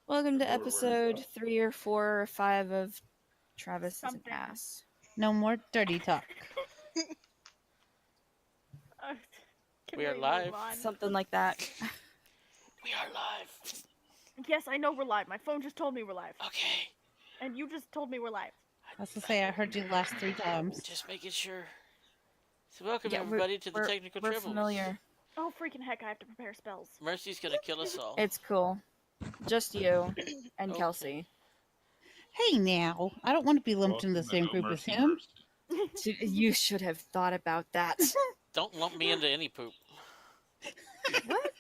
Welcome to episode 3 or 4 or 5 of Travis is an Something. ass. No more dirty talk. Can We are move live. on? Something like that. We are live. Yes, I know we're live. My phone just told me we're live. Okay. And you just told me we're live. I was to say I heard you last 3 times. Just making sure. So welcome Yeah, everybody to the we're- Technical We're Tribbles. familiar. Oh, freaking heck, I have to prepare spells. Mercy's gonna kill us all. It's cool. Just you and Okay. Kelsey. Hey now, I don't want to be lumped in the same group as him. You should have thought about that. Don't lump me into any poop. What?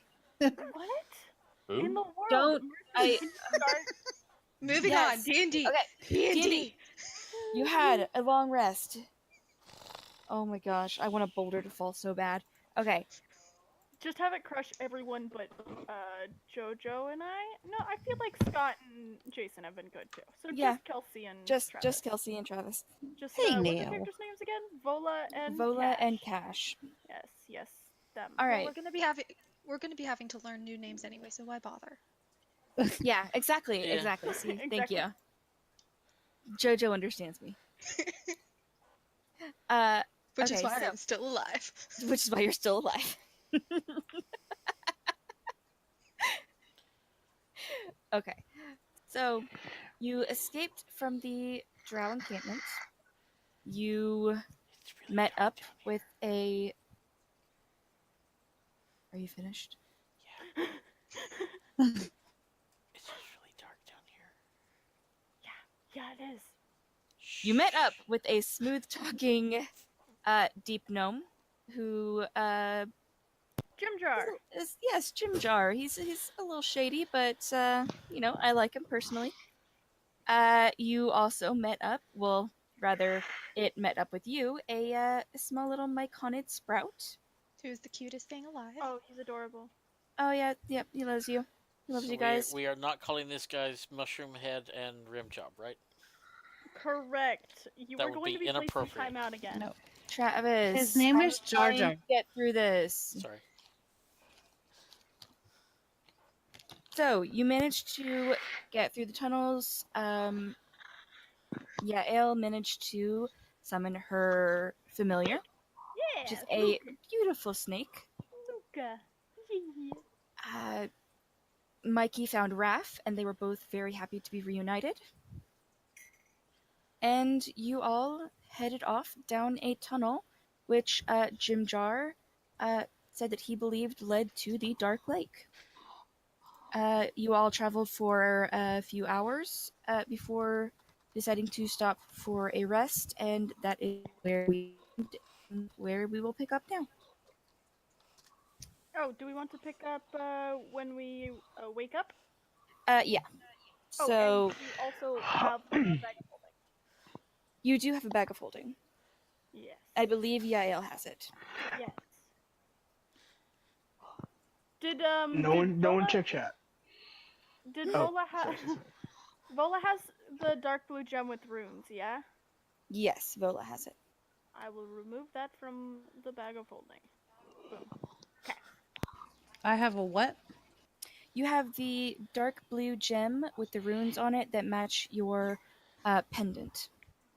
Who? In the world? Don't- I- Start. Moving Yes. on, D&D. Okay, D&D. you had a long rest. Oh my gosh, I want a boulder to fall so bad. Okay, Just have it crush everyone but Jojo and I. No, I feel like Scott and Jason have been good too. So Yeah. just Kelsey and just Travis. Kelsey and Travis. Just Hey, what's the now. characters' names again? Vola and Vola Cash. and Cash. Yes, them. All Well, right. we're gonna be having to learn new names anyway, so why bother? Yeah, exactly, Yeah. exactly. See, thank Exactly. you. Jojo understands me. Which Okay, is why so- I'm still alive. Which is why you're still alive. Okay, so you escaped from the Drow encampment. You It's really met dark up down here. with a. Are you finished? Yeah. It's just really dark down here. Yeah, it is. You met up with a smooth-talking, deep gnome, who Jim Jar. yes, Jim Jar. He's a little shady, but I like him personally. You also met up. Well, rather, it met up with you. A small little myconid sprout. Who's the cutest thing alive? Oh, he's adorable. Oh yeah, yep. He loves you. He loves So you guys. We are not calling this guy's mushroom head and rim job, right? Correct. You That are would going be to be placed in inappropriate. timeout again. No. Travis. His name is Jar Trying Jar. to Get through this. Sorry. So you managed to get through the tunnels. Yael managed to summon her familiar, Yeah. which is a beautiful snake. Luca. Mikey found Raph, and they were both very happy to be reunited. And you all headed off down a tunnel, which Jim Jar said that he believed led to the Dark Lake. You all traveled for a few hours before deciding to stop for a rest, and that is where we will pick up now. Oh, do we want to pick up when we wake up? Yeah. Oh, So and we also have a bag of holding. you do have a bag of holding. Yes. I believe Yael has it. Yes. Did No did one Vola- check chat. Did Oh, Vola have sorry. Vola has the dark blue gem with runes, yeah? Yes, Vola has it. I will remove that from the bag of holding. Boom. I have a what? You have the dark blue gem with the runes on it that match your pendant.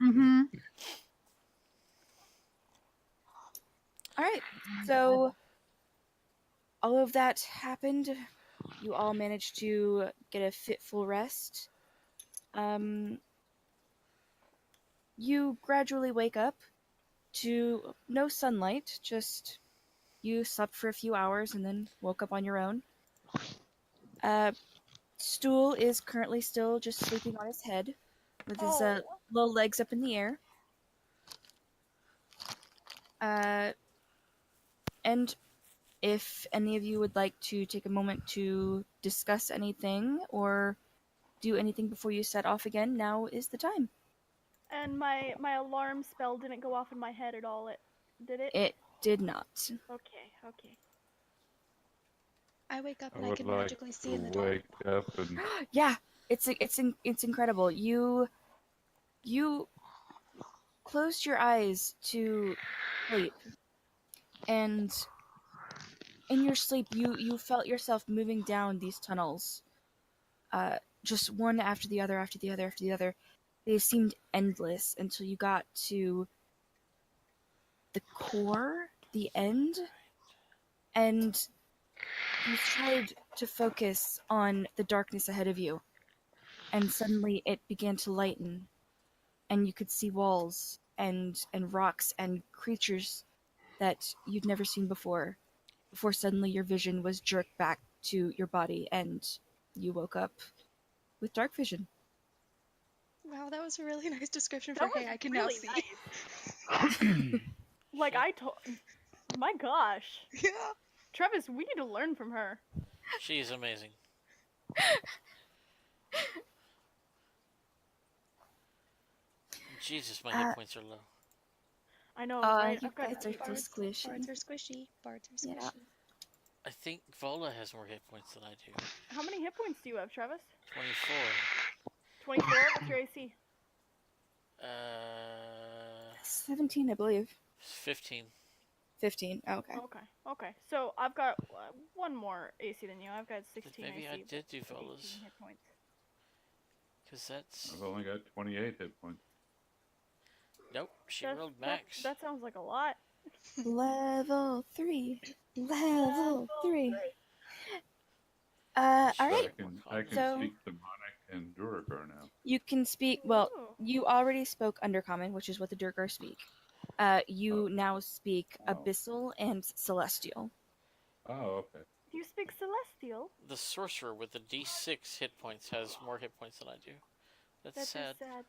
Mm-hmm. All right. So all of that happened. You all managed to get a fitful rest. You gradually wake up to no sunlight, just you slept for a few hours and then woke up on your own. Stool is currently still just sleeping on his head with his little legs up in the air. And if any of you would like to take a moment to discuss anything or do anything before you set off again, now is the time. And my alarm spell didn't go off in my head at all. It did it? It did not. Okay. I wake up I and I would can like magically see to in the dark. wake up and Yeah, it's incredible. You closed your eyes to sleep, and in your sleep you felt yourself moving down these tunnels, just one after the other, after the other, after the other. They seemed endless until you got to the core, the end, and you tried to focus on the darkness ahead of you, and suddenly it began to lighten, and you could see walls and rocks and creatures that you'd never seen before suddenly your vision was jerked back to your body and you woke up with dark vision. Wow, that was a really nice description That for was hey, I can really now see. nice. Like my gosh, Yeah. Travis, we need to learn from her. She's amazing. Jesus, my hit points are low. I know, right? You I've got guys are so squishy. Bards are squishy. Bards are squishy. Yeah. I think Vola has more hit points than I do. How many hit points do you have, Travis? 24. 24. What's your AC? 17, I believe. 15. 15. Oh, okay. Okay. So I've got one more AC than you. I've got 16 Maybe AC. I did do 18 Vola's. hit points. Because that's... I've only got 28 hit points. Nope, she That's- rolled max. That sounds like a lot. Level 3. Level 3. She All got right. I can So- speak Demonic and Duragar now. You can speak. Well, Ooh. you already spoke Undercommon, which is what the Durgar speak. You Oh. now speak Oh. Abyssal and Celestial. Oh, okay. Do you speak Celestial? The sorcerer with the D6 hit points has more hit points than I do. That's That is sad. sad.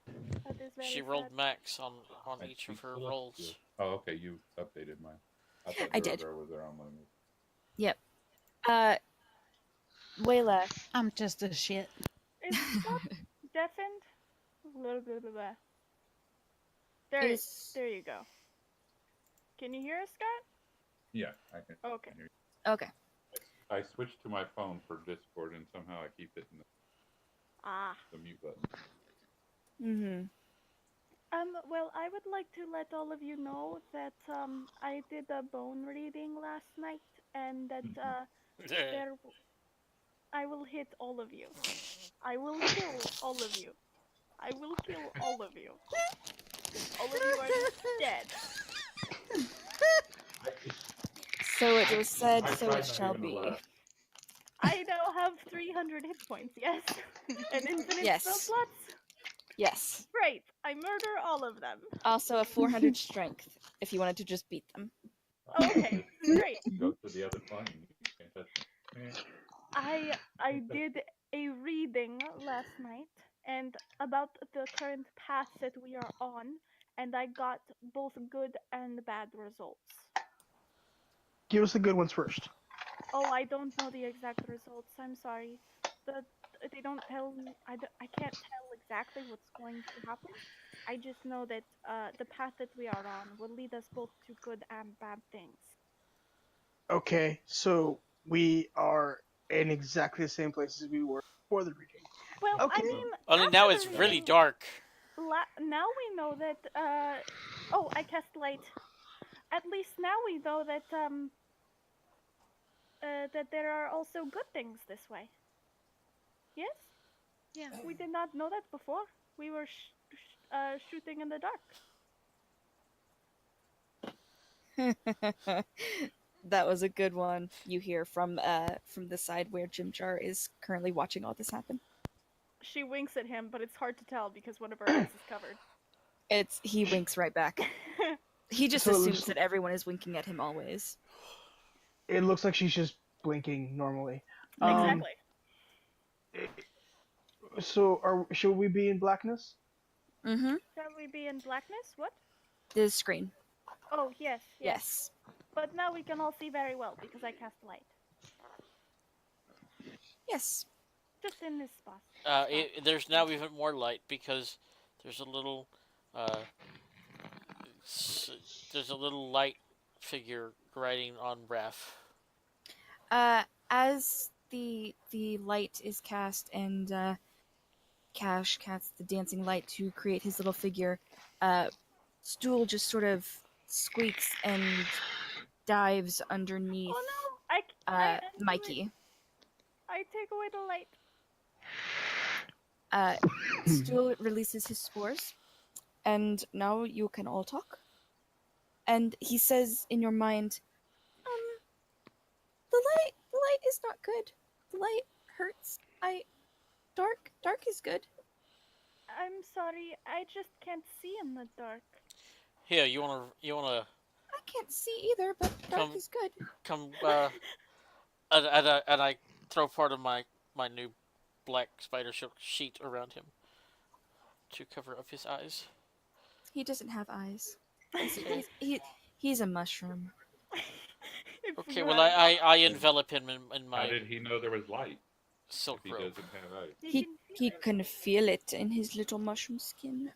That is very She rolled sad. max on I each of speak her Celestial. rolls. Oh, okay. You updated mine. I thought I did. Duragar was their own language. Wayla, I'm just a shit. Is Scott deafened? Blah, blah, blah, blah. There, is there you go. Can you hear us, Scott? Yeah, I can. Okay. hear you. okay. I switched to my phone for Discord, and somehow I keep hitting Ah. the mute button. Mm-hmm. Well, I would like to let all of you know that, I did a bone reading last night, and that, there, I will hit all of you. I will kill all of you. I will kill all of you. All of you are dead. So it was said, so it shall be. I now have 300 hit points, yes? And infinite Yes. spell slots? Yes. Great! I murder all of them. Also a 400 strength, if you wanted to just beat them. Okay, great. Go to the other phone. You can't touch me. I did a reading last night and about the current path that we are on, and I got both good and bad results. Give us the good ones first. Oh, I don't know the exact results. I'm sorry. They don't tell me. I can't tell exactly what's going to happen. I just know that the path that we are on will lead us both to good and bad things. Okay, so we are in exactly the same place as we were before the reading. Well, I Okay. mean, Only after now the it's really reading, dark. now we know that. Oh, I cast light. At least now we know that that there are also good things this way. Yes, Yeah. we did not know that before. We were shooting in the dark. That was a good one. You hear from the side where Jim Jar is currently watching all this happen. She winks at him, but it's hard to tell because one of her eyes is covered. He winks right back. He just So it assumes looks- that everyone is winking at him always. It looks like she's just blinking normally. Exactly. So should we be in blackness? Mm-hmm. Shall we be in blackness? What? The screen. Oh, yes. Yes. But now we can all see very well because I cast light. Yes. Just in this spot. There's now even more light because there's a little, there's a little light figure riding on Raph. As the light is cast and Cash casts the dancing light to create his little figure, Stool just sort of squeaks and dives underneath Oh no! I Mikey. I take away the light. Uh, Stool releases his spores, and now you can all talk. And he says in your mind, the light is not good. The light hurts. Dark is good. I'm sorry, I just can't see in the dark. Here, you wanna I can't see either, but dark Come- is good. come? And I throw part of my new black spider silk sheet around him to cover up his eyes. He doesn't have eyes. He's a mushroom. If Okay, you well are- I envelop him in How my did he know there was light silk if he robe. doesn't have eyes? He can feel it in his little mushroom skin.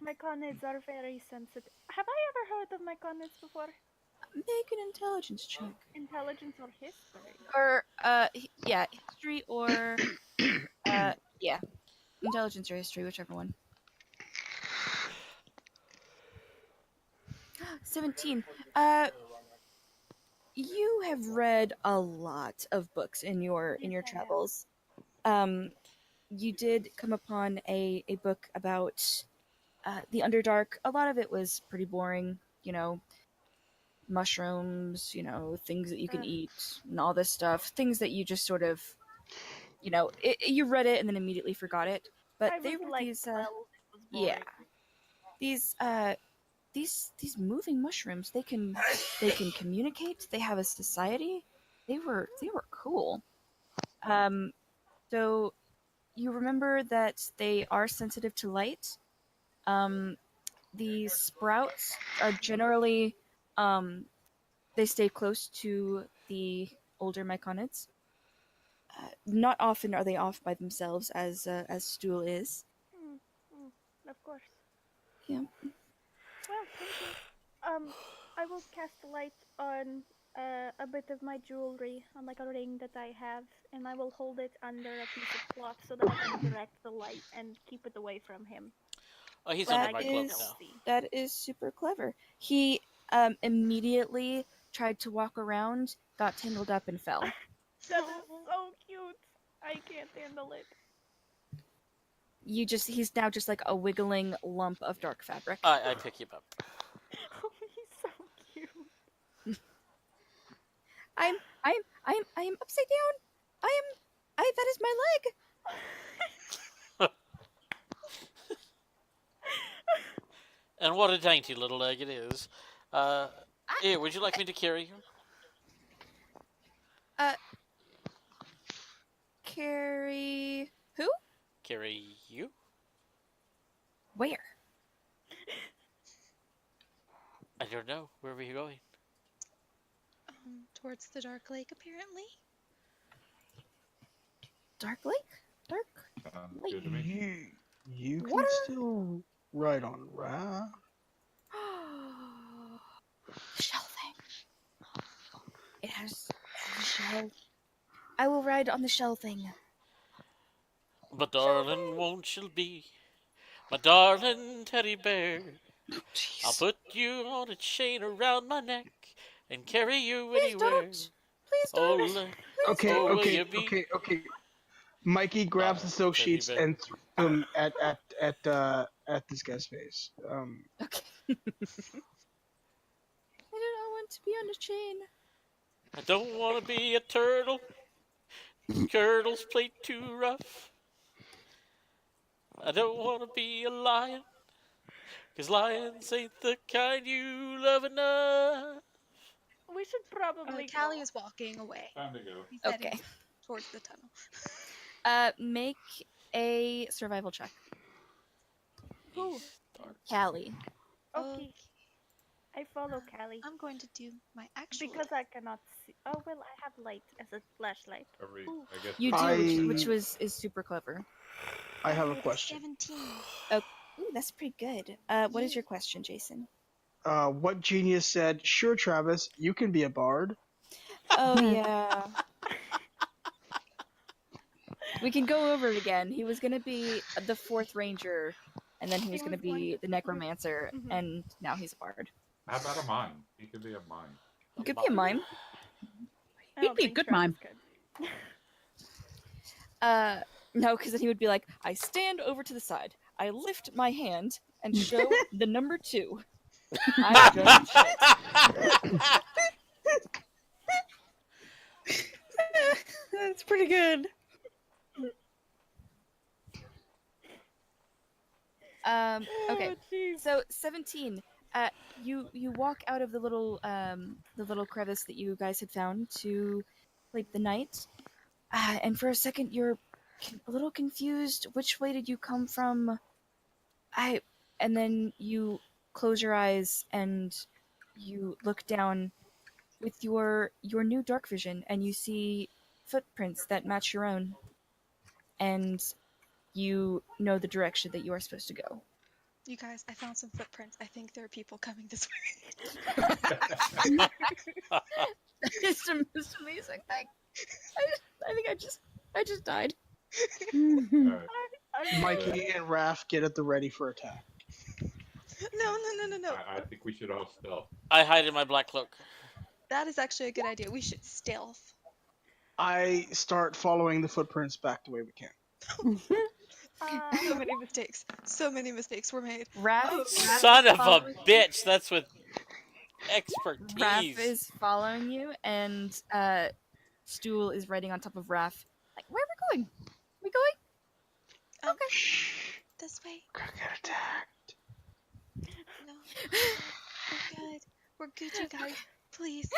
Myconids are very sensitive. Have I ever heard of myconids before? Make an intelligence check. Intelligence or history? Or yeah, history or yeah, intelligence or history, whichever one. 17. You have read a lot of books in your Yes, I have. travels. You did come upon a book about the Underdark. A lot of it was pretty boring, you know, mushrooms, you know, things that you can eat and all this stuff. Things that you just sort of, you know, you read it and then immediately forgot it. But I they was were like these 12. It was yeah. boring. These moving mushrooms, they can communicate. They have a society. They were cool. So you remember that they are sensitive to light. The sprouts are generally they stay close to the older myconids. Not often are they off by themselves, as Stool is. Of course. Yeah. Well, thank you. I will cast light on a bit of my jewelry, on like a ring that I have, and I will hold it under a piece of cloth so that I can direct the light and keep it away from him. Oh, he's That under my glove is- now. That is super clever. He immediately tried to walk around, got tangled up, and fell. That is so cute. I can't handle it. He's now just like a wiggling lump of dark fabric. I pick him up. Oh, he's so cute. I'm upside down. That is my leg. And what a dainty little leg it is. Here, would you like me to carry you? Carrie, who? Carry you? Where? I don't know. Where are you going? Towards the Dark Lake, apparently. Dark Lake? Dark? Sounds Wait. good to me. You can What are- still ride on Ra. The shell thing. It has a shell. I will ride on the shell thing. My darling, won't you be my darling teddy bear? I'll put you on a chain around my neck and carry you Please anywhere. don't. Please Oh, don't. le- Okay, Oh, will okay, you be- okay. Mikey grabs the silk teddy sheets bear. and throws them at this guy's face. Okay. I do not want to be on a chain. I don't want to be a turtle. Turtles play too rough. I don't want to be a lion. 'Cause lions ain't the kind you love enough. We should probably Callie go. is walking away. Time to go. He's Okay. heading towards the tunnel. Make a survival check. Who? He's dark. Callie. Okay. I follow Callie. I'm going to do my actual. Because I cannot see. Oh, well, I have light as a flashlight. Ooh. I guess You do, I- which is super clever. I have a rolled question. 17. Ooh, that's pretty good. What is your question, Jason? What genius said, "Sure, Travis, you can be a bard"? Oh yeah. We can go over it again. He was gonna be the fourth ranger, and then he was He gonna was going be to- the necromancer, Mhm. and now he's a bard. How about a mime? He could be a mime. He could be a mime. I He'd don't be a think good Travis mime. could. No, because then he would be like, I stand over to the side. I lift my hand and show the number 2. I don't shit. That's pretty good. Okay. Oh, jeez. So 17. You walk out of the little crevice that you guys had found to sleep the night, and for a second you're a little confused. Which way did you come from? And then you close your eyes and you look down with your new dark vision, and you see footprints that match your own, and you know the direction that you are supposed to go. You guys, I found some footprints. I think there are people coming this way. It's the most amazing thing. I think I just died. All right. Mikey and Raph get at the ready for attack. No. I think we should all stealth. I hide in my black cloak. That is actually a good idea. We should stealth. I start following the footprints back the way we can. So many mistakes. So many mistakes were made. Raph, Son of a bitch! That's with expertise. Raph is following you, and Stool is riding on top of Raph. Like, where are we going? We going? Okay. This way. We're gonna get attacked. No. We're good. We're good, you guys. Please.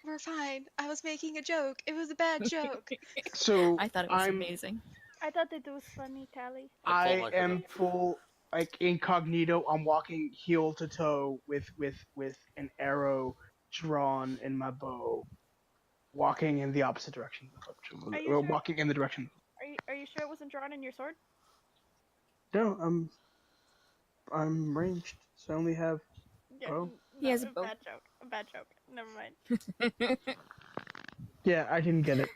We're fine. I was making a joke. It was a bad joke. So I thought it was I'm amazing. I thought that was funny, Callie. I like am that. full like incognito. I'm walking heel to toe with an arrow drawn in my bow, walking in the opposite direction. Are you Well, sure? walking in the direction. Are you sure it wasn't drawn in your sword? No, I'm ranged, so I only have. Yeah. Oh. He has a bow. bad joke. A bad joke. Never mind. Yeah, I didn't get it.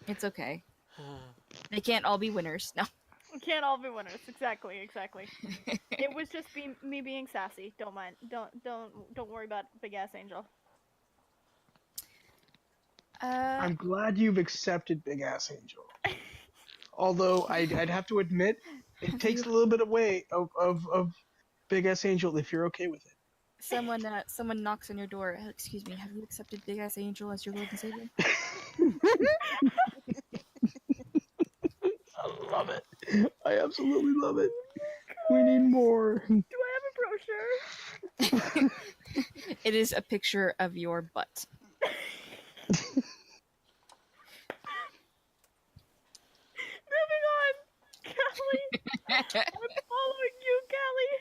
It's okay. They can't all be winners. No. We can't all be winners. Exactly. It was just me being sassy. Don't mind. Don't worry about big ass Angel. I'm glad you've accepted Big Ass Angel. Although I'd have to admit, it takes a little bit away of Big Ass Angel if you're okay with it. someone knocks on your door. Excuse me, have you accepted Big Ass Angel as your Lord and Savior? I love it. I absolutely love it. We need more. Do I have a brochure? It is a picture of your butt. Moving on, Callie. I'm following you, Callie.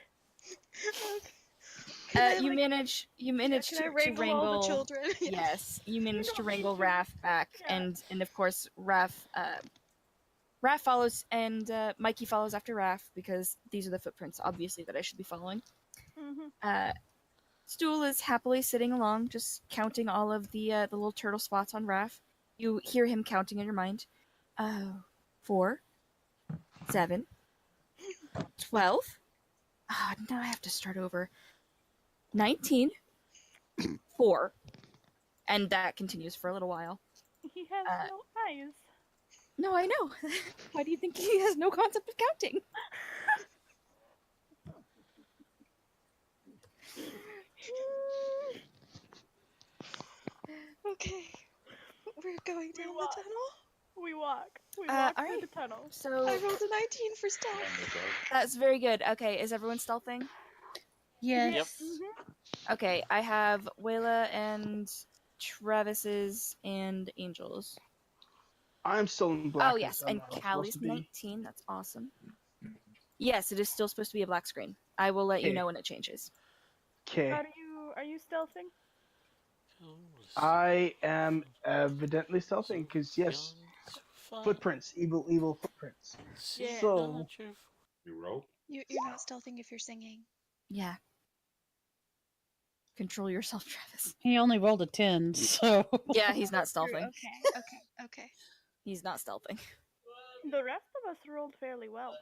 Can I, You like, manage can I to wrangle all the children? Yeah. Yes, you manage to don't wrangle need to. Raph back, Yeah. and of course Raph follows, and Mikey follows after Raph, because these are the footprints, obviously, that I should be following. Mm-hmm. Stool is happily sitting along, just counting all of the little turtle spots on Raph. You hear him counting in your mind. 4, 7, 12. Now I have to start over. 19, 4, and that continues for a little while. He has no eyes. No, I know. Why do you think he has no concept of counting? Okay. We're going down the walk. tunnel. We walk through alright. the tunnel. So I rolled a 19 for On stealth. the dark. that's very good. Okay, is everyone stealthing? Yes. Yep. Mm-hmm. Okay, I have Wayla and Travis's and Angel's. I'm still in black. Oh yes, and Callie's 19. That's awesome. Yes, it is still supposed to be a black screen. I will let you Okay. know when it changes. Okay. Are you stealthing? I am evidently stealthing because yes, footprints, evil footprints. Yeah. So You roll? You're not stealthing if you're singing. Yeah. Control yourself, Travis. He only rolled a 10, so. Yeah, he's not True, stealthing. Okay. He's not stealthing. The rest of us rolled fairly well.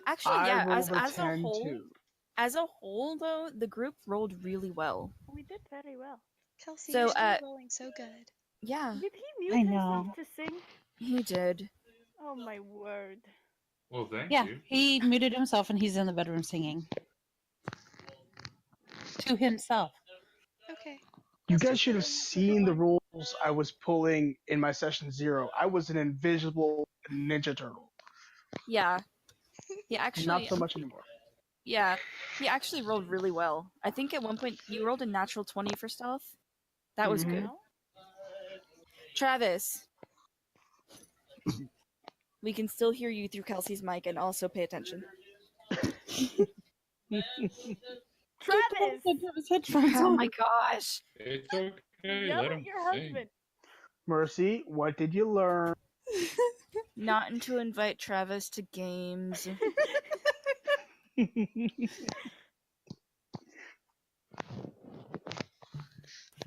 Actually, I yeah, rolled as a 10 whole, too. though, the group rolled really well. We did very well. Kelsey, So, you're still rolling so good. Yeah, Did he mute I himself know. to sing? he did. Oh my word. Well, thank Yeah, you. he muted himself and he's in the bedroom singing to himself. Okay. You Let's guys just should have bring up seen the line. rules I was pulling in my session 0. I was an invisible Ninja Turtle. Yeah. He actually, Not so much anymore. yeah, he actually rolled really well. I think at one point you rolled a natural 20 for stealth. That was Mhm. good. Travis, we can still hear you through Kelsey's mic, and also pay attention. Travis! His headphones Oh on. my gosh. It's okay. Yell Let at him your sing. husband. Mercy, what did you learn? Not to invite Travis to games.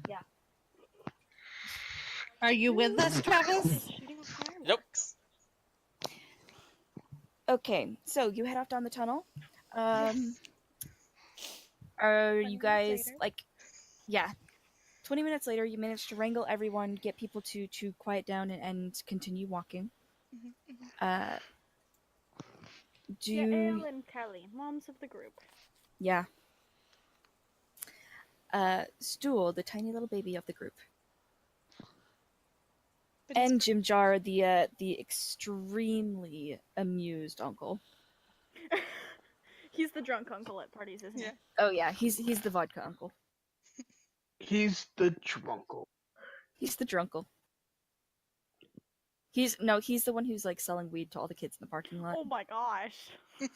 Yeah. Are you with us, Travis? Shooting Nope. fireworks. Okay, so you head off down the tunnel. Yes. Are 20 you minutes guys later. like? Yeah. 20 minutes later, you manage to wrangle everyone, get people to quiet down, and continue walking. Mhm, mhm. Uh, do Yeah, Ale and Kelly, moms of the group. yeah. Stool, the tiny little baby of the group, But he's and Jim Jar, the extremely amused uncle. He's the drunk uncle at parties, isn't Yeah. Oh yeah, he's the vodka uncle. He's the drunkle. He's the drunkle. He's the one who's like selling weed to all the kids in the parking he? lot. Oh my gosh. I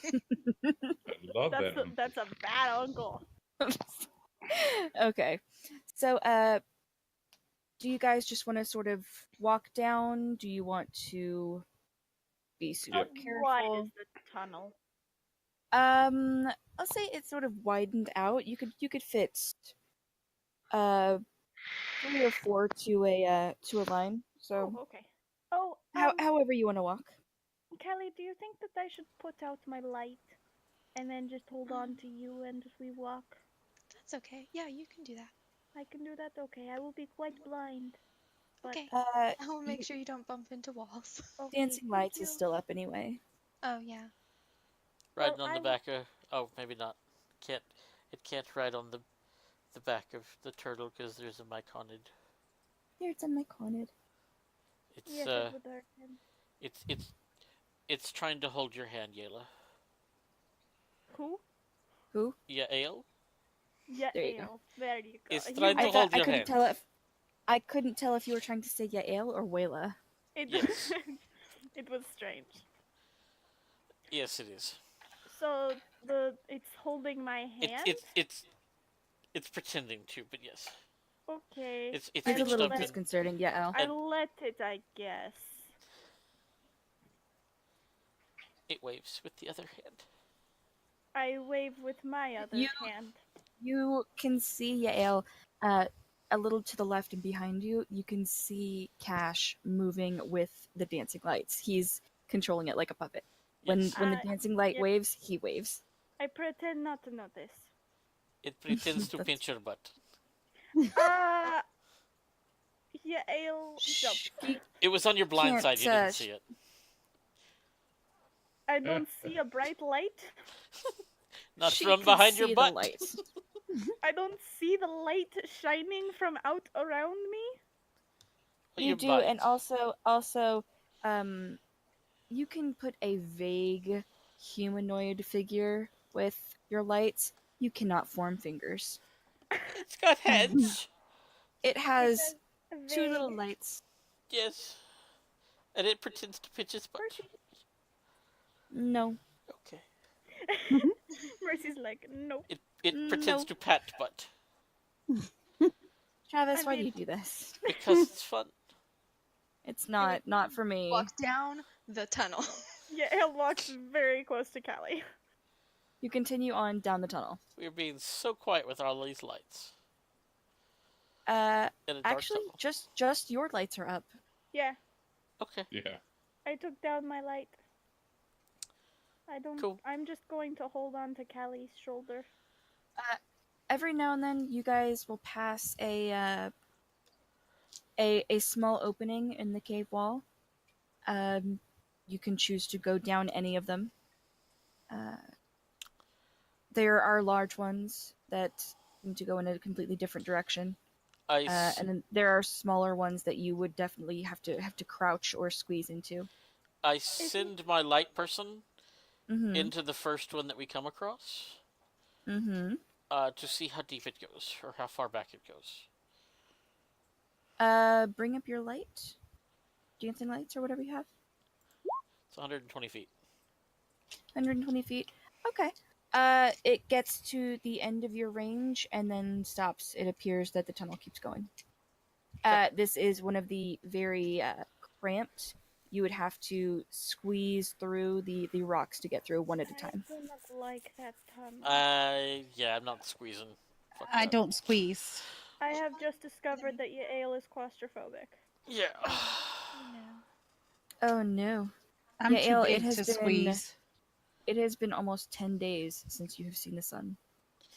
love that. That's a bad uncle. Okay, so do you guys just want to sort of walk down? Do you want to be super How careful? wide is the tunnel? I'll say it's sort of widened out. You could fit 3 or 4 to a line. So Oh, okay. Oh, however you want to walk. Kelly, do you think that I should put out my light and then just hold on to you and as we walk? That's okay. Yeah, you can do that. I can do that. Okay, I will be quite blind. But Okay. Uh, I will make you- sure you don't bump into walls. okay, Dancing thank Lights you. is still up anyway. Oh yeah. Riding Well, on the back of. Oh, maybe not. Can't. It can't ride on the back of the turtle because there's a mic on it. Here, it's on my conid. It's Yes, it would hurt him. it's trying to hold your hand, Yayla. Who? Who? Yeah, Ale. Yeah, There you go. Ale. There you go. It's He trying to was- hold I your couldn't hand. tell if you were trying to say Yael or Wayla. It, Yes. it was strange. Yes, it is. So it's holding my hand. It's pretending to, but yes, Okay. it's It's a reached little up and disconcerting, Yael. I let it, I guess. it waves with the other hand. I wave with my other You- hand. You can see Yael a little to the left and behind you. You can see Cash moving with the dancing lights. He's controlling it like a puppet. When Yes, when the dancing light yeah. waves, he waves. I pretend not to notice. it pretends to That's- pinch your butt. Yeah, Ale jump. Shh, he- It was on your blind Can't, side. You didn't see it. I don't see a bright light. Not she from could behind see your the butt. light. I don't see the light shining from out around me. Oh, You your do, butt. and also, you can put a vague humanoid figure with your lights. You cannot form fingers. It's got heads. It has It 2 vague. little lights. Yes, and it pretends to pinch its butt. No. Okay. Mercy's like, nope. It pretends No. to pat butt Travis, I why do mean- you do this? because it's fun. It's not for me. Walk down the tunnel. Yeah, Ale walks very close to Callie. You continue on down the tunnel. We're being so quiet with all these lights Uh, in a dark actually, tunnel. just your lights are up. Yeah, Okay. Yeah. I took down my light. I don't. Cool. I'm just going to hold on to Callie's shoulder. Every now and then, you guys will pass a small opening in the cave wall. you can choose to go down any of them. There are large ones that seem to go in a completely different direction, and then there are smaller ones that you would definitely have to crouch or squeeze into. I send my light person Mm-hmm. into the first one that we come across Mm-hmm. to see how deep it goes or how far back it goes. Bring up your light, dancing lights or whatever you have. It's 120 feet. 120 feet. Okay. It gets to the end of your range and then stops. It appears that the tunnel keeps going. This is one of the very cramped. You would have to squeeze through the rocks to get through one at a time. I do not like that tunnel. Yeah, I'm not squeezing. Fuck I that. don't squeeze. I have just discovered that Yael is claustrophobic. Yeah. Oh no. I'm Yeah, too Ale, big to squeeze. It has been almost 10 days since you have seen the sun.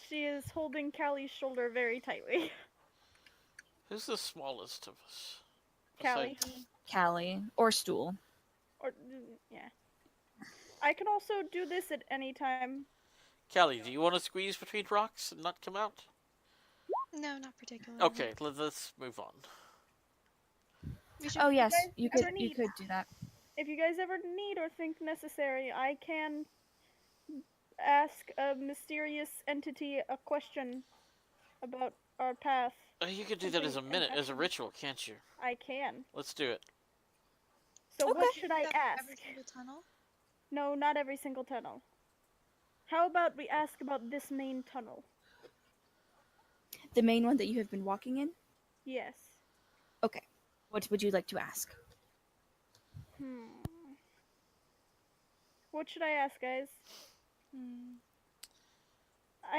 She is holding Callie's shoulder very tightly. Who's the smallest of us? Callie. Besides- Callie. Or Stool. Or, yeah. I can also do this at any time. Callie, do you want to squeeze between rocks and not come out? No, not particularly. Okay, let's move on. We should Oh yes, guys you ever could you need- could do that. If you guys ever need or think necessary, I can ask a mysterious entity a question about our path. You could do that as a minute, as a ritual, can't you? I can. Let's do it. So what Okay. should I Every ask? single tunnel? No, not every single tunnel. How about we ask about this main tunnel? The main one that you have been walking in? Yes. Okay. What would you like to ask? What should I ask, guys?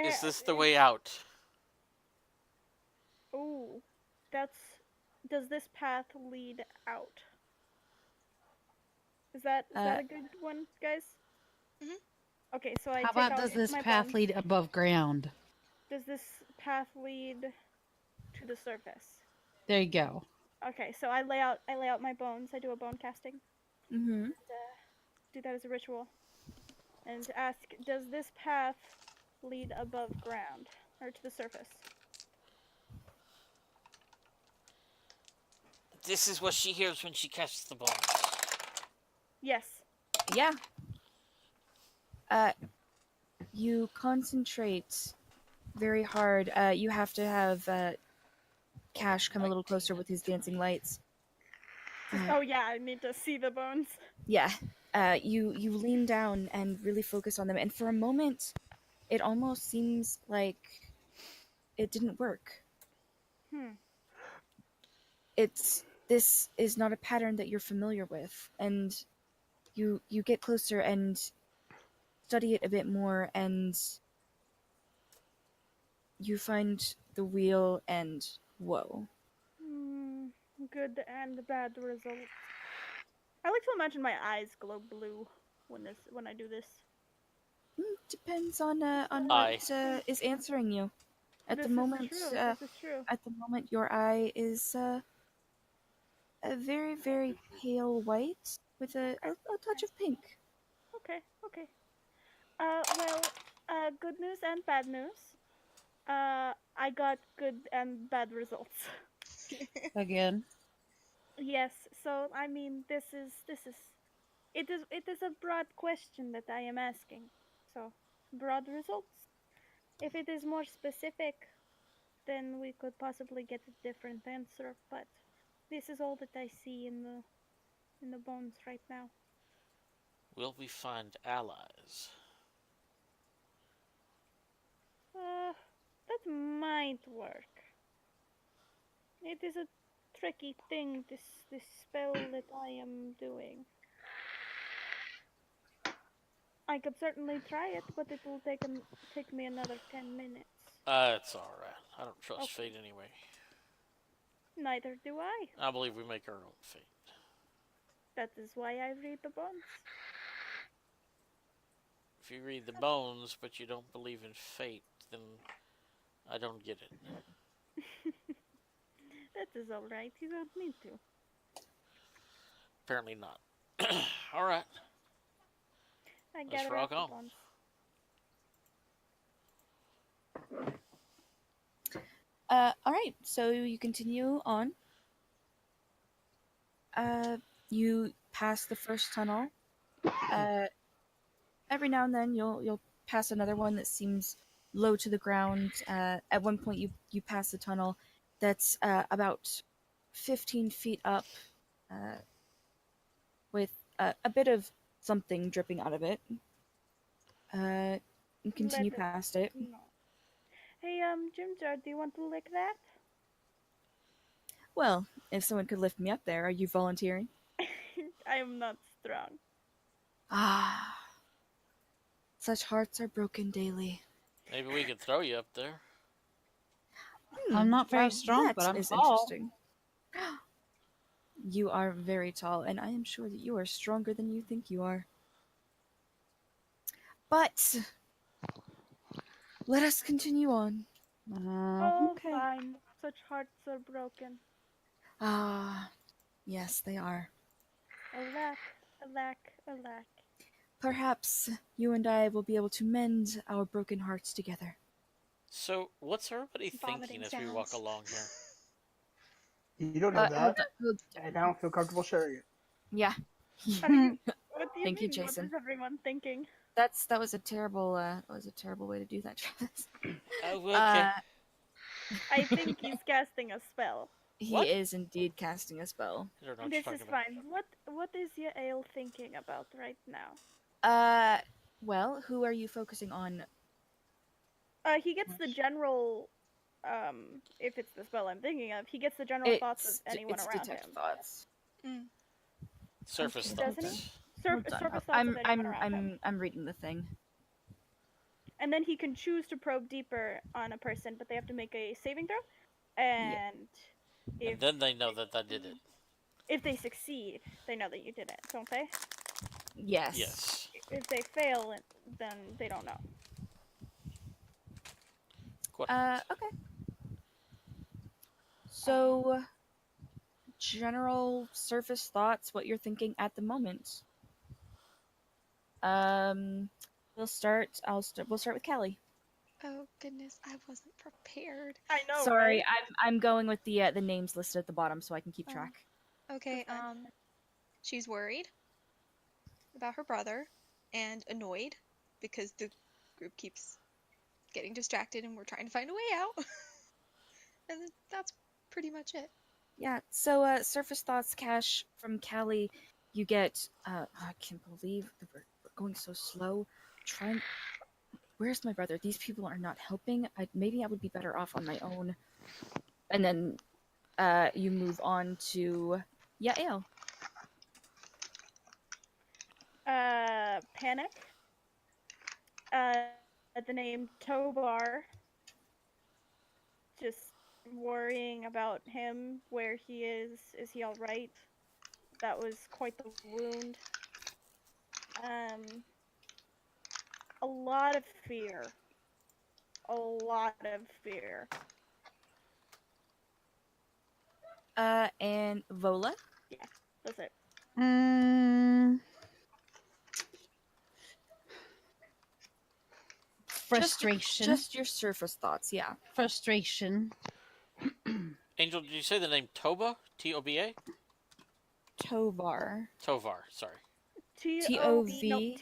Is this the way out? Ooh, that's. Does this path lead out? Is that a good one, guys? Mhm. Okay, so I How take about out does this my path bones. lead above ground? Does this path lead to the surface? There you go. Okay, so I lay out my bones. I do a bone casting. Mm-hmm. Do that as a ritual. And ask, does this path lead above ground or to the surface? This is what she hears when she casts the bones. Yes. Yeah. You concentrate very hard. You have to have Cash come a little closer with his dancing lights. Oh yeah, I need to see the bones. Yeah. You lean down and really focus on them, and for a moment, it almost seems like it didn't work. This is not a pattern that you're familiar with, and you get closer and study it a bit more, and you find the wheel, and whoa. Good and bad results. I like to imagine my eyes glow blue when I do this. Depends on Eye. what is answering you. At This the is moment, true. This is true. at the moment, your eye is a very, very pale white with a touch of pink. Okay. Good news and bad news. I got good and bad results. Again. Yes. So I mean, it is a broad question that I am asking. So broad results. If it is more specific, then we could possibly get a different answer. But this is all that I see in the bones right now. Will we find allies? That might work. It is a tricky thing, this spell that I am doing. I could certainly try it, but it will take me another 10 minutes. It's alright. I don't trust fate anyway. Neither do I. I believe we make our own fate. That is why I read the bones. If you read the bones, but you don't believe in fate, then I don't get it. That is alright, you don't need to. Apparently not. All right. I Let's gather rock up the on. bones. All right, so you continue on. You pass the first tunnel. Every now and then you'll pass another one that seems low to the ground. At one point you pass a tunnel that's about 15 feet up, with a bit of something dripping out of it. You continue Let it- past it. No. Hey, Jim Jar, do you want to lick that? Well, if someone could lift me up there, are you volunteering? I am not strong. Ah, such hearts are broken daily. Maybe we could throw you up there. I'm not very Well, strong, that but I'm is tall. interesting. You are very tall, and I am sure that you are stronger than you think you are. But let us continue on. Oh, Okay. fine. Such hearts are broken. Ah, yes, they are. Alack, alack, alack. Perhaps you and I will be able to mend our broken hearts together. So, what's everybody Vomiting thinking as we walk sounds. along here? You don't know that, hold- and I don't feel comfortable sharing it. yeah. What do you Thank you, mean? Jason. What is everyone thinking? that was a terrible way to do that, Travis. Oh, okay. I think he's casting a spell. He What? is indeed casting a spell. I don't know what This you're is talking about. fine. What is Yael thinking about right now? Well, who are you focusing on? He gets the general. If it's the spell I'm thinking of, he gets the general thoughts of anyone it's around detect him. thoughts. Mm. Surface Okay. Doesn't he? thoughts. Hold on. Surface thoughts I'm of anyone I'm around him. I'm reading the thing. And then he can choose to probe deeper on a person, but they have to make a saving throw. And if And then they know that I did it. if they succeed, they know that you did it, don't they? Yes. Yes. If they fail, then they don't know. Okay. So, general surface thoughts, what you're thinking at the moment. We'll start. We'll start with Kelly. Oh goodness, I wasn't prepared. I know, Sorry, right? I'm going with the names listed at the bottom so I can keep track. Okay, That's fine. she's worried about her brother and annoyed because the group keeps getting distracted and we're trying to find a way out. And then that's pretty much it. Yeah. So, surface thoughts, Cash from Callie. You get. I can't believe that we're going so slow. Trying. Where's my brother? These people are not helping. Maybe I would be better off on my own. And then, you move on to Yael. Panic. At the name Tobar. Just worrying about him, where he is. Is he all right? That was quite the wound. A lot of fear. A lot of fear. And Vola. That's it. Frustration. Just your surface thoughts, yeah. Frustration. Angel, did you say the name Toba? T-O-B-A? Tovar. Tovar, sorry. T-O-V. No,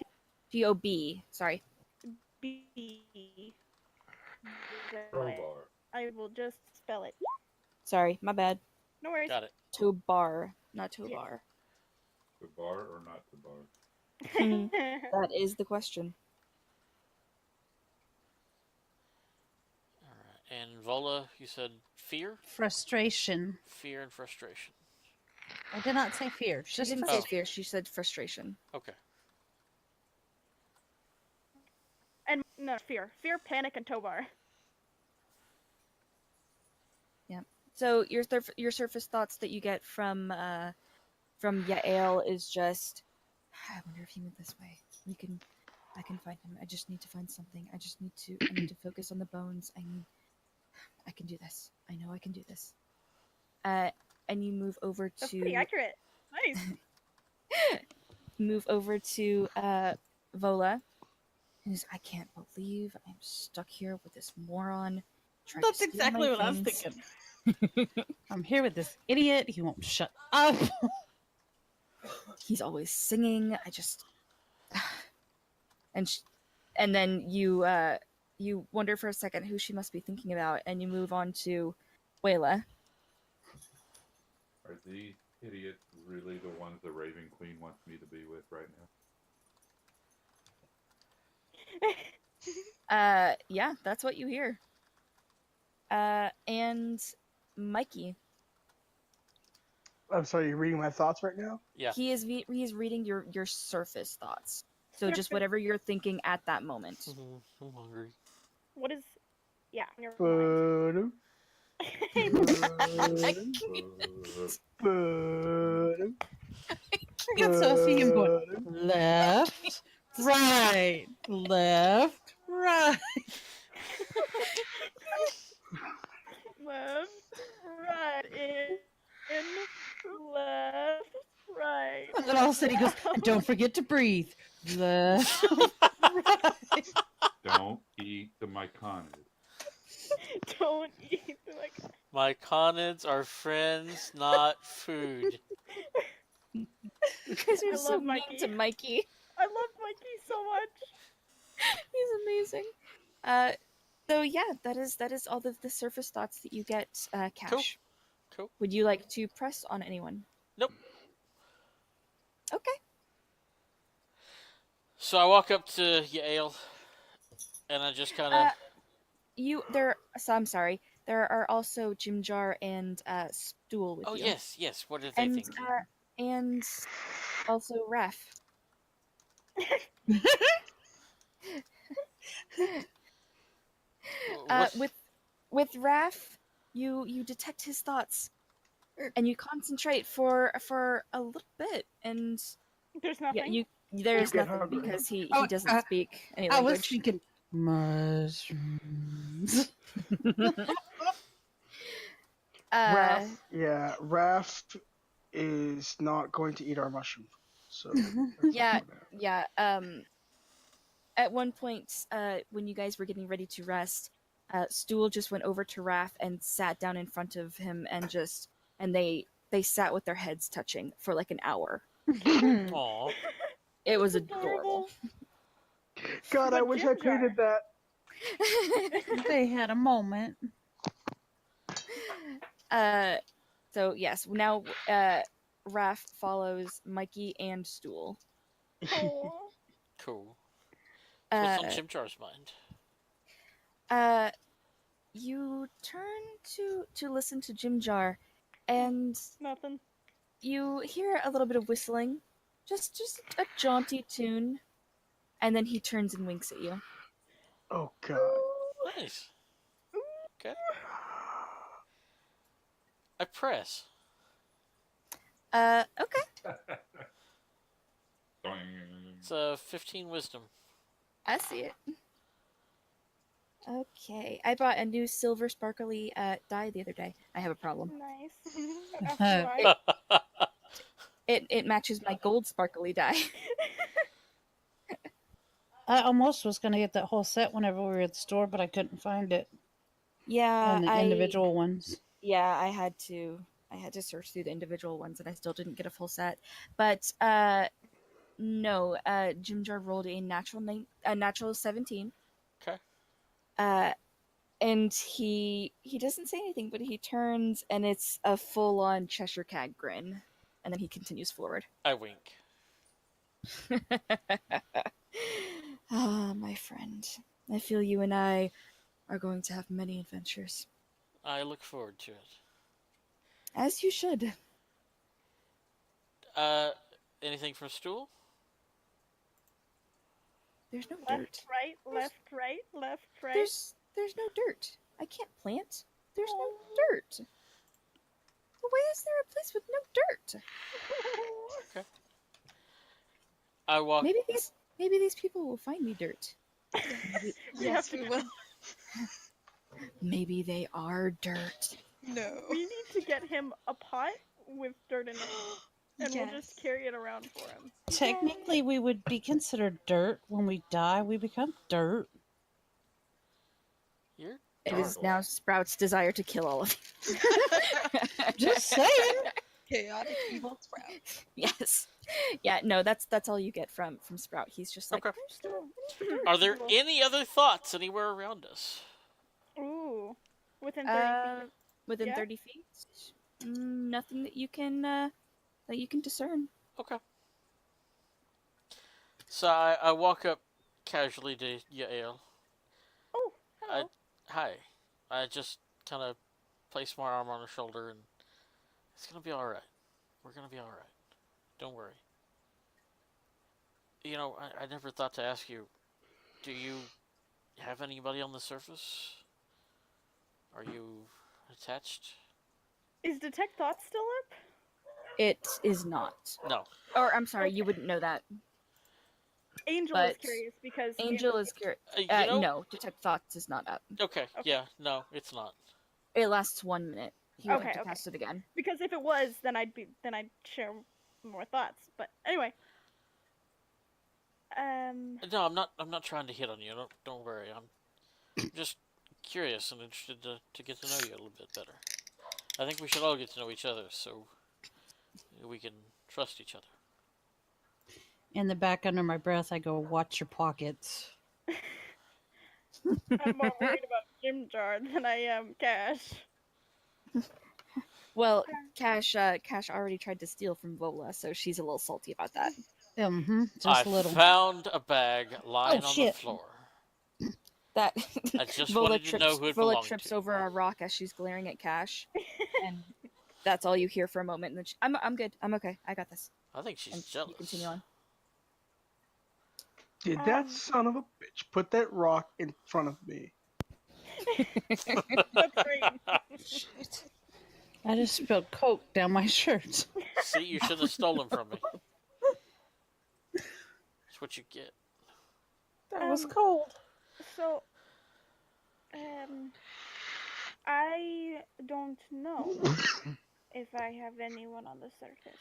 T-O-B. Sorry. T-B. Crowbar. I will just spell it. Sorry, my bad. No worries. Got it. Tobar, not Tovar. To bar or not to bar? That is the question. Alright. And Vola, you said fear? Frustration. Fear and frustration. I did not say fear. She Just didn't frustration. say fear, she said frustration. Okay. And no, fear. Fear, panic, and Tobar. So your surface thoughts that you get from Yael is just, I wonder if he went this way. I can find him. I just need to find something. I need to focus on the bones. I can do this. I know I can do this. And you move over That's to pretty accurate. Nice. move over to Vola. Who's, I can't believe I'm stuck here with this moron. Tried to That's steal exactly my what I was things. thinking. I'm here with this idiot. He won't shut up. He's always singing. I just and then you wonder for a second who she must be thinking about, and you move on to Wayla. Are these idiots really the ones the Raven Queen wants me to be with right now? Yeah, that's what you hear. And Mikey. I'm sorry, you're reading my thoughts right now? Yeah. He is reading your surface thoughts. So just whatever you're thinking at that moment. I'm hungry. What is? Yeah, never mind. I got so I see him going left, right, left, right. Left, right, in, left, right. And then all of a sudden he goes, and don't forget to breathe. Left, right. Don't eat the myconid. Don't eat like. Myconids are friends, not food. Because you're I so love mean Mikey. to Mikey. I love Mikey so much. He's amazing. So yeah, that is all the surface thoughts that you get, Cash. Cool. Would you like to press on anyone? Nope. Okay. So I walk up to Yael, and I just kind of. So I'm sorry. There are also Jim Jar and Stool with Oh you. yes. What did they And think? and also Raf. With Raf, you detect his thoughts, and you concentrate for a little bit, and There's nothing. yeah, there's You get nothing hungry. because he Oh, doesn't speak any I was language. thinking mushrooms. Raph is not going to eat our mushroom. So Yeah. At one point, when you guys were getting ready to rest, Stool just went over to Raph and sat down in front of him, and they sat with their heads touching for like an hour. Aw. It was That's adorable. God, I But wish Jim I created that. They had a moment. So yes, now Raph follows Mikey and Stool. Aw. Cool. What's on Uh, Chimchar's mind? you turn to listen to Jim Jar, and Nothing. you hear a little bit of whistling, just a jaunty tune, and then he turns and winks at you. Oh God. Nice. Okay. I press. Okay. It's 15 wisdom. I see it. Okay, I bought a new silver sparkly die the other day. I have a problem. Nice. After It matches my gold sparkly die. I almost was going to get that whole set whenever we were at the store, but I couldn't find it. Yeah, And the individual ones. Yeah, I had to search through the individual ones, and I still didn't get a full set. But no, Jim Jar rolled a natural 17. Okay. And he doesn't say anything, but he turns, and it's a full-on Cheshire Cat grin, and then he continues forward. I wink. Ah, my friend, I feel you and I are going to have many adventures. I look forward to it. As you should. Anything from Stool? There's no left, dirt. right, left, right, left, right. There's no dirt. I can't plant. There's no dirt. Why is there a place with no dirt? Okay. I walk. Maybe these people will find me dirt. Yes, we will. Maybe they are dirt. No. We need to get him a pot with dirt in it. and we'll just Yes. carry it around for him. Technically, we would be considered dirt. When we die, we become dirt. You're It is dark. now Sprout's desire to kill all of you. Just saying. Chaotic evil sprout. Yes. Yeah, no, that's all you get from Sprout. He's just like, Okay. "There's still Are there any other thoughts anywhere around us? Ooh, within 30 feet. within Yeah? 30 feet. Nothing that you can discern. Okay. So I walk up casually to Yael. Oh, hello. Hi. I just kind of place my arm on her shoulder, and it's gonna be all right. We're gonna be all right. Don't worry. You know, I never thought to ask you. Do you have anybody on the surface? Are you attached? Is Detect Thoughts still up? It is not. No. Or I'm sorry, Okay. you wouldn't know that. Angel is But curious because Angel is curious. You know. No, Detect Thoughts is not up. Okay. Okay. Yeah. No, it's not. It lasts 1 minute. He would have Okay, to okay. cast it again. because if it was, then I'd share more thoughts. But anyway, No, I'm not. I'm not trying to hit on you. Don't worry. I'm just curious and interested to get to know you a little bit better. I think we should all get to know each other so we can trust each other. In the back, under my breath, I go, "Watch your pockets." I'm more worried about Jim Jar than I am Cash. Well, Cash already tried to steal from Vola, so she's a little salty about that. Just I a little. found a bag lying on the shit. floor. That I just Vola wanted to know who it Vola belonged trips to. over a rock as she's glaring at Cash, and that's all you hear for a moment. And then I'm good. I'm okay. I got this. I think she's And jealous. you continue on. Did that son of a bitch put that rock in front of me? That's great. Shit. I just spilled Coke down my shirt. See, you shouldn't have stolen from me. That's what you get. That was Um, cold. So, I don't know if I have anyone on the surface.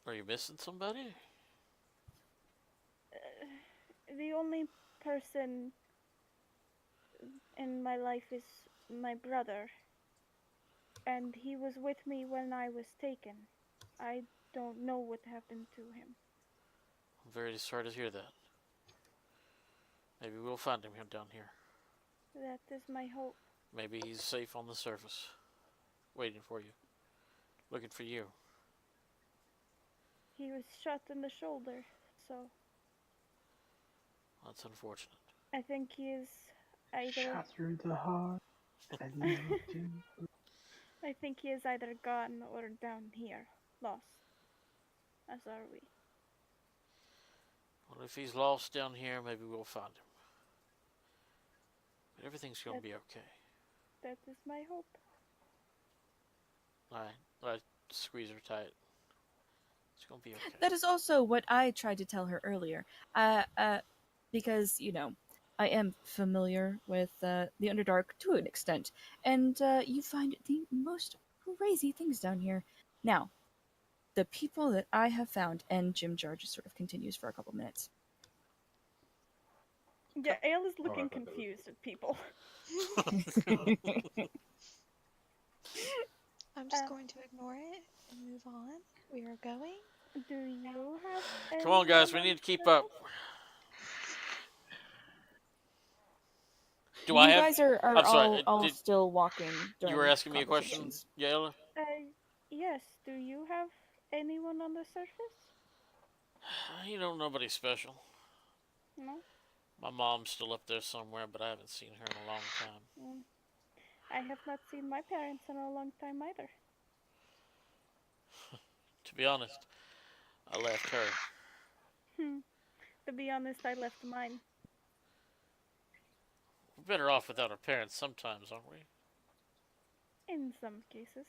Are you missing somebody? The only person in my life is my brother, and he was with me when I was taken. I don't know what happened to him. I'm very sorry to hear that. Maybe we'll find him down here. That is my hope. Maybe he's safe on the surface, waiting for you, looking for you. He was shot in the shoulder, so That's unfortunate. I think he is either. Shot through the heart. And you do. I think he is either gone or down here, lost. As are we. Well, if he's lost down here, maybe we'll find him. But everything's going to be okay. That is my hope. I squeeze her tight. It's going to be okay. That is also what I tried to tell her earlier. Because, you know, I am familiar with the Underdark to an extent, and you find the most crazy things down here. Now, the people that I have found, and Jim Jar just sort of continues for a couple minutes. Yeah, Ale is I looking thought that was- confused at people. I'm just going to ignore it and move on. We are going. Do you have? Come on, guys, we anyone need to keep on up. Do You I have? guys are I'm sorry, all did- still walking. You during were asking me a question, conversations. Yayla? Yes. Do you have anyone on the surface? You know, nobody special. No. My mom's still up there somewhere, but I haven't seen her in a long time. I have not seen my parents in a long time either. To be honest, I left her. To be honest, I left mine. We're better off without our parents sometimes, aren't we? In some cases,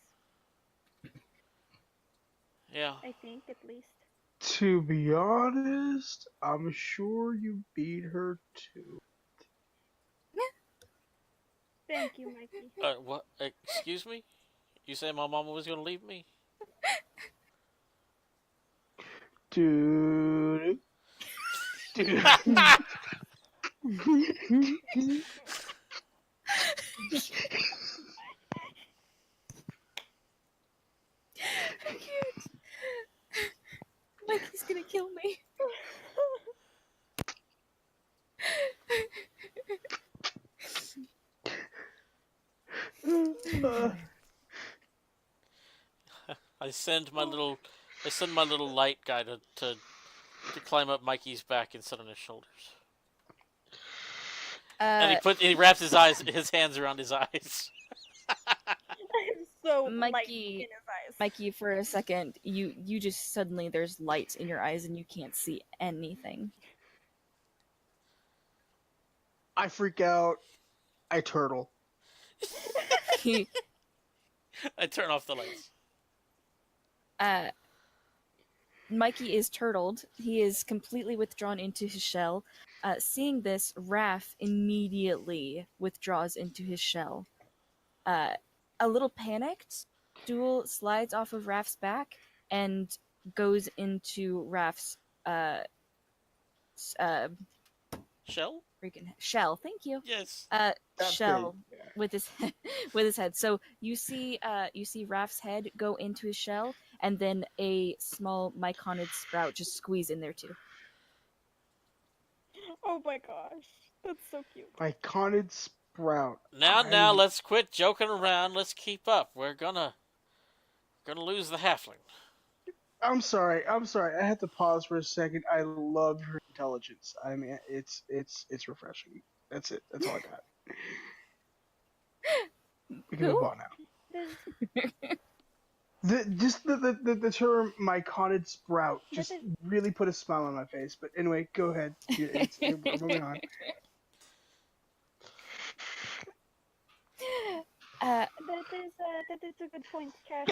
Yeah. I think at least. To be honest, I'm sure you beat her too. Thank you, Mikey. What? Excuse me? You say my mama was going to leave me? Dude. Dude. I can't. Mikey's gonna kill me. I send my little light guy to climb up Mikey's back and sit on his shoulders. And he wraps his hands around his eyes. I'm so light in Mikey, his eyes. Mikey, for a second, you just suddenly there's light in your eyes and you can't see anything. I freak out. I turtle. He, I turn off the lights. Mikey is turtled. He is completely withdrawn into his shell. Seeing this, Raph immediately withdraws into his shell. A little panicked, Duel slides off of Raph's back and goes into Raph's Shell? freaking shell. Thank you. Yes. That's Shell good. Yeah. with his with his head. So you see Raph's head go into his shell, and then a small myconid sprout just squeeze in there too. Oh my gosh, that's so cute. Myconid sprout. Now, let's quit joking around. Let's keep up. We're gonna lose the halfling. I'm sorry. I had to pause for a second. I love her intelligence. I mean, it's refreshing. That's it. That's all I got. We can move on now. The term myconid sprout just really put a smile on my face. But anyway, go ahead. We're moving on. That is a good point, Cash.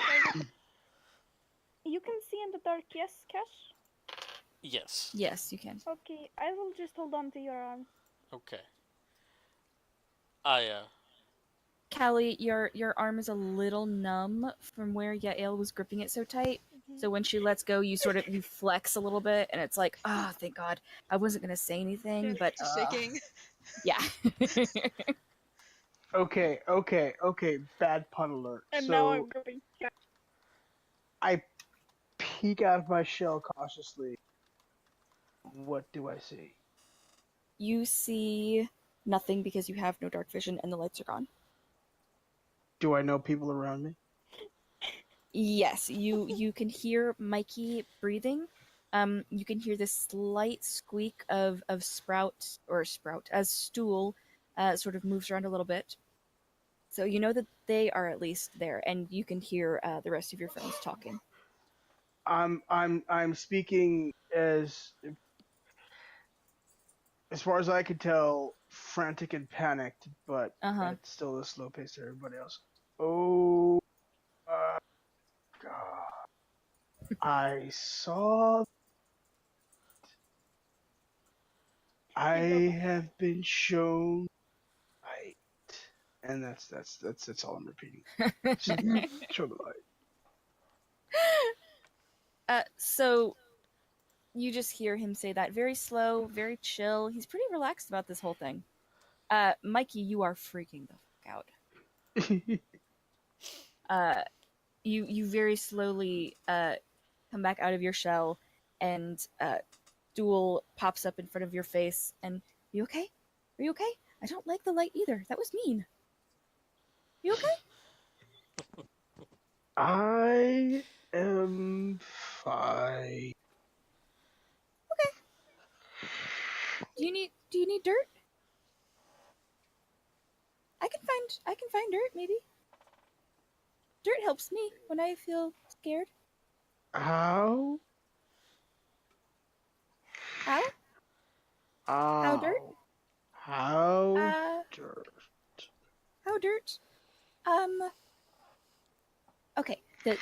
You can see in the dark, yes, Cash? Yes. Yes, you can. Okay, I will just hold on to your arm. Okay. Callie, your arm is a little numb from where Yael was gripping it so tight. So when she lets go, you flex a little bit, and it's like, oh, thank God. I wasn't gonna say anything, but Just shaking. yeah. Okay. Bad pun alert. And so now I'm gripping Cash. I peek out of my shell cautiously. What do I see? You see nothing because you have no dark vision and the lights are gone. Do I know people around me? Yes, you can hear Mikey breathing. You can hear this slight squeak of sprout as stool sort of moves around a little bit. So you know that they are at least there, and you can hear the rest of your friends talking. I'm speaking as far as I could tell, frantic and panicked, but at still a slow pace to everybody else. Oh, God! I saw. I have been shown light, and that's all I'm repeating. Show the light. So you just hear him say that very slow, very chill. He's pretty relaxed about this whole thing. Mikey, you are freaking the fuck out. You very slowly come back out of your shell, and Duel pops up in front of your face. And you okay? Are you okay? I don't like the light either. That was mean. You okay? I am fine. Okay. Do you need dirt? I can find dirt, maybe. Dirt helps me when I feel scared. How? How? How dirt? How dirt? How dirt? Okay. The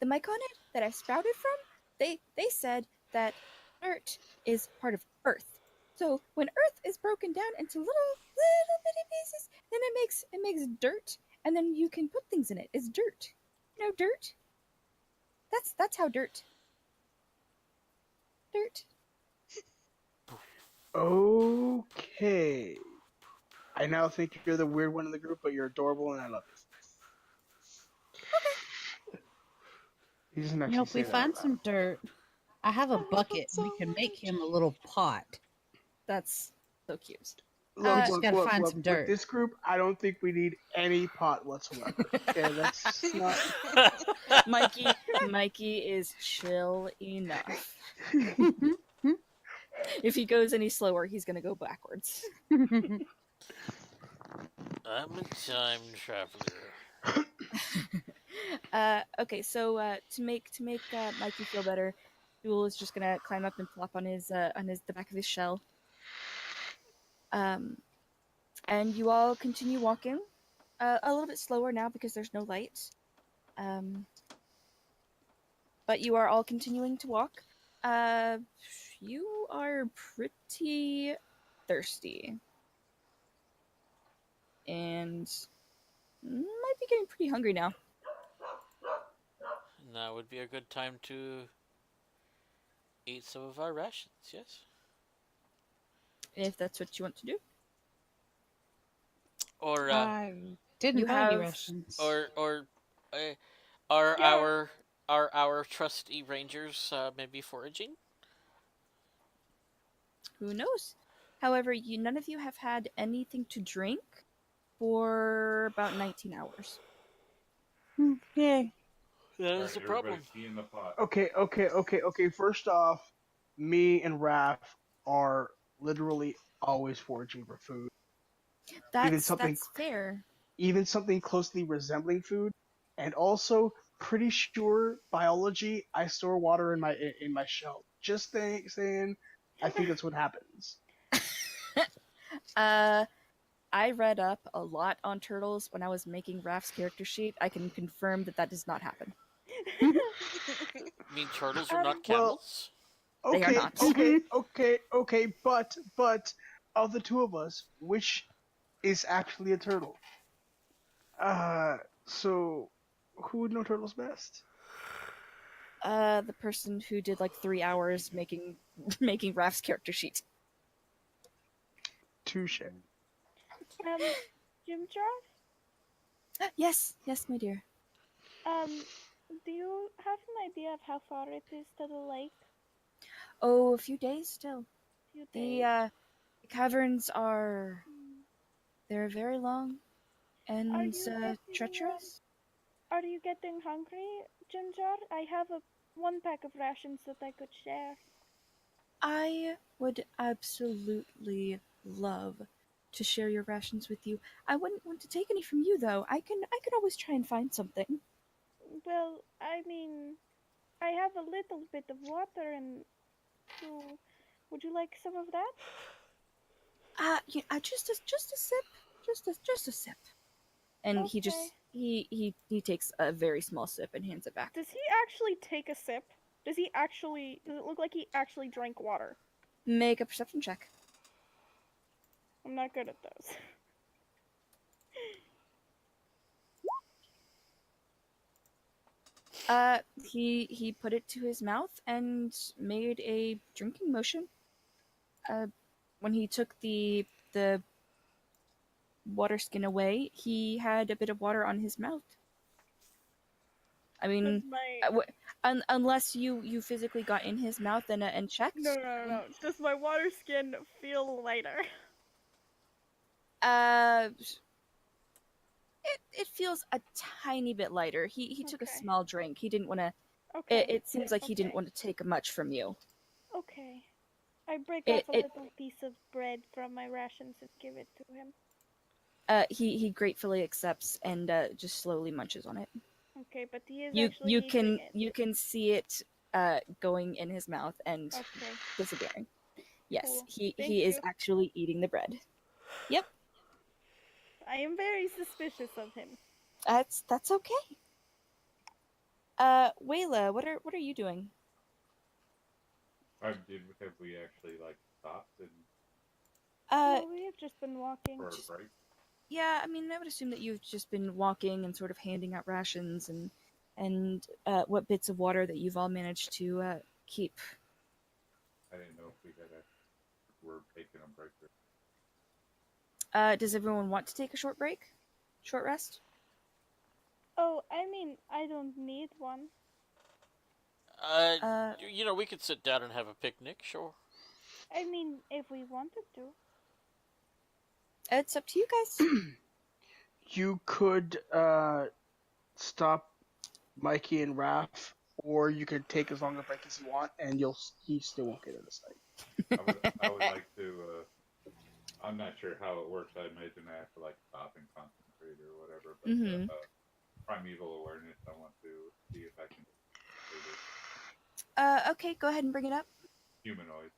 myconid that I sprouted from, they said that dirt is part of Earth. So when Earth is broken down into little bitty pieces, then it makes dirt, and then you can put things in it. It's dirt. You know, dirt. That's how dirt. Dirt. Okay. I now think you're the weird one in the group, but you're adorable and I love you. He doesn't You actually know, if say we that find out some loud. dirt, I have a I love bucket. him We so can make much. him a little pot. That's so cute. Look, just look, gotta look, find look. some With dirt. this group, I don't think we need any pot whatsoever. Okay, that's not. Mikey is chill enough. If he goes any slower, he's gonna go backwards. I'm a time traveler. Okay, so to make Mikey feel better, Jewel is just gonna climb up and plop on the back of his shell. And you all continue walking, a little bit slower now because there's no light. But you are all continuing to walk. You are pretty thirsty, and might be getting pretty hungry now. Now would be a good time to eat some of our rations, yes? If that's what you want to do. Or I didn't You buy any have- rations. are Yeah. our trusty rangers maybe foraging? Who knows? However, none of you have had anything to drink for about 19 hours. Yay. That Alright, is a problem. everybody pee in the pot. Okay. First off, me and Raph are literally always foraging for food. That's something- fair. Even something closely resembling food, and also pretty sure biology. I store water in my shell. Just saying. I think that's what happens. I read up a lot on turtles when I was making Raph's character sheet. I can confirm that does not happen. You mean turtles are not well- camels? They are Okay, not. okay, but of the two of us, which is actually a turtle? So who would know turtles best? The person who did like 3 hours making Raph's character sheet. Touche. Jim Jar, Yes, my dear. do you have an idea of how far it is to the lake? Oh, a few days still. Few The days. caverns they're very long and Are you getting, treacherous. Are you getting hungry, Jim Jar? I have one pack of rations that I could share. I would absolutely love to share your rations with you. I wouldn't want to take any from you though. I can always try and find something. Well, I mean, I have a little bit of water, and so would you like some of that? Yeah, just a sip. Just a sip. And he just Okay. he takes a very small sip and hands it back. Does he actually take a sip? Does it look like he actually drank water? Make a perception check. I'm not good at those. He put it to his mouth and made a drinking motion. When he took the water skin away, he had a bit of water on his mouth. I mean, unless you physically got in his mouth and checked. No. Does my water skin feel lighter? It feels a tiny bit lighter. He took a Okay. small drink. He didn't want to. Okay. It seems like he didn't Okay. want to take much from you. Okay. I break It- off a it- little piece of bread from my rations and give it to him. He gratefully accepts and just slowly munches on it. Okay, but he is You actually you eating can it. you can see it going in his mouth and Okay. disappearing. Yes, Cool. he Thank is you. actually eating the bread. Yep, I am very suspicious of him. that's okay. Wayla, what are you doing? Have we actually like stopped and Well, we have just been walking. for a break? Yeah, I mean, I would assume that you've just been walking and sort of handing out rations and and what bits of water that you've all managed to keep. I didn't know if we're taking a break. Does everyone want to take a short break? Short rest? Oh, I mean, I don't need one. We could sit down and have a picnic, sure. I mean, if we wanted to. It's up to you guys. You could stop Mikey and Raph, or you could take as long a break as you want, and he still won't get in the site. I would like to. I'm not sure how it works. I imagine I have to like stop and concentrate or whatever. But primeval awareness, I want to see if I can. Okay, go ahead and bring it up. Humanoid.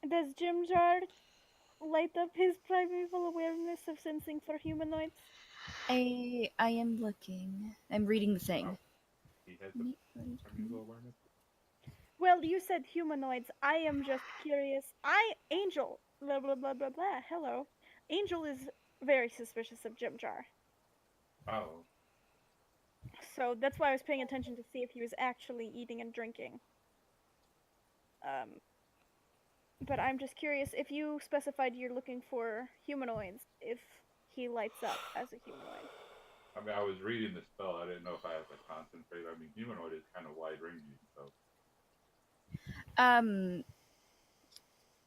Does Jim Jar light up his primeval awareness of sensing for humanoids? I am looking. I'm reading the thing. Oh, he has a primeval awareness. Well, you said humanoids. I am just curious. Angel, blah blah blah blah blah. Hello. Angel is very suspicious of Jim Jar. Oh, So that's why I was paying attention to see if he was actually eating and drinking. But I'm just curious if you specified you're looking for humanoids, if he lights up as a humanoid. I mean, I was reading the spell. I didn't know if I had to concentrate. I mean, humanoid is kind of wide ranging, so.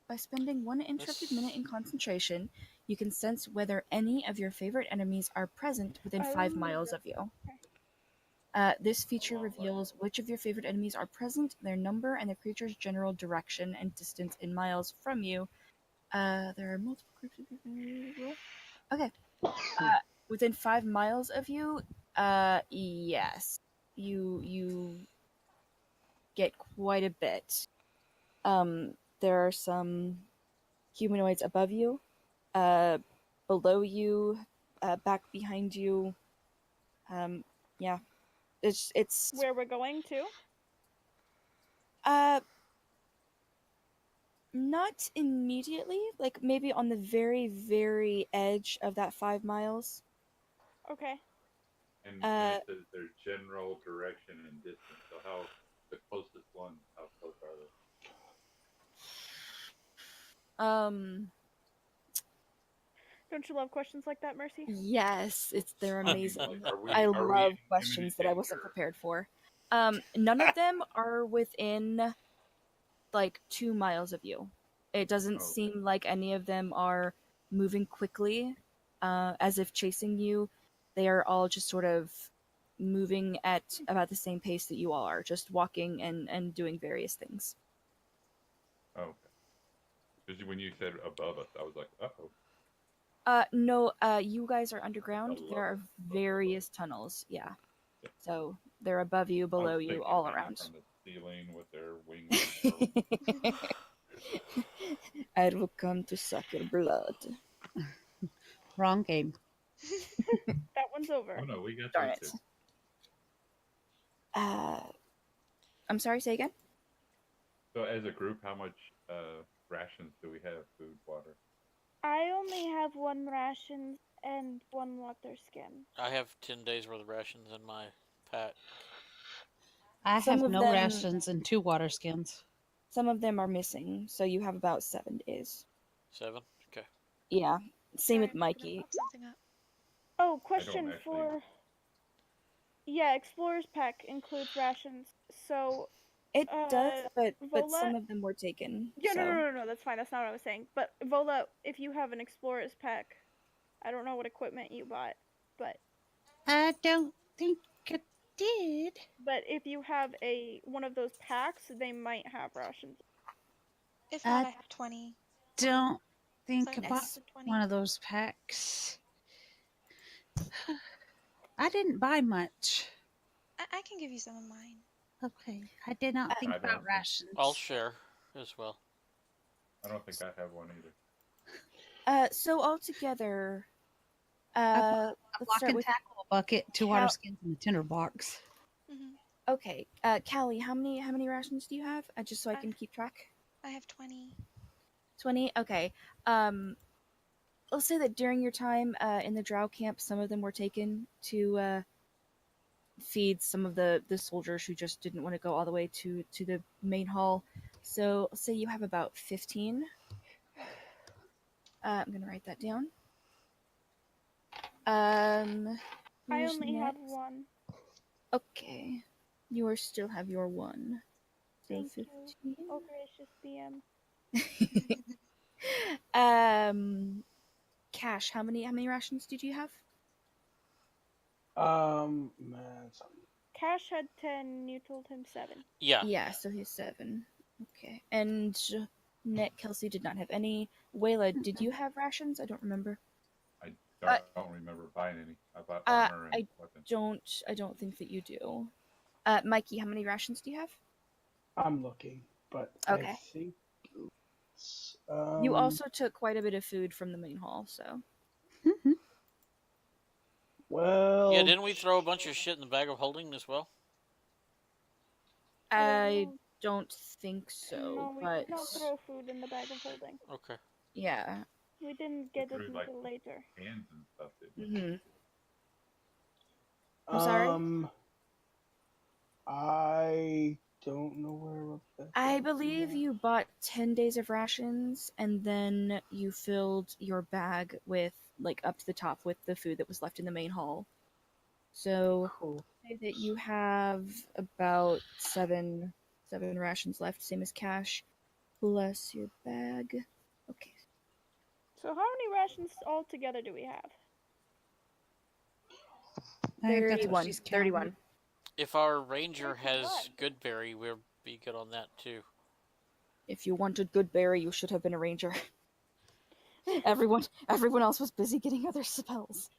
By spending 1 interrupted minute in concentration, you can sense whether any of your favorite enemies are present within 5 miles of you. This feature reveals which of your favorite enemies are present, their number, and the creature's general direction and distance in miles from you. There are multiple groups of... Okay. Within 5 miles of you, yes. You get quite a bit. There are some humanoids above you, below you, back behind you. Yeah. It's Where we're going to? not immediately, like maybe on the very, very edge of that 5 miles. Okay. And it says their general direction and distance. So how the closest one? How close are they? Don't you love questions like that, Mercy? Yes, they're amazing. Like, I are we love in questions that I imminent wasn't danger? prepared for. None of them are within like 2 miles of you. It doesn't Oh. seem like any of them are moving quickly, as if chasing you. They are all just sort of moving at about the same pace that you all are, just walking and doing various things. Oh, okay. Because when you said above us, I was like, uh-oh. No, you guys are underground. Above There are us. various tunnels, yeah. Yeah. So they're above you, I was below you, thinking all hanging around. from the ceiling with their wings. I will come to suck your blood. Wrong game. That one's over. Oh no, we got Darn those it. two. I'm sorry, say again? So as a group, how much rations do we have? Food, water? I only have 1 ration and 1 water skin. I have 10 days worth of rations in my pack. I Some have of no them- rations and 2 water skins. Some of them are missing, so you have about 7 days. 7? Okay. Yeah, same with Sorry, I'm Mikey. gonna pop something up. Oh, question actually- for... Yeah, Explorer's Pack includes rations, so... It does, but Vola? some of them were taken. Yeah, so. no, that's fine, that's not what I was saying. But, Vola, if you have an Explorer's Pack, I don't know what equipment you bought, but I don't think I did. if you have one of those packs, they might have rations. If not, I have 20. Don't think Sign I up bought for 20. one of those packs. I didn't buy much. I can give you some of mine. Okay, I did not think I don't about think- rations. I'll share as well. I don't think I have one either. So altogether, A let's block start and with tackle, a bucket, 2 Cal- water skins, and a tinder box. okay. Callie, how many rations do you have? Just so I can keep track. I have 20. 20. Okay. I'll say that during your time in the Drow camp, some of them were taken to feed some of the soldiers who just didn't want to go all the way to the main hall. So I'll say you have about 15. I'm gonna write that down. I who's only have next? one. Okay, you still have your one. So Thank 15. you. Oh, gracious DM. Cash, how many rations did you have? Man, Cash had 10, you told him 7. Yeah. Yeah, so he's 7. Okay. And Net Kelsey did not have any. Wayla, did you have rations? I don't remember. I Uh, don't remember buying any. I bought Uh, armor and I weapons. I don't think that you do. Mikey, how many rations do you have? I'm looking, but Okay. I think it's, You also took quite a bit of food from the main hall, so. well. Yeah, didn't we throw a bunch of shit in the bag of holding as well? I don't think so, No, we but did not throw food in the bag of holding. Okay. yeah. We didn't get it threw, like, until later. Hands and stuff. Didn't Mhm. I'm sorry? I don't know where I wrote that. I down. believe you bought 10 days of rations and then you filled your bag with, like, up to the top with the food that was left in the main hall. So, Cool. say that you have about seven rations left, same as Cash, plus your bag. Okay. So how many rations altogether do we have? I think that's what 31. she's counting. 31. If our ranger has 31. Goodberry, we'll be good on that too. If you wanted Goodberry, you should have been a ranger. everyone else was busy getting other spells.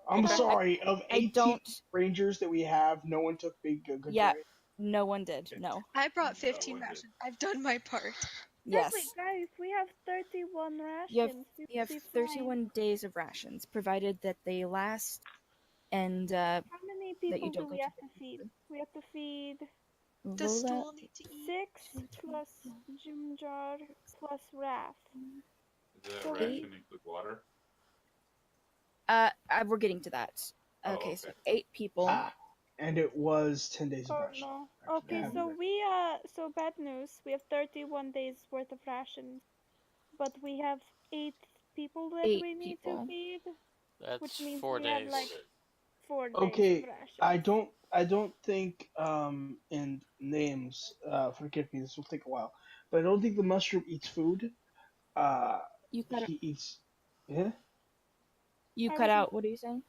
I'm I- sorry. Of I 18 don't. rangers that we have, no one took big good. Yeah, no one did. No. I brought No, 15 one did. rations. I've done my part. Yes. Wait, guys, we have 31 rations. You have We You have will be fine. 31 days of rations, provided that they last, and How many you people don't do go we to have to feed? We have to feed Does Vola. Stool need to eat? 6 plus Jimjar plus Raph. Does So the we- ration include water? We're getting to that. Oh, Okay, so okay. 8 people. And it was 10 days of Oh ration. no. Actually, Okay, yeah. so so bad news. We have 31 days worth of rations, but we have 8 people that 8 we need people. to feed, That's which means 4 we have days. like 4 days Okay, of rations. I don't think in names, forgive me, this will take a while, but I don't think the mushroom eats food. You cut He eats. Yeah. You I cut was- out. What are you saying?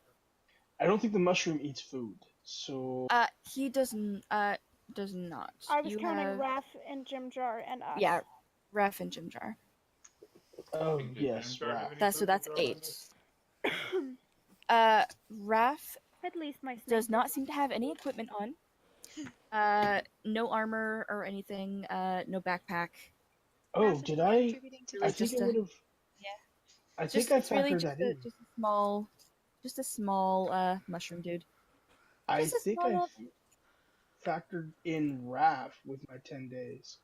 I don't think the mushroom eats food. So He doesn't. Does not. I was You counting have, Raph and Jimjar and us. Yeah, Ref and Jimjar. oh Did yes, Jimjar have right. any That's so food that's to throw in 8. this? Raph At least my snake does not seem to have any equipment on. No armor or anything. No backpack. Oh, Raph is did not I? contributing to I this. think just I a- would have. yeah. I think I It's really factored that in. just a small mushroom dude. I Just a think small. factored in Raph with my 10 days.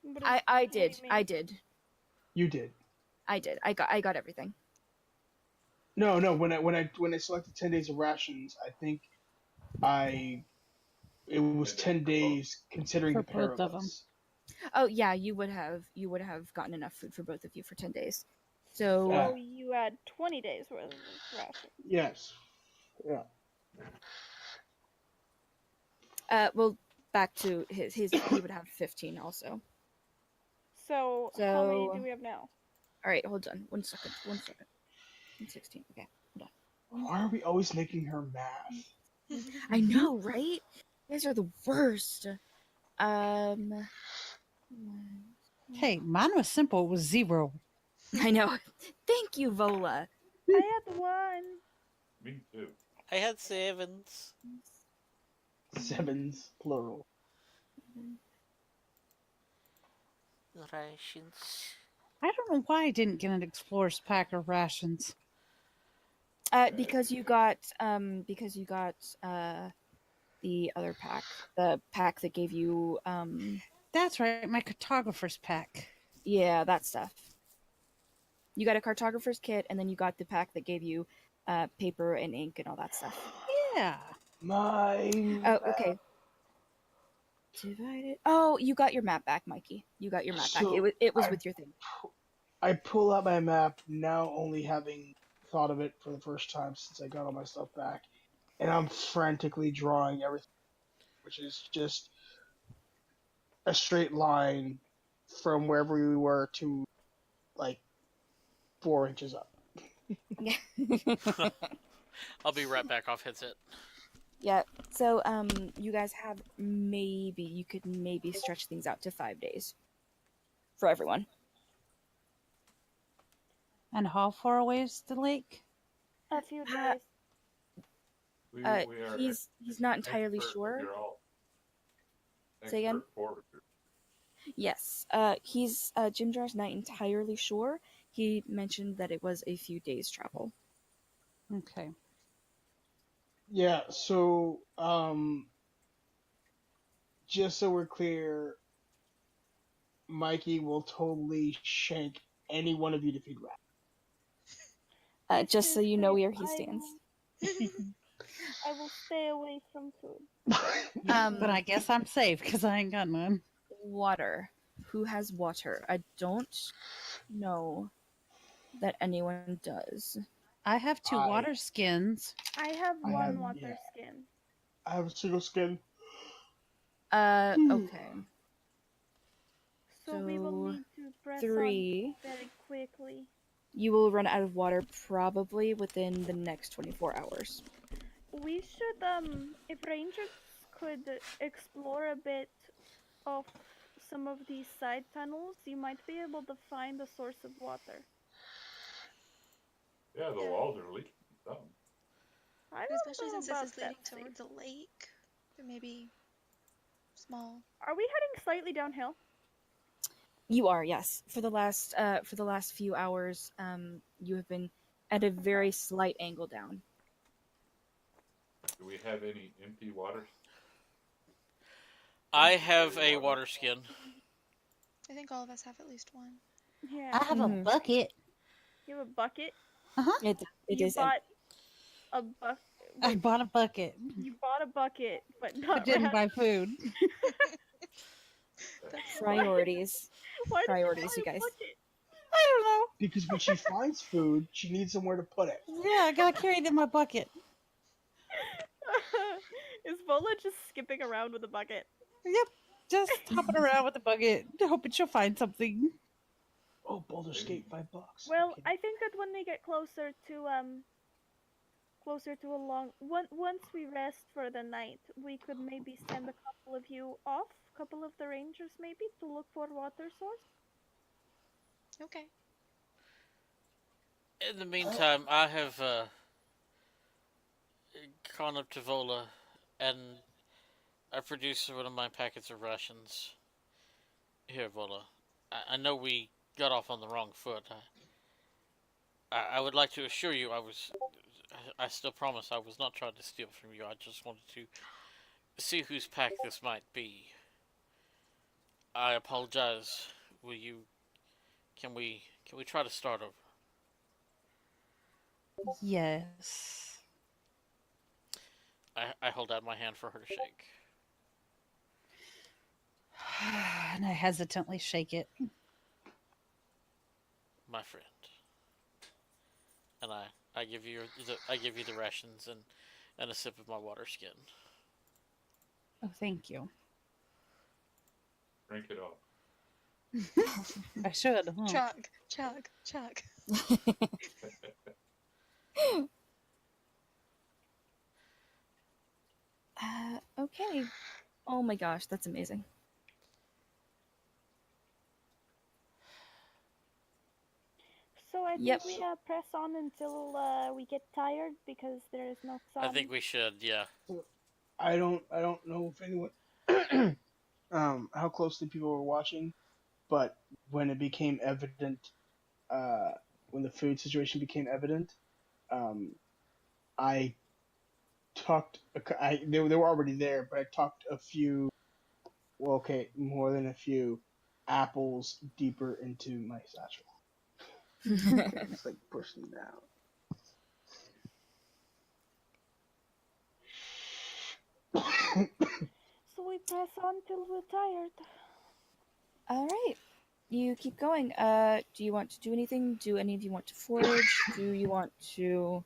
But I what do you did. mean? I did. You did. I did. I got everything. No, when I selected 10 days of rations, I think it was 10 days considering For the pair both of of 'em. us. Oh yeah, you would have gotten enough food for both of you for 10 days. So Yeah. So you had 20 days worth of rations. Yes. Yeah. well, back to his he would have 15 also. So how many So- do we have now? All right, hold on. 1 second. 1 second. 16. Okay. Why are we always making her math? I know, right? You guys are the worst. Hey, mine was simple. It was 0. I know. Thank you, Vola. I had 1. Me too. I had 7s. Sevens, plural. Rations. I don't know why I didn't get an explorer's pack of rations. Because you got the other pack, the pack that gave you That's right, my cartographer's pack. yeah, that stuff. You got a cartographer's kit, and then you got the pack that gave you paper and ink and all that stuff. Yeah. My Oh, okay. Divided. Oh, you got your map back, Mikey. You got your map back. So It was I with your thing. I pull out my map now, only having thought of it for the first time since I got all my stuff back, and I'm frantically drawing everything, which is just a straight line from wherever we were to like 4 inches up. I'll be right back off headset. Yeah. So, you guys have you could maybe stretch things out to 5 days for everyone. And how far away is the lake? A few days. We are He's not entirely expert sure. You're all Say again? expert foragers. Yes. Jim Jar's not entirely sure. He mentioned that it was a few days travel. Okay. Yeah. So just so we're clear, Mikey will totally shank any one of you to feed rats. Just so you know where he I stands. I will stay away from food. But I guess I'm safe because I ain't got none. Water. Who has water? I don't know that anyone does. I have 2 I- water skins. I have I one have- water yeah. skin. I have a single skin. Okay. So we will So, need to press 3. on very quickly. You will run out of water probably within the next 24 hours. We should, if rangers could explore a bit of some of these side tunnels, you might be able to find a source of water. Yeah, the walls are leaking something. I don't Especially know since about this is leading that, Steve. towards a lake. Or maybe small. Are we heading slightly downhill? You are, yes. For the last few hours, you have been at a very slight angle down. Do we have any empty water? I have a water skin. I think all of us have at least one. Yeah. I have a Mhm. bucket. You have a bucket? It You is bought a bucket. I bought a bucket, You bought a bucket, but but not didn't rats. buy food. That's priorities. Why did Priorities, you you buy a guys. bucket? I don't know. Because when she finds food, she needs somewhere to put it. Yeah, I gotta carry it in my bucket. Is Vola just skipping around with a bucket? Yep, just hopping around with the bucket, hoping she'll find something. Oh, Baldur's Gate, $5. Well, Okay. I think that when we get closer to once we rest for the night, we could maybe send a couple of you off, couple of the rangers maybe, to look for water source. okay. In the meantime, I have gone up to Vola and I produced one of my packets of rations. Here, Vola. I know we got off on the wrong foot. I would like to assure you I still promise I was not trying to steal from you. I just wanted to see whose pack this might be. I apologize. Can we try to start over? Yes. I hold out my hand for her to shake. And I hesitantly shake it. My friend. And I give you the rations and a sip of my water skin. Oh, thank you. Drink it all. I should. Huh? Chug, chug, chug. Okay. Oh my gosh, that's amazing. So I Yep. think we press on until we get tired because there is no sun. I think we should, yeah. I don't know if anyone how closely people were watching, but when it became evident, when the food situation became evident, I tucked. They were already there, but I tucked a few. Well, okay, more than a few apples deeper into my satchel. It's like pushing down. So we press on till we're tired. All right. You keep going. Do you want to do anything? Do any of you want to forage? Do you want to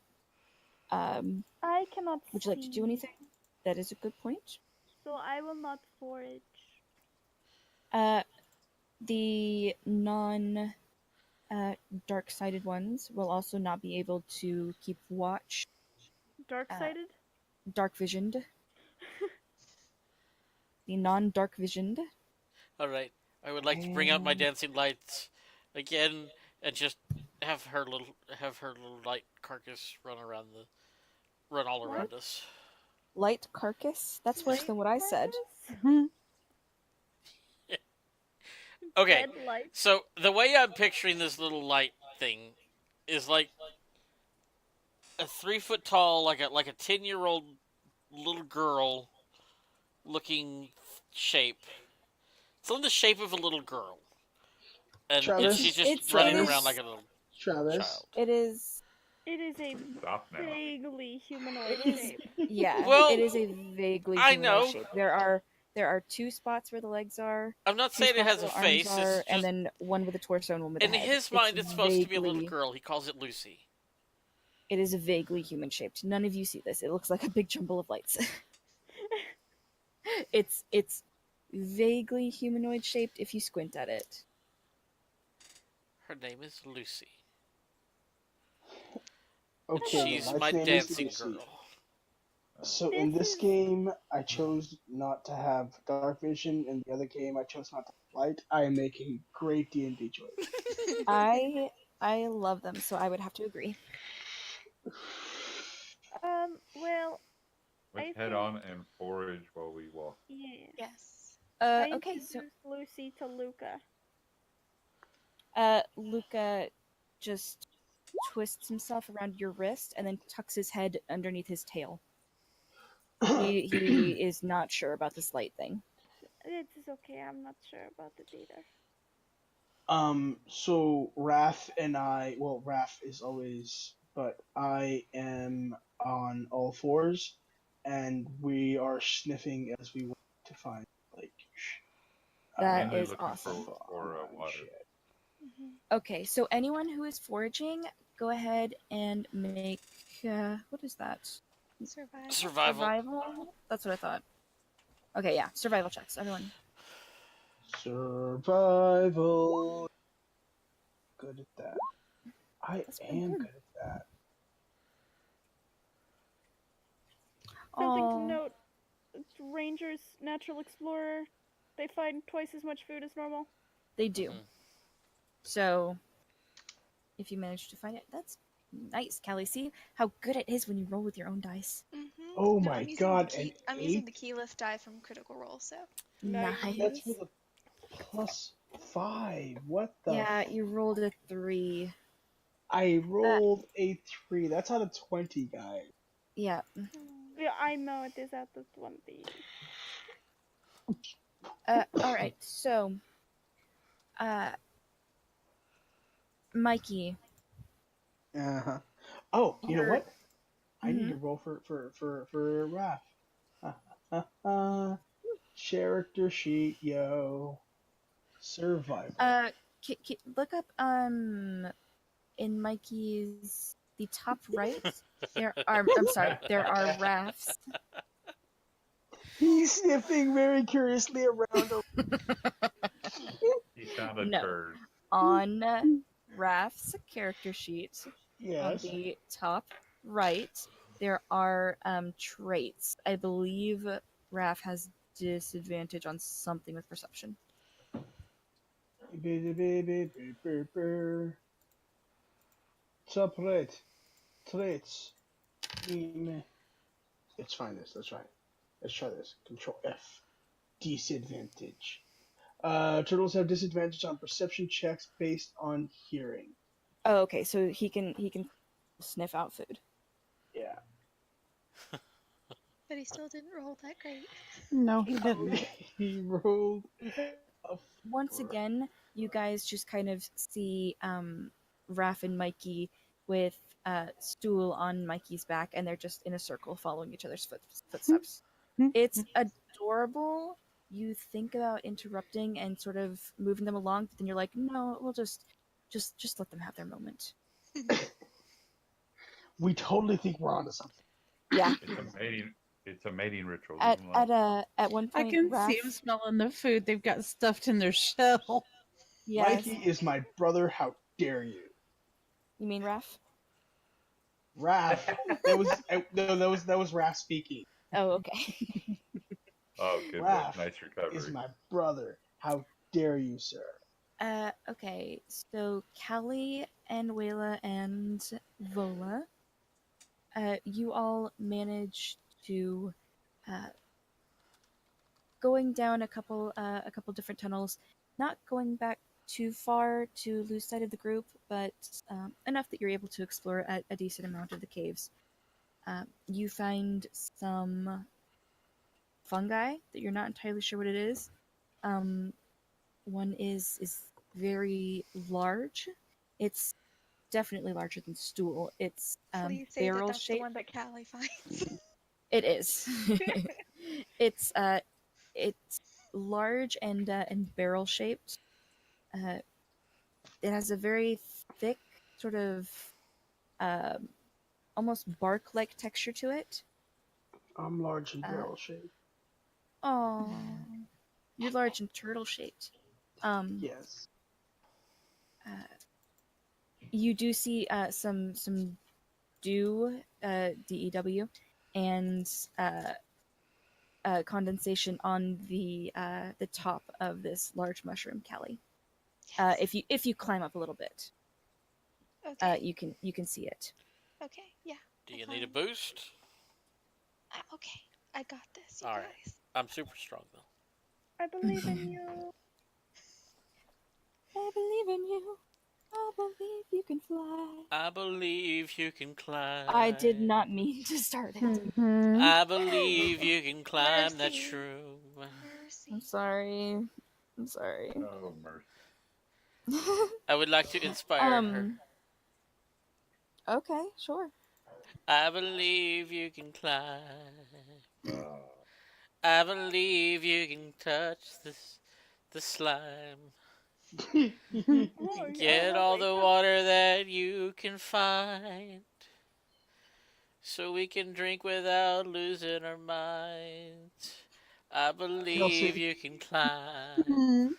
I cannot would you like to do see, anything? That is a good point. so I will not forage. The non dark-sided ones will also not be able to keep watch. Dark-sided? Dark-visioned. The non-dark-visioned. All right. I would like to bring out my dancing lights again and just have her little light carcass run all around us. Light carcass? That's worse than what I said. Okay. Dead light. So the way I'm picturing this little light thing is like a 3 foot tall, like a 10-year-old little girl looking shape. It's in the shape of a little girl, and Travis? she's just It's- running it around is- like a little Travis. child. It is It is a Stop now. vaguely humanoid It is- shape. yeah, Well, it is a vaguely I humanoid know. shape. There are 2 spots where the legs are, I'm not 2 saying it spots has a where the arms face. are, It's just, and then one with a torso and one with a in head. his mind, it's supposed to be a little vaguely- girl. He calls it Lucy. It is vaguely human shaped. None of you see this. It looks like a big jumble of lights. it's vaguely humanoid shaped if you squint at it. Her name is Lucy. Okay, She's my my name is dancing Lucy. girl. So in This this is- game, I chose not to have dark vision. In the other game, I chose not to have light. I am making great D&D choice. I love them, so I would have to agree. Well, Let's I head think- on and forage while we walk. yeah. Yes. I Okay, so introduced Lucy to Luca. Luca just twists himself around your wrist and then tucks his head underneath his tail. He is not sure about this light thing. It is okay, I'm not sure about it either. So Raph and I, well, Raph is always, but I am on all fours, and we are sniffing as we want to find, like, That Mainly is looking awesome. for water. shit. Okay, so anyone who is foraging, go ahead and make what is that? Survival. Survival. Survival? That's what I thought. Okay, yeah, survival checks, everyone. Survival. Good at that. I That's pretty am good. good at that. Something Aw. to note, Rangers, Natural Explorer, they find twice as much food as normal. They do. Mhm. So, if you manage to find it, that's nice, Callie. See how good it is when you roll with your own dice. Mm-hmm. Oh my god, an I'm using the 8? key lift die from Critical Role, so. Nice. Nice. That's with a +5. What the? Yeah, you rolled a 3. I rolled a 3. That's out of 20, guys. Yeah. Yeah, I know it is out of 20. All right. So, Mikey, Uh huh. Oh, you know You're- what? I need to roll for Raph. Character sheet, yo. Survival. look up in Mikey's the top right. There are. I'm sorry. There are rafts. He's sniffing very curiously around. He found a No. turd. On Raph's character sheet, on Yes. the top right, there are traits. I believe Raph has disadvantage on something with perception. Top right. Traits. Let's find this. Let's try this. Control F. Disadvantage. Turtles have disadvantage on perception checks based on hearing. Oh, okay. So he can sniff out food. Yeah. But he still didn't roll that great. No, he didn't. He rolled a Once four. again, you guys just kind of see Raph and Mikey with Stool on Mikey's back, and they're just in a circle following each other's footsteps. It's adorable. You think about interrupting and sort of moving them along, but then you're like, no, we'll just let them have their moment. We totally think we're onto something. Yeah. It's a mating ritual. At Leave 'em alone. at one I point, can Raph, see them smelling the food they've got stuffed in their shell. yes, Mikey is my brother. How dare you? you mean Raph? Raph. That was Raph speaking. Oh, okay. Oh, good Raph one. Nice recovery. is my brother. How dare you, sir? Okay, so Callie and Wayla and Vola, you all managed to, going down a couple different tunnels, not going back too far to lose sight of the group, but enough that you're able to explore a decent amount of the caves. You find some fungi that you're not entirely sure what it is. One is very large. It's definitely larger than Stool. It's Please say that barrel that's the shaped. one that Callie finds. It is. it's large and barrel shaped. It has a very thick sort of almost bark like texture to it. I'm large and barrel shaped. Oh, you're large and turtle shaped. Yes. You do see some dew, DEW, and condensation on the top of this large mushroom, Callie. Yes. If you climb up a little bit, Okay. you can see it. Okay. Yeah. Do you need a boost? Okay. I got this, you All guys. right. I'm super strong though. I believe in you. I believe in you. I believe you can fly. I believe you can climb. I did not mean to start it. Mm-hmm. I believe you can climb that Mercy. shroom. Mercy. I'm sorry. I'm sorry. Oh, mercy. I would like to inspire her. Okay, sure. I believe you can climb. Oh. I believe you can touch the slime. Oh, yeah, Get oh all my the God. water that you can find. So we can drink without losing our minds. I believe Kelsey. you can climb.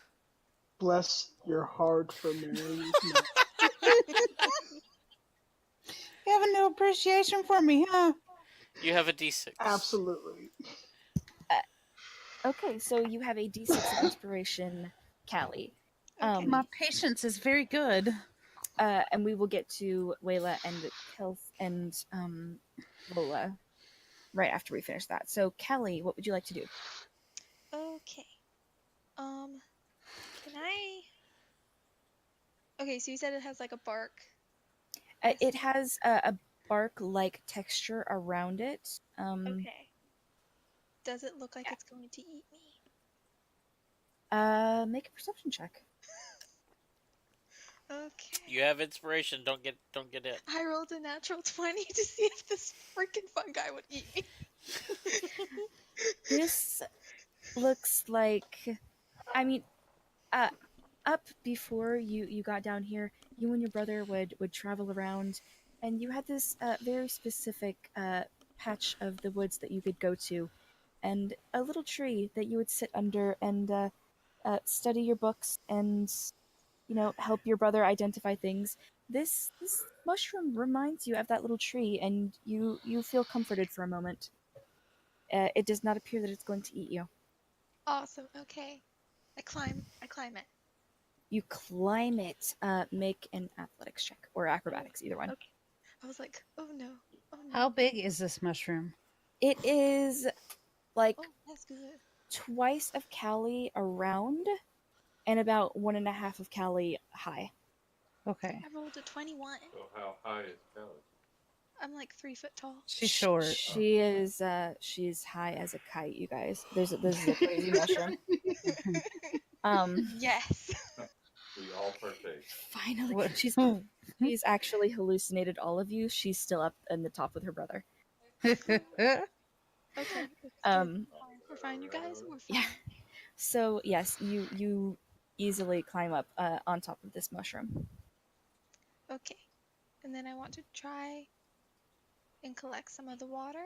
Bless your heart for marrying me. You have a new appreciation for me, huh? You have a D6. Absolutely. Okay, so you have a D6 of inspiration, Callie. Okay. My patience is very good. And we will get to Wayla and Kels and Lola right after we finish that. So, Callie, what would you like to do? Okay. Can I? Okay, so you said it has like a bark. It has a bark-like texture around it. Okay. Does it look like it's going to eat me? Make a perception check. Okay. You have inspiration. Don't get it. I rolled a natural 20 to see if this freaking fungi would eat me. This looks like, I mean, up before you got down here, you and your brother would travel around, and you had this very specific patch of the woods that you could go to, and a little tree that you would sit under and study your books and help your brother identify things. This mushroom reminds you of that little tree, and you feel comforted for a moment. It does not appear that it's going to eat you. Awesome. Okay. I climb it. You climb it. Make an athletics check or acrobatics, either one. Okay. I was like, oh no. Oh no. How big is this mushroom? It is like Oh, that's good. twice of Callie around, and about 1.5 of Callie high. Okay. I rolled a 21. So how high is Kelly? I'm like 3 foot tall. She's short. She is. She's high as a kite. You guys. This is a crazy mushroom. Yes. We all partake. Finally, What- she's She's actually hallucinated all of you. She's still up in the top with her brother. Okay, it's good. Um, We're fine, you guys. We're fine. yeah. So yes, you easily climb up on top of this mushroom. Okay, and then I want to try and collect some of the water.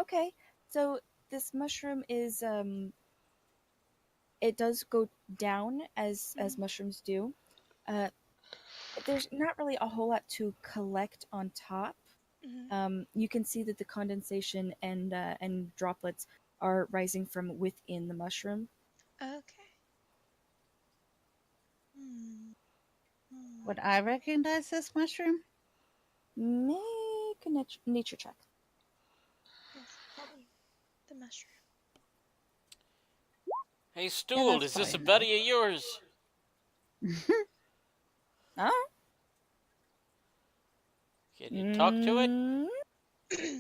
Okay. So this mushroom is it does go down as mushrooms do. Uh, there's not really a whole lot to collect on top. You can see that the condensation and droplets are rising from within the mushroom. Okay. Hmm. Would I recognize this mushroom? Make a nature check. Yes, probably the mushroom. Hey, Stool, that's is this a fine. buddy of yours? Oh. Can you talk to it?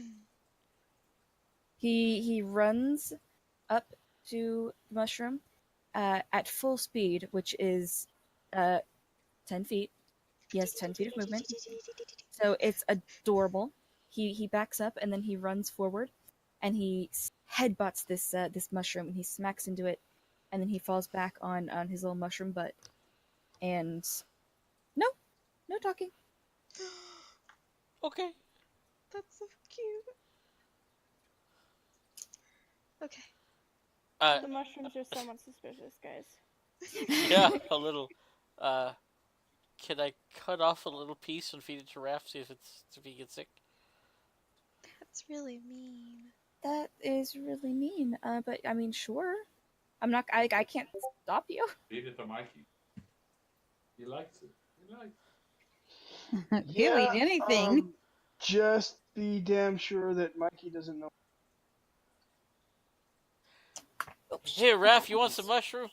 He runs up to the mushroom at full speed, which is 10 feet. He has 10 feet of movement. So it's adorable. He backs up and then he runs forward and he headbutts this mushroom and he smacks into it and then he falls back on his little mushroom butt. And no talking. Okay. That's so cute. Okay. The mushrooms are somewhat suspicious, guys. Yeah, a little. Can I cut off a little piece and feed it to Raph, see if he gets sick? That's really mean. That is really mean. But I mean, sure. I can't stop you. Feed it to Mikey. He likes it. He likes it. He'll eat anything. Just be damn sure that Mikey doesn't know. Here, Raph, you want some mushroom?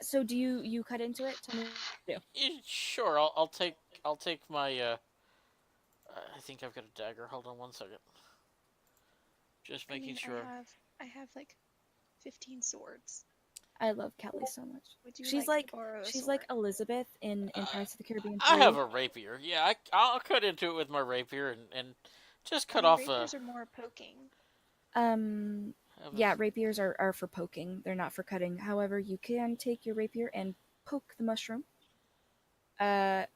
So do you cut into it? Tell me what to do. Yeah, sure, I'll take my I think I've got a dagger. Hold on 1 second. Just making sure. I have like 15 swords. I love Kelly so much. Would you She's like to borrow a she's sword? like Elizabeth in Pirates of the Caribbean 3. I have a rapier. Yeah, I'll cut into it with my rapier and just cut off rapiers are more poking. Yeah, rapiers are for poking. They're not for cutting. However, you can take your rapier and poke the mushroom. As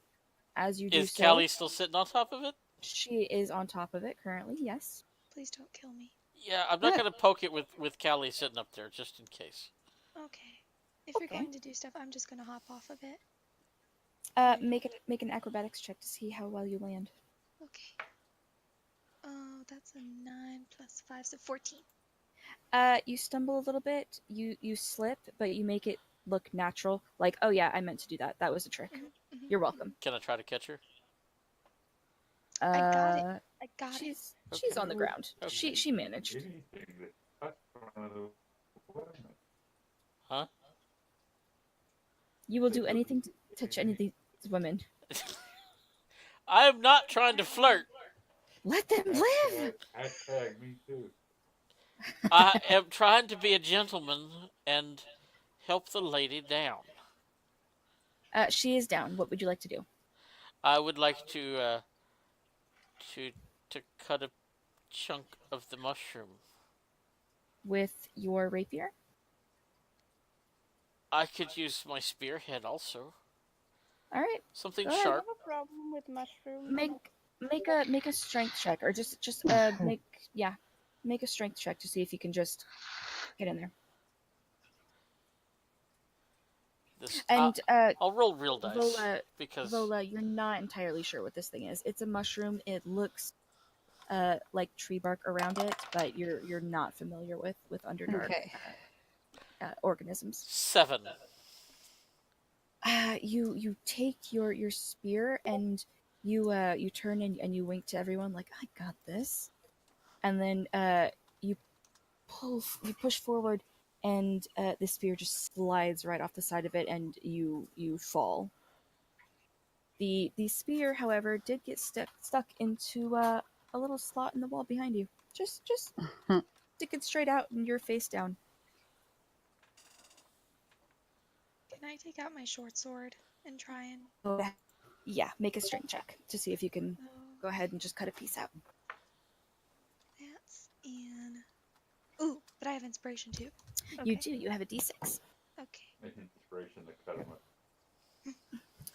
you do Is so, Callie still sitting on top of it? she is on top of it currently. Yes. Please don't kill me. Yeah, I'm not gonna poke it with Callie sitting up there, just in case. Okay. If you're going to do stuff, I'm just gonna hop off of it. Make an acrobatics check to see how well you land. Okay. Oh, that's a 9 plus 5, so 14. You stumble a little bit. You slip, but you make it look natural. Like, oh yeah, I meant to do that. That was a trick. You're welcome. Can I try to catch her? I got it. I got it. She's on the ground. Okay. She managed. Anything that touched one of the women. Huh? You will do anything to touch any of these women. I am not trying to flirt. Let them live. Hashtag me too. I am trying to be a gentleman and help the lady down. She is down. What would you like to do? I would like to cut a chunk of the mushroom. With your rapier? I could use my spearhead also. All right. Something Go ahead. I sharp. have a problem with mushrooms. Make a strength check, or just make a strength check to see if you can just get in there. And I'll roll real dice because Vola, you're not entirely sure what this thing is. It's a mushroom. It looks like tree bark around it, but you're not familiar with Underdark organisms. 7. You take your spear and you turn and you wink to everyone like, I got this, and then you push forward and the spear just slides right off the side of it and you fall. The spear, however, did get stuck into a little slot in the wall behind you. Just stick it straight out and you're face down. Can I take out my short sword and try and? Yeah, make a strength check to see if you can go ahead and just cut a piece out. That's in. Ooh, but I have inspiration too. You Okay. do. You have a d6. Okay. Inspiration to cut him with.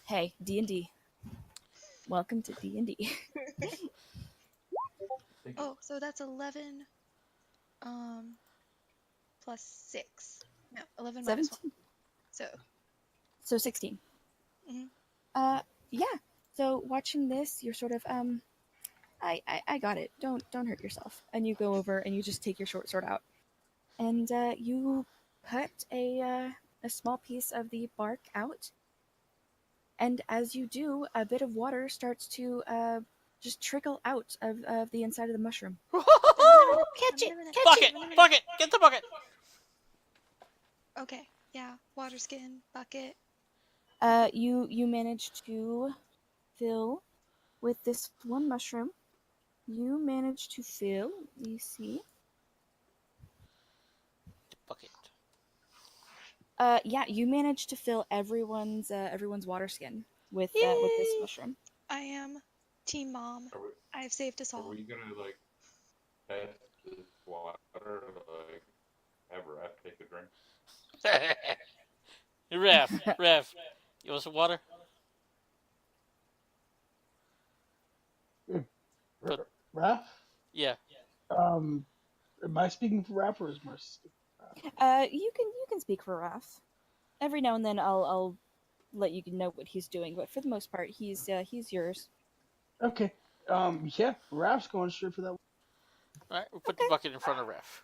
Hey, D&D. Welcome to D&D. Oh, so that's 11. Plus 6. No, 11 minus 1. 17. So. So 16. Mhm. Yeah. So watching this, you're sort of I got it. Don't hurt yourself. And you go over and you just take your short sword out, and you cut a small piece of the bark out. And as you do, a bit of water starts to just trickle out of the inside of the mushroom. Catch it! Bucket! Bucket! Get the bucket! Okay. Yeah. Water skin, bucket. You manage to fill with this one mushroom. You manage to fill. You see. Bucket. Yeah, you managed to fill everyone's water skin with this Yay! mushroom. I am Team Mom. Are we, I have saved us are all. we gonna like test this water? Like have Raph take a drink? Ref, you want some water? But- Raph? Yeah. Am I speaking for Raph or is Marcy speaking? You can speak for Raph. Every now and then I'll let you know what he's doing, but for the most part he's yours. Okay. Yeah, Raph's going straight for that. Alright, we'll put the bucket in front of Ref.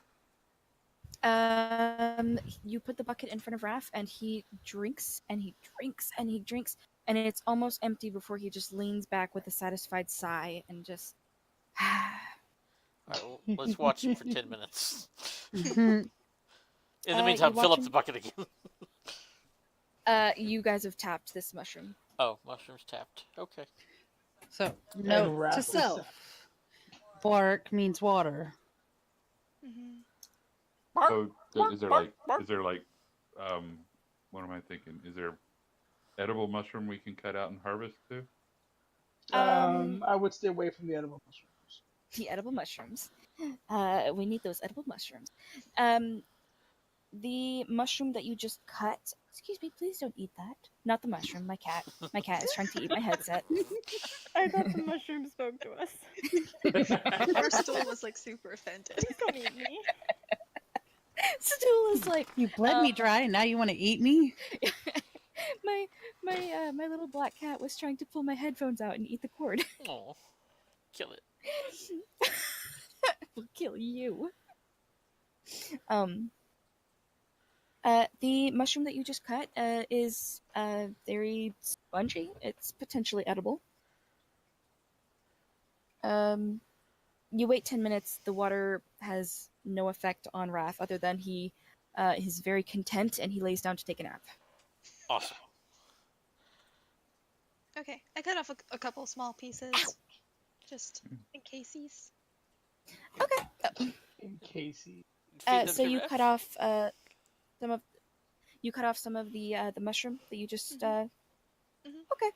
You put the bucket in front of Raph, and he drinks and he drinks and he drinks, and it's almost empty before he just leans back with a satisfied sigh and just. Alright, well, let's watch him for 10 minutes. Mhm. In the You meantime, fill watch up him- the bucket again. You guys have tapped this mushroom. Oh, mushrooms tapped. Okay. So, note Raph to is self. Bark means water. Mm-hmm. So is there like what am I thinking? Is there edible mushroom we can cut out and harvest too? I would stay away from the edible mushrooms. The edible mushrooms. We need those edible mushrooms. The mushroom that you just cut. Excuse me, please don't eat that. Not the mushroom. My cat. My cat is trying to eat my headset. I thought the mushroom spoke to us. Our stool was like super offended. Please don't eat me. Stool is like You bled me dry and now you want to eat me? my little black cat was trying to pull my headphones out and eat the cord. Oh, kill it. Will kill you. The mushroom that you just cut is very spongy. It's potentially edible. You wait 10 minutes. The water has no effect on Raph other than he is very content and he lays down to take a nap. Awesome. Okay, I cut off a couple small pieces, just in cases. In Casey. Feed them So to you Ref? cut off some of the mushroom that you just Mhm. Okay.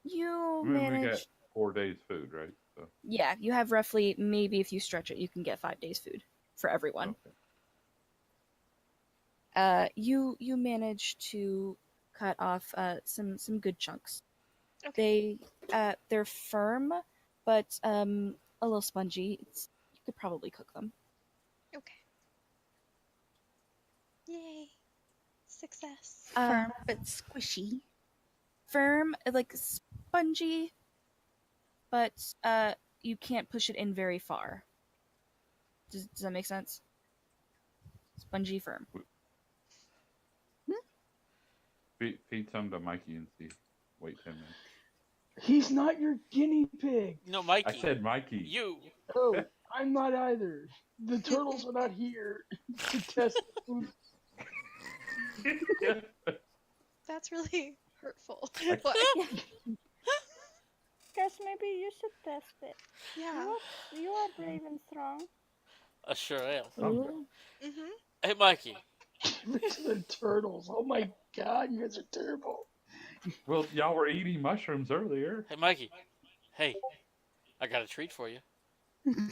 You I mean, we got manage. 4 days food, right? So Yeah, you have roughly, maybe if you stretch it, you can get 5 days food for everyone. okay. You manage to cut off some good chunks. Okay. They're firm, but a little spongy. You could probably cook them. Okay. Yay. Success. Firm but squishy. Firm, like spongy, but you can't push it in very far. Does that make sense? Spongy, firm. Feed some to Mikey and see. Wait 10 minutes. He's not your guinea pig. No, Mikey. I said Mikey. You. Oh, I'm not either. The turtles are not here to test the food. That's really hurtful. I- What? Guess maybe you should test it. Yeah. You are brave and strong. I sure am. Ooh. Mm-hmm. Hey, Mikey. The turtles. Oh my god, you guys are terrible. Well, y'all were eating mushrooms earlier. Hey, Mikey. Hey, I got a treat for you. Come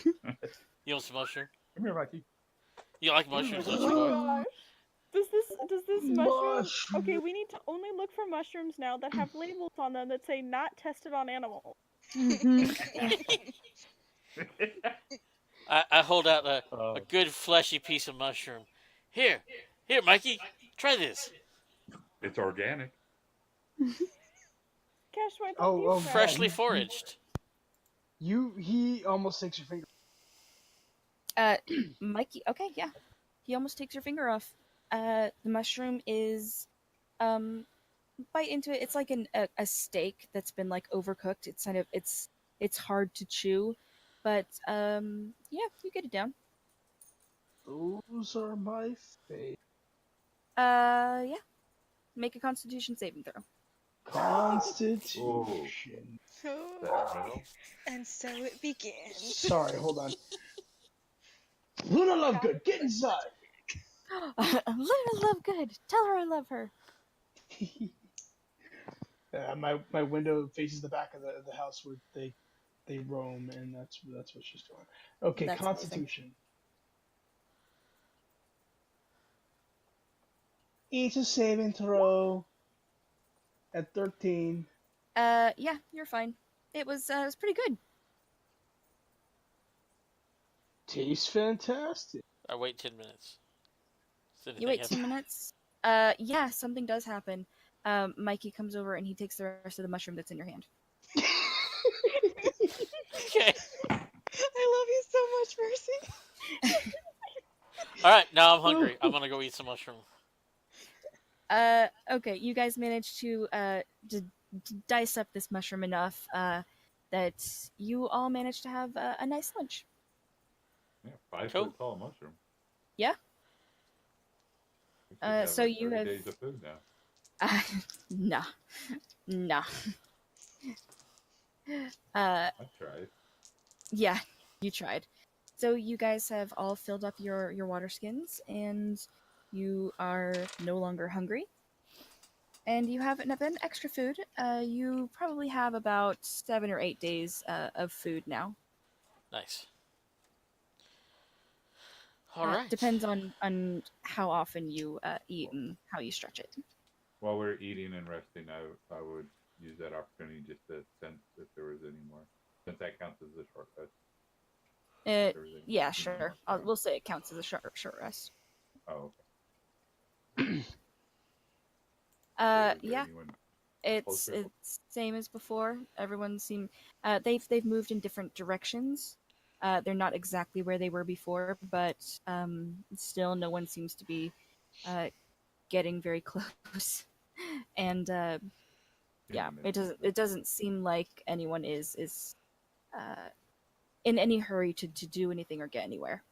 You want some mushroom? here, Mikey. You like mushrooms, don't Oh you, boy? my gosh. Does this mushroom? Okay, Mushroom. we need to only look for mushrooms now that have labels on them that say not tested on animals. I hold out a Oh, good fleshy piece of mushroom. Here, Mikey, try this. it's organic. Cash, why don't Oh, you oh, try? Freshly you- foraged. he almost takes your finger. Mikey. Okay, yeah. He almost takes your finger off. The mushroom is, bite into it. It's like a steak that's been like overcooked. It's kind of it's hard to chew, but yeah, you get it down. Those are my favorite. Yeah. Make a Constitution saving throw. Constitution. Oh, The hell? and so it begins. Sorry, hold on. Luna Lovegood, get inside. Luna Lovegood. Tell her I love her. My window faces the back of the house where they roam, and that's what she's doing. Okay, That's amazing. Constitution. It's a saving throw at 13. Yeah, you're fine. It was pretty good. Tastes fantastic. I wait 10 minutes. Does You anything wait happen? 10 minutes. Yeah, something does happen. Mikey comes over and he takes the rest of the mushroom that's in your hand. Okay. I love you so much, Mercy. All right, now I'm hungry. I'm gonna go eat some mushroom. Okay, you guys managed to dice up this mushroom enough that you all managed to have a nice lunch. Yeah, 5 Cool. foot tall mushroom. Yeah. We could have So like you 30 have- days of food now. Nah. Nah. I tried. Yeah, you tried. So you guys have all filled up your water skins, and you are no longer hungry. And you have enough extra food. You probably have about 7 or 8 days of food now. Nice. All right. Depends on how often you eat and how you stretch it. While we're eating and resting, I would use that opportunity just to sense if there was any more. Since that counts as a short rest. Everything Yeah, seems sure. more strong. We'll say it counts as a short rest. Oh, okay. Yeah, Anyone- it's Closer. it's same as before. Everyone seem they've moved in different directions. They're not exactly where they were before, but still no one seems to be getting very close. And yeah, it doesn't seem like anyone is in any hurry to do anything or get anywhere.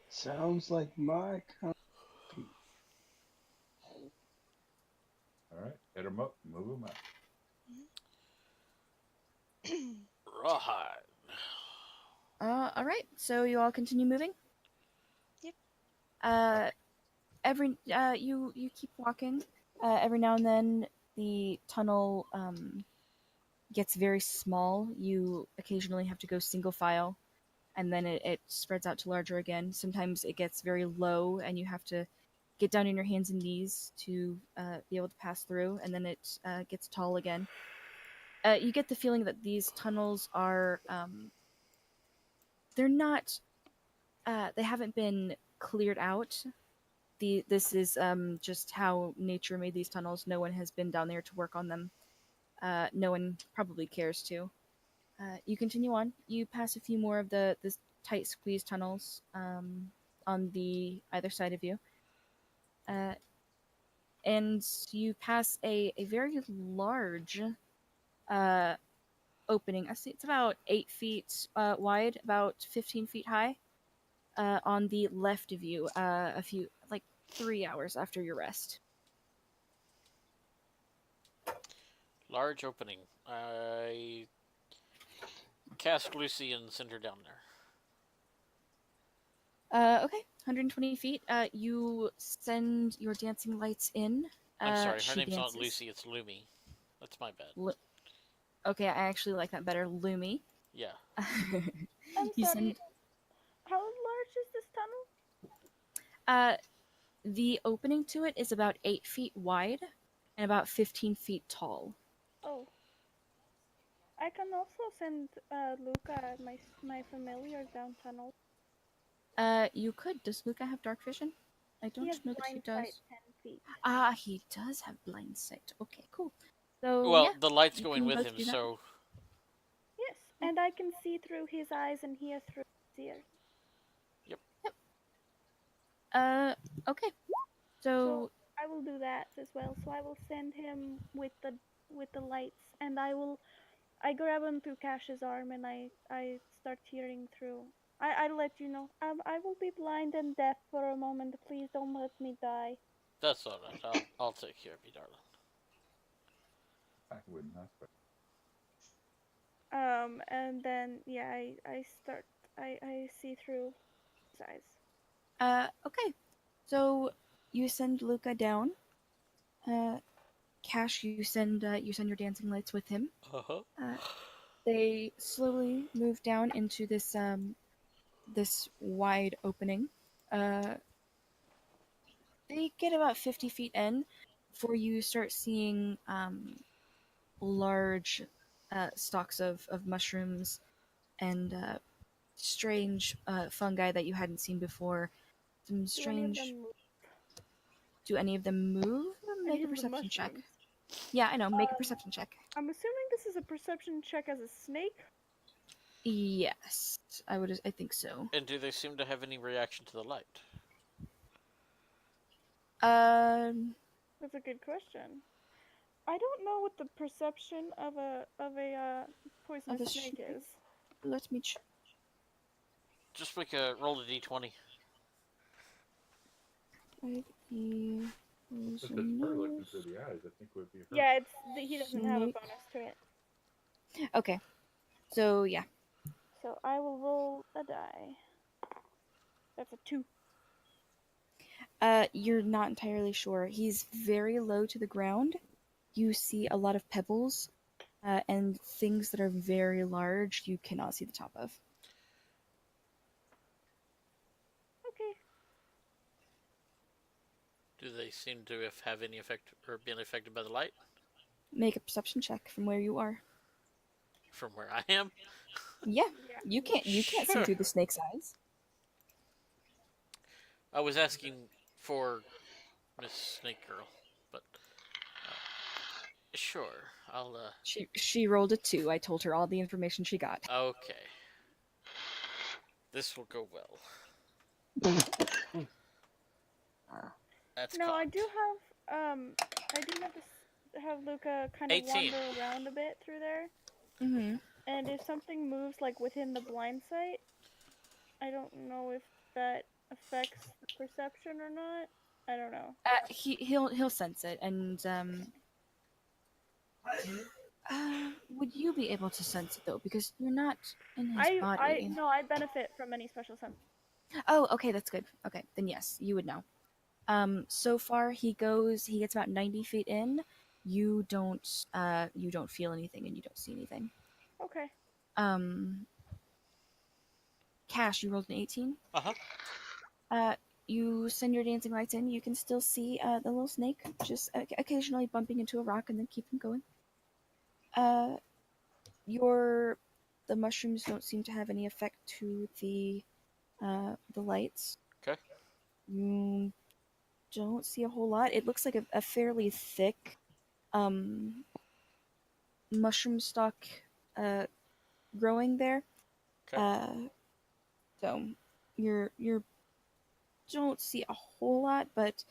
Sounds like my All right, hit them up, move them up. Rawhide. All right. So you all continue moving. Yep. You keep walking. Every now and then the tunnel gets very small. You occasionally have to go single file, and then it spreads out to larger again. Sometimes it gets very low, and you have to get down on your hands and knees to be able to pass through, and then it gets tall again. You get the feeling that these tunnels are they're not they haven't been cleared out. This is just how nature made these tunnels. No one has been down there to work on them. No one probably cares to. You continue on. You pass a few more of the tight squeeze tunnels on the either side of you. And you pass a very large opening. I see it's about 8 feet wide, about 15 feet high. On the left of you, a few, like 3 hours after your rest. Large opening. I cast Lucy and send her down there. Okay, 120 feet. You send your dancing lights in. I'm sorry, her She name's dances. not Lucy, it's Lumi. That's my bad. Okay, I actually like that better. Lumi. Yeah. I'm You sorry. send. How large is this tunnel? The opening to it is about 8 feet wide and about 15 feet tall. Oh. I can also send Luca, my familiar, down tunnel. You could. Does Luca have dark vision? I He has don't know that he blind sight does. 10 feet. Ah, he does have blind sight. Okay, cool. So Well, yeah, the light's you going can with both him, do that. so Yes, and I can see through his eyes and hear through his ears. Okay. So So I will do that as well. So I will send him with the lights, and I grab onto Cash's arm and I start hearing through. I'll let you know. I will be blind and deaf for a moment. Please don't let me die. that's alright. I'll take care of you, darling. I wouldn't. But And then yeah, I start. I see through his eyes. okay. So you send Luca down. Cash, you send your dancing lights with him. Uh-huh. They slowly move down into this wide opening. Uh, they get about 50 feet in before you start seeing large stalks of mushrooms and strange fungi that you hadn't seen before. Some Do any of strange. them move? Do any of them move? Any Make a of the perception check. mushrooms? Yeah, I know. Make a perception check. I'm assuming this is a perception check as a snake. Yes, I think so. And do they seem to have any reaction to the light? That's a good question. I don't know what the perception of a poisonous a snake snake? is. Let me check. Just make a roll a d20. since it's her looking through the eyes, I think it would be her. Yeah, he doesn't have a Snake. bonus to it. Okay, so yeah. So I will roll a die. That's a 2. You're not entirely sure. He's very low to the ground. You see a lot of pebbles, and things that are very large you cannot see the top of. Okay. Do they seem to have any effect or been affected by the light Make a perception check from where you are. from where I am? Yeah, Yeah. you can't see Sure. through the snake's eyes. I was asking for Miss Snake Girl, but sure. I'll She rolled a 2. I told her all the information she got. Okay. This will go well. That's No, caught. I do have Luca kind of 18. wander around a bit through there. Mm-hmm. And if something moves like within the blind sight, I don't know if that affects the perception or not. I don't know. He'll sense it, and would you be able to sense it though? Because you're not in his body. I benefit from any special sense. Oh, okay, that's good. Okay, then yes, you would know. So far he gets about 90 feet in. You don't feel anything, and you don't see anything. Okay. Cash, you rolled an 18. Uh-huh. You send your dancing lights in. You can still see the little snake just occasionally bumping into a rock and then keep him going. The mushrooms don't seem to have any effect to the lights. Okay. You don't see a whole lot. It looks like a fairly thick mushroom stalk growing there. Okay. So you're don't see a whole lot, but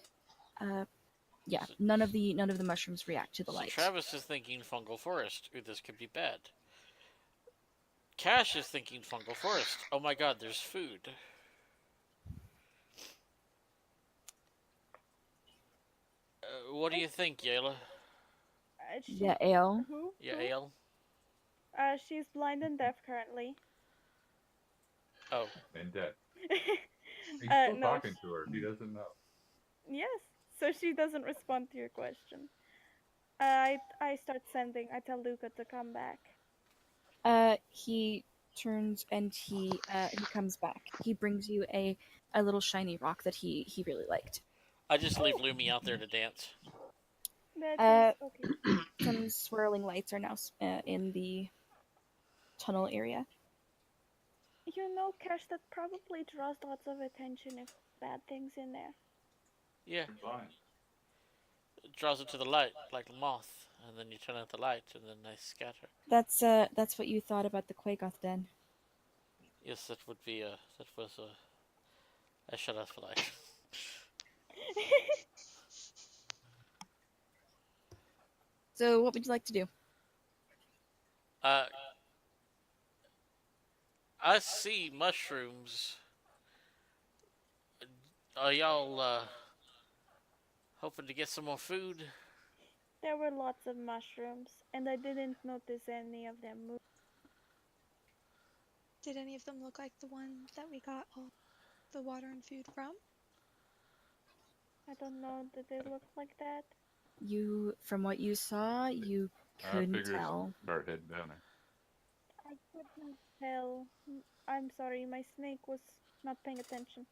yeah, none of the mushrooms react to the So light. Travis is thinking fungal forest. Ooh, this could be bad. Cash is thinking fungal forest. Oh my god, there's food. What do you think, Yayla? Yeah, ale. Who? Yeah, Who? Ale? She's blind and deaf currently. Oh. And dead. He's still No. talking to her. He doesn't know. Yes. So she doesn't respond to your question. I start sending. I tell Luca to come back. He turns and he comes back. He brings you a little shiny rock that he really liked. I just leave Lumi out there to dance. That is okay. Some swirling lights are now in the tunnel area. You know, Cash, that probably draws lots of attention if bad things in there. Yeah, Fine. it draws it to the light like a moth, and then you turn out the light, and then they scatter. That's what you thought about the Quagoth Den. Yes, that would be a. That was a shut up for life. So, what would you like to do? I see mushrooms. Are y'all hoping to get some more food? There were lots of mushrooms, and I didn't notice any of them move. Did any of them look like the one that we got all the water and food from? I don't know. Did they look like that? From what you saw, you I couldn't figure tell. start heading down there. I couldn't tell. I'm sorry, my snake was not paying attention.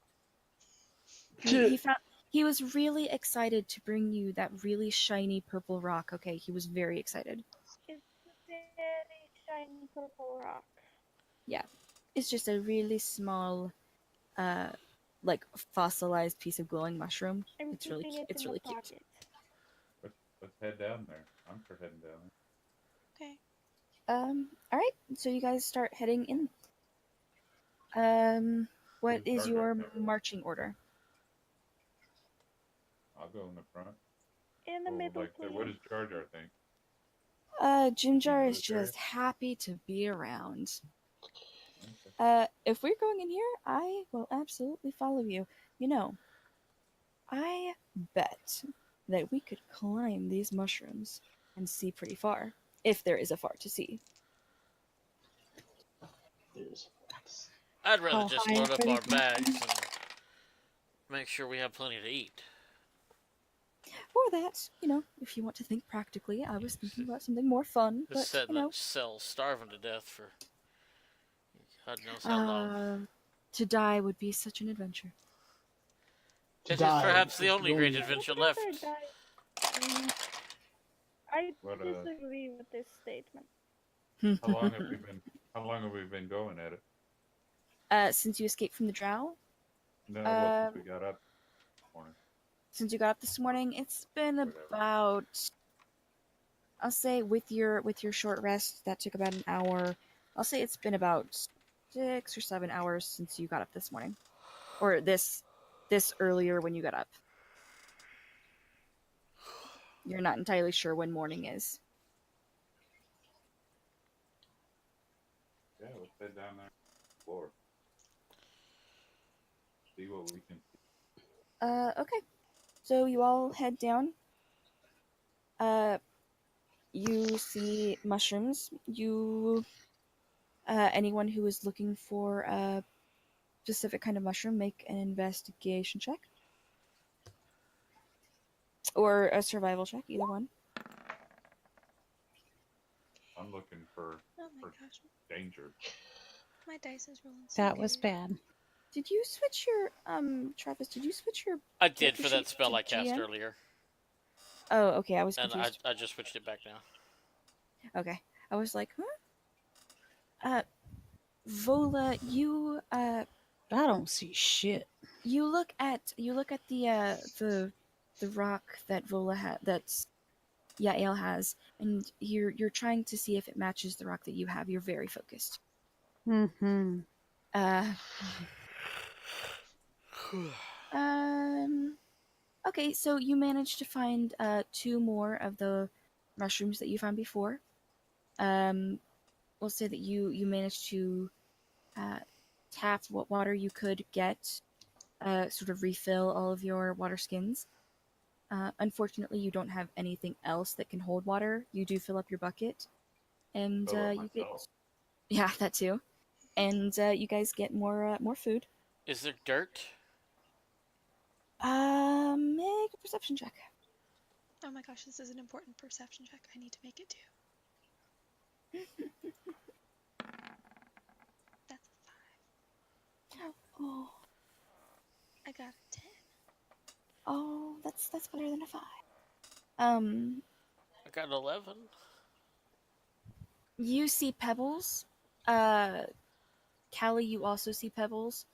He was really excited to bring you that really shiny purple rock. Okay, he was very excited. It's a very shiny purple rock. It's just a really small, like fossilized piece of glowing mushroom. I'm It's really keeping it it's in really the cute. pocket. Let's head down there. I'm for heading down there. Okay. All right. So you guys start heading in. What We'll is start your there. marching order? I'll go in the front. In the Oh, middle, like, please. what does Jar Jar think? Jim Jar is military? just happy to be around. Okay. If we're going in here, I will absolutely follow you. You know, I bet that we could climb these mushrooms and see pretty far, if there is a far to see. There's I'd rather How just high load are up these our bags and make sure we have plenty to eat. Or that, if you want to think practically, I was thinking about something more fun, Just but, sat in a cell starving to death for God knows how long. to die would be such an adventure. It is die perhaps the is only the great only- adventure I'd rather left. die. I What, disagree with this statement. How long have we been? How long have we been going at it? Since you escaped from the drow, No, well, since we got up this morning. since you got up this morning, it's been Whatever. about, I'll say with your short rest, that took about an hour. I'll say it's been about 6 or 7 hours since you got up this morning. Or this earlier when you got up. You're not entirely sure when morning is. Yeah, let's head down there. Floor. See what we can see. Okay. So you all head down. You see mushrooms. Anyone who is looking for a specific kind of mushroom, make an investigation check. Or a survival check, either one. I'm looking for Oh my For- gosh, danger. my dice is rolling. So That was good. bad. Did you switch your, Travis, did you switch your... I did Character for that sheet spell to I cast GM? earlier, Oh, okay, I was and confused. I just switched it back now. Okay. I was like, huh? Vola, you don't see shit. you look at the rock that Vola Yael has, and you're trying to see if it matches the rock that you have. You're very focused. Mm-hmm. Okay, so you managed to find 2 more of the mushrooms that you found before. We'll say that you managed to tap what water you could get, sort of refill all of your water skins. Unfortunately, you don't have anything else that can hold water. You do fill up your bucket, and Fill up you get myself. that too. And you guys get more food. Is there dirt? Make a perception check. Oh my gosh, this is an important perception check. I need to make it too. That's a 5. Oh, I got a 10. oh, that's better than a 5. I got an 11. You see pebbles. Callie, you also see pebbles.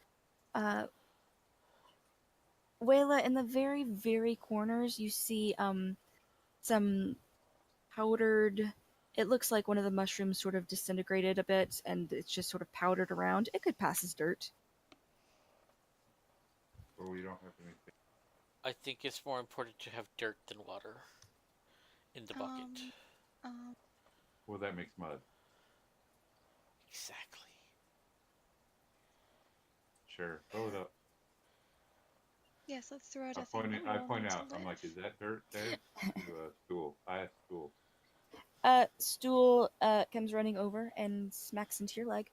Wayla, in the very, very corners, you see some powdered. It looks like one of the mushrooms sort of disintegrated a bit, and it's just sort of powdered around. It could pass as dirt. Well, we don't have anything. I think it's more important to have dirt than water in the bucket. Well, that makes mud. Exactly. Sure, throw it up. Yes, let's throw it I at point, them. I Roll point them to out. I'm live. like, is that dirt, Dave? To stool. I have stool. Stool comes running over and smacks into your leg.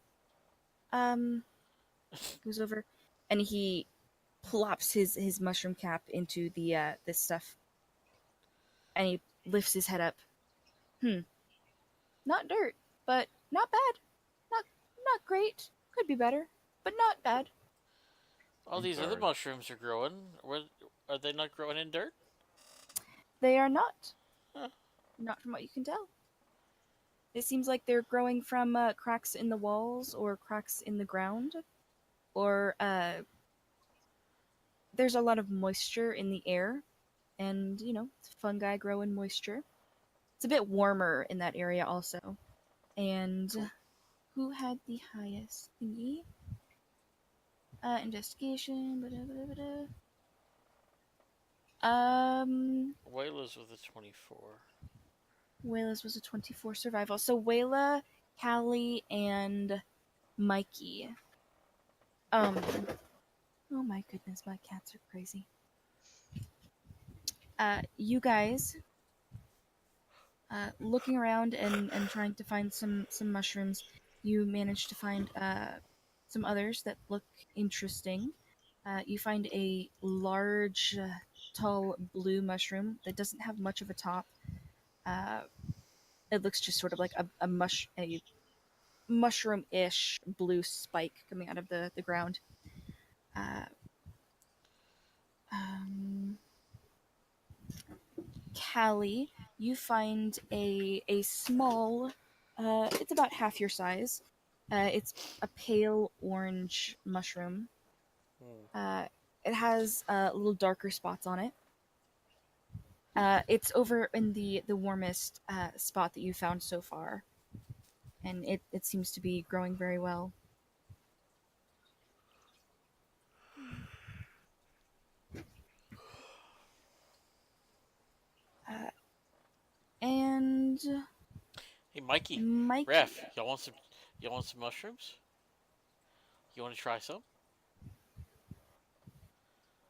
Goes over and he plops his mushroom cap into the this stuff. And he lifts his head up. Not dirt, but not bad. Not great. Could be better, but not bad. All I'm these other sorry. mushrooms are growing. Are they not growing in dirt? They are not. Huh. Not from what you can tell. It seems like they're growing from cracks in the walls or cracks in the ground, or there's a lot of moisture in the air, and fungi grow in moisture. It's a bit warmer in that area also. And who had the highest thingy? Investigation. Wayla's with a 24. Wayla's was a 24 survival. So Wayla, Callie, and Mikey. Oh my goodness, my cats are crazy. You guys, looking around and trying to find some mushrooms, you manage to find some others that look interesting. You find a large, tall blue mushroom that doesn't have much of a top. It looks just sort of like a mushroom-ish blue spike coming out of the ground. Callie, you find a small, it's about half your size. It's a pale orange mushroom. It has little darker spots on it. It's over in the warmest spot that you found so far, and it seems to be growing very well. And Hey, Mikey. Mikey, Ref, y'all want some mushrooms? You want to try some?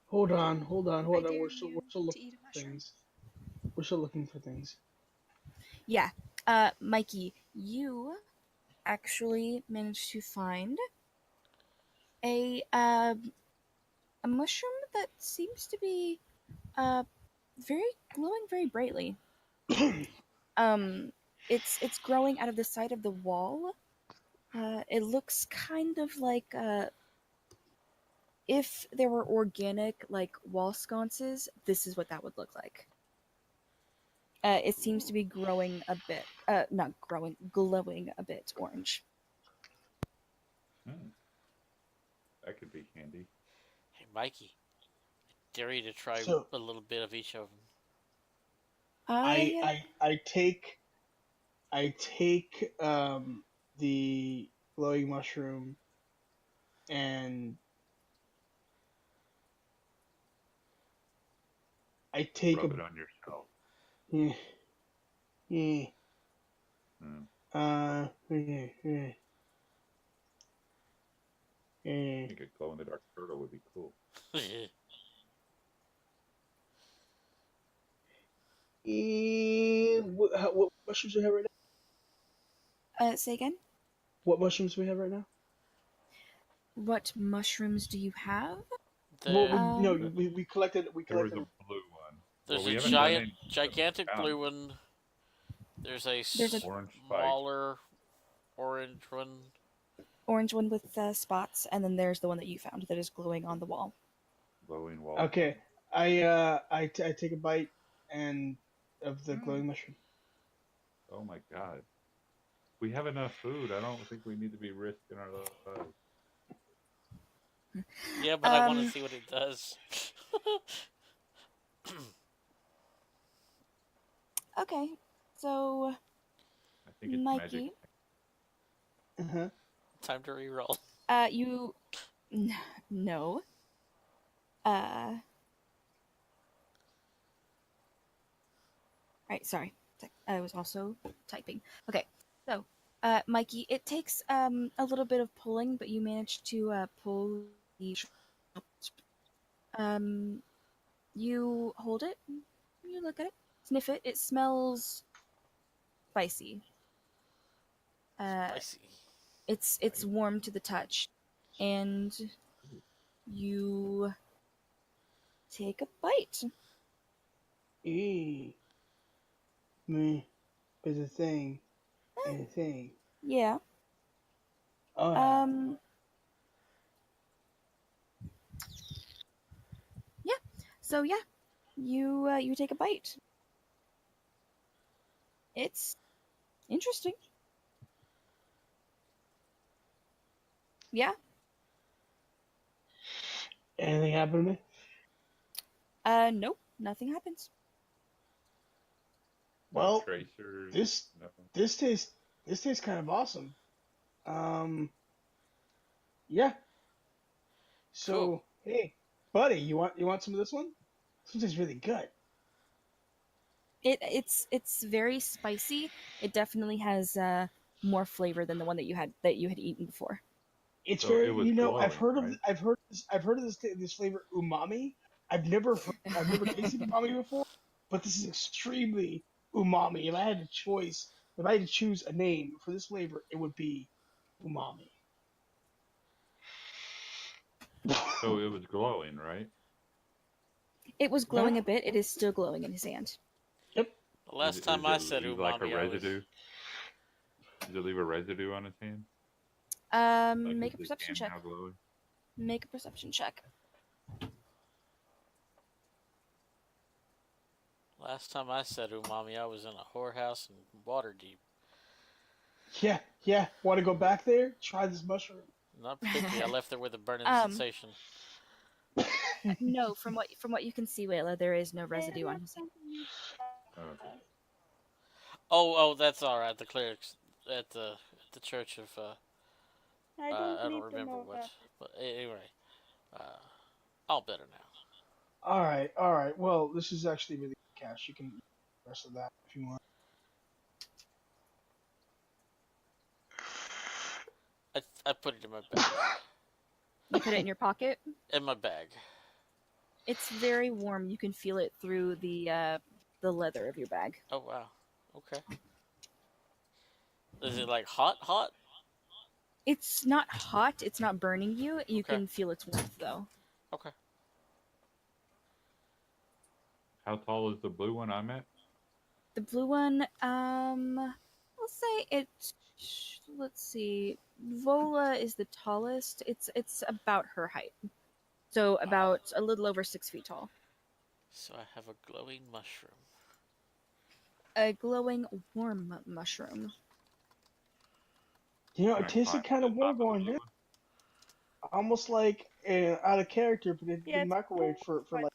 Hold on. I We're dare still you to looking eat a for mushroom. things. We're still looking for things. yeah, Mikey, you actually managed to find a mushroom that seems to be glowing very brightly. It's growing out of the side of the wall. It looks kind of like if there were organic like wall sconces, this is what that would look like. It seems to be growing a bit, not growing, glowing a bit orange. That could be handy. Hey, Mikey. I dare you to try So- a little bit of each of them. I take the glowing mushroom and I take Rub it on yourself. yeah, yeah, Mm. yeah. I think a glow-in-the-dark turtle would be cool. What mushrooms do we have right now? Say again. What mushrooms do we have right now? What mushrooms do you have? Well, There, we collected. We There was collected. a blue one. there's Well, we a haven't done giant, any gigantic found blue one. There's a There's a orange spike, smaller orange one. orange one with spots, and then there's the one that you found that is glowing on the wall. glowing wall. Okay, I take a bite and of the glowing mushroom. Oh my god. We have enough food. I don't think we need to be risking our lives. Yeah, but I want to Um, see what it does. Okay, so I think it's Mikey, magic. Uh-huh. Time to reroll. you no. Right, sorry. I was also typing. Okay, so Mikey, it takes a little bit of pulling, but you managed to pull the. You hold it. You look at it. Sniff it. It smells spicy. Spicy. It's warm to the touch, and you take a bite. Me is a thing. And a thing. Yeah. Oh. Yeah. So yeah, you take a bite. It's interesting. Yeah. Anything happen to me? Nope. Nothing happens. Well, Tracers. this Nothing. this tastes kind of awesome. Yeah. So Cool. hey, buddy, you want some of this one? This one tastes really good. It's very spicy. It definitely has more flavor than the one that you had eaten before. It's So very, it was I've glowing, heard right? I've heard of this flavor umami. I've never tasted umami before, but this is extremely umami. If I had to choose a name for this flavor, it would be umami. So it was glowing, right? It was glowing a bit. It is still glowing in his hand. Yep. The last Is time it I said leave umami, like a I was residue? Does it leave a residue on his hand? Like, Make a is his perception hand check. now glowing? Make a perception check. last time I said umami, I was in a whorehouse in Waterdeep. Yeah. Want to go back there? Try this mushroom. Not particularly. I left there with a burning Um, sensation. No, from what you can see, Wayla, there is no residue on his hand. Okay. Oh, that's all right. The clerics at the church of I I don't need don't to remember know what. that. But anyway, all better now. All right. Well, this is actually really good cash. You can eat the rest of that if you want. I put it in my bag. You put it in your pocket. In my bag. It's very warm. You can feel it through the leather of your bag. Oh wow. Okay. Is it like hot? It's not hot. It's not burning you. You Okay. can feel its warmth though. Okay. How tall is the blue one I'm at? The blue one, let's say it's. Let's see. Vola is the tallest. It's about her height, so about a little over 6 feet tall. So I have a glowing mushroom. A glowing warm mushroom. You know, Can it I tasted climb kind to of the warm top of the going blue down. one? Almost like out of character, but it Yeah, been it's microwaved for but like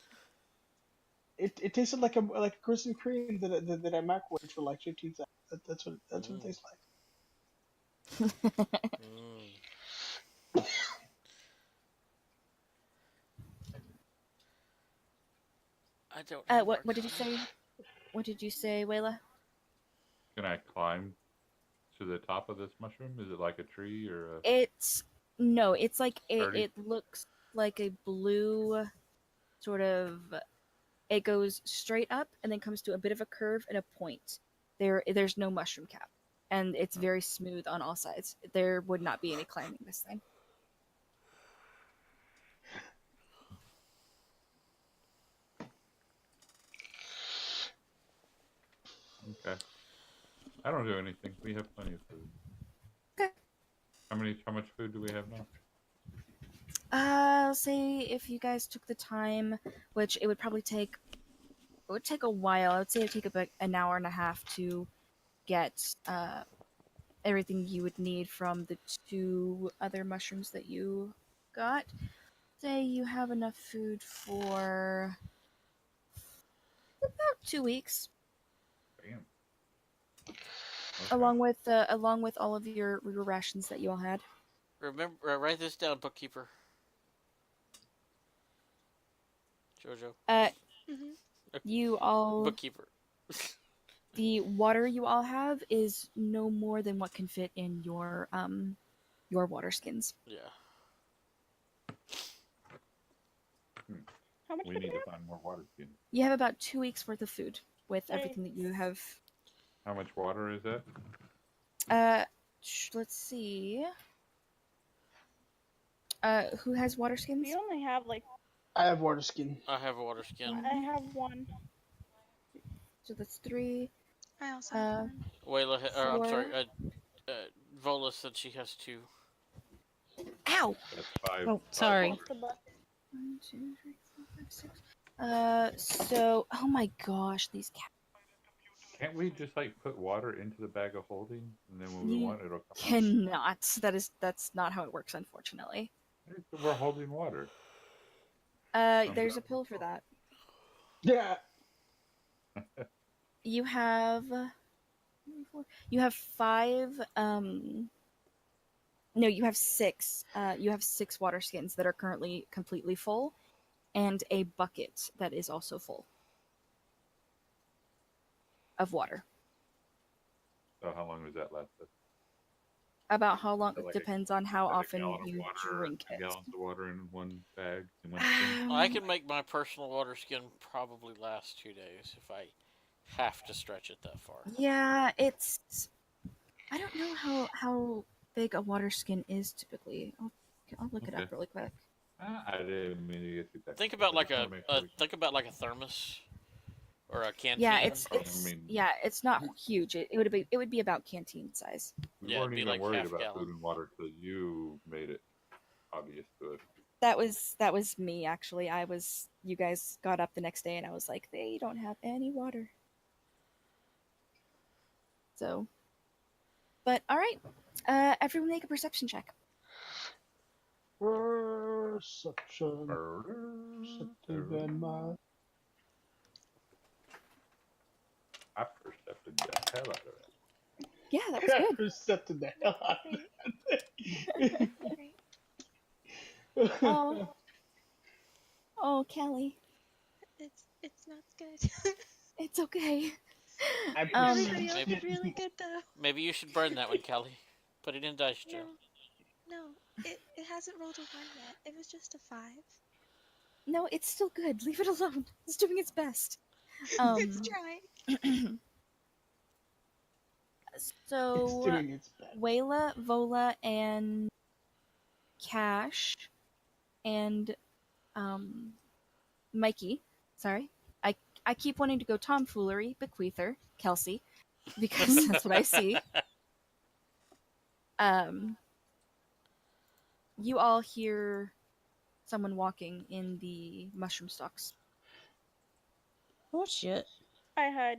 it tasted like a Krispy Kreme that I microwaved for like 15 seconds. That's what it tastes like. Mm. I don't. Have What did you Arcana. say? What did you say, Wayla? Can I climb to the top of this mushroom? Is it like a tree or a... It's no. It's like Sturdy? it looks like a blue sort of. It goes straight up and then comes to a bit of a curve and a point. There's no mushroom cap, and it's very smooth on all sides. There would not be any climbing this thing. Okay. I don't do anything. We have plenty of food. Okay. How much food do we have now? I'll say if you guys took the time, which it would probably take, it would take a while. I would say it would take about an hour and a half to get everything you would need from the 2 other mushrooms that you got. Say you have enough food for about 2 weeks, Damn. Okay. along with all of your rations that you all had. Remember, write this down, bookkeeper. Jojo. Mhm. You all, Bookkeeper. the water you all have is no more than what can fit in your water skins. Yeah. How much We do need we to find more water skins. You have about 2 weeks worth of food with Nice. everything that you have. How much water is that? Let's see. Who has water skins? We only have like I have water skin. I have a water skin. I have one. So that's 3. I also have Uh, one. Wayla, I'm sorry. 4. Vola said she has 2. Ow! That's 5. Oh, sorry. What's the buck? 1, 2, 3, 4, 5, 6. So, oh my gosh, these cats. Can't we just like put water into the bag of holding and then when we You want it'll come out? Cannot. That's not how it works, unfortunately. We're holding water. There's a pill for that. Yeah. You have 5 no, you have 6. You have 6 water skins that are currently completely full, and a bucket that is also full of water. So how long does that last us? About how long So like depends on how Like a often gallon of you water, drink 2 it. gallons of water in one bag. In one skin? I can make my personal water skin probably last 2 days if I have to stretch it that far. Yeah, it's. I don't know how big a water skin is typically. I'll look it up Okay. really quick. I didn't mean to get too technical. Think about I like just a, wanna make sure we- think about like a thermos or a canteen. Yeah, it's I mean- yeah, it's not huge. It would be about canteen size. We Yeah, weren't it'd be even like worried half about gallon. food and water till you made it obvious to us. That was me actually. You guys got up the next day and I was like, they don't have any water. So, but all right, everyone make a perception check. Perception. Murder. Perceptive and my. I percepted the hell out of it. Yeah, that was good. Perceptive the hell out of Great. Oh, oh, Kelly, It's not good. it's okay. I Everybody perceived else Maybe- did really good though. Maybe you should burn that one, Callie. Put it in dice No, jail. no, it hasn't rolled a 1 yet. It was just a 5. No, it's still good. Leave it alone. It's doing its best. It's trying. it's So, doing its best. Wayla, Vola, and Cash, and Mikey. Sorry, I keep wanting to go tomfoolery, bequeather, Kelsey, because that's what I see. You all hear someone walking in the mushroom stalks. Oh shit. I hide.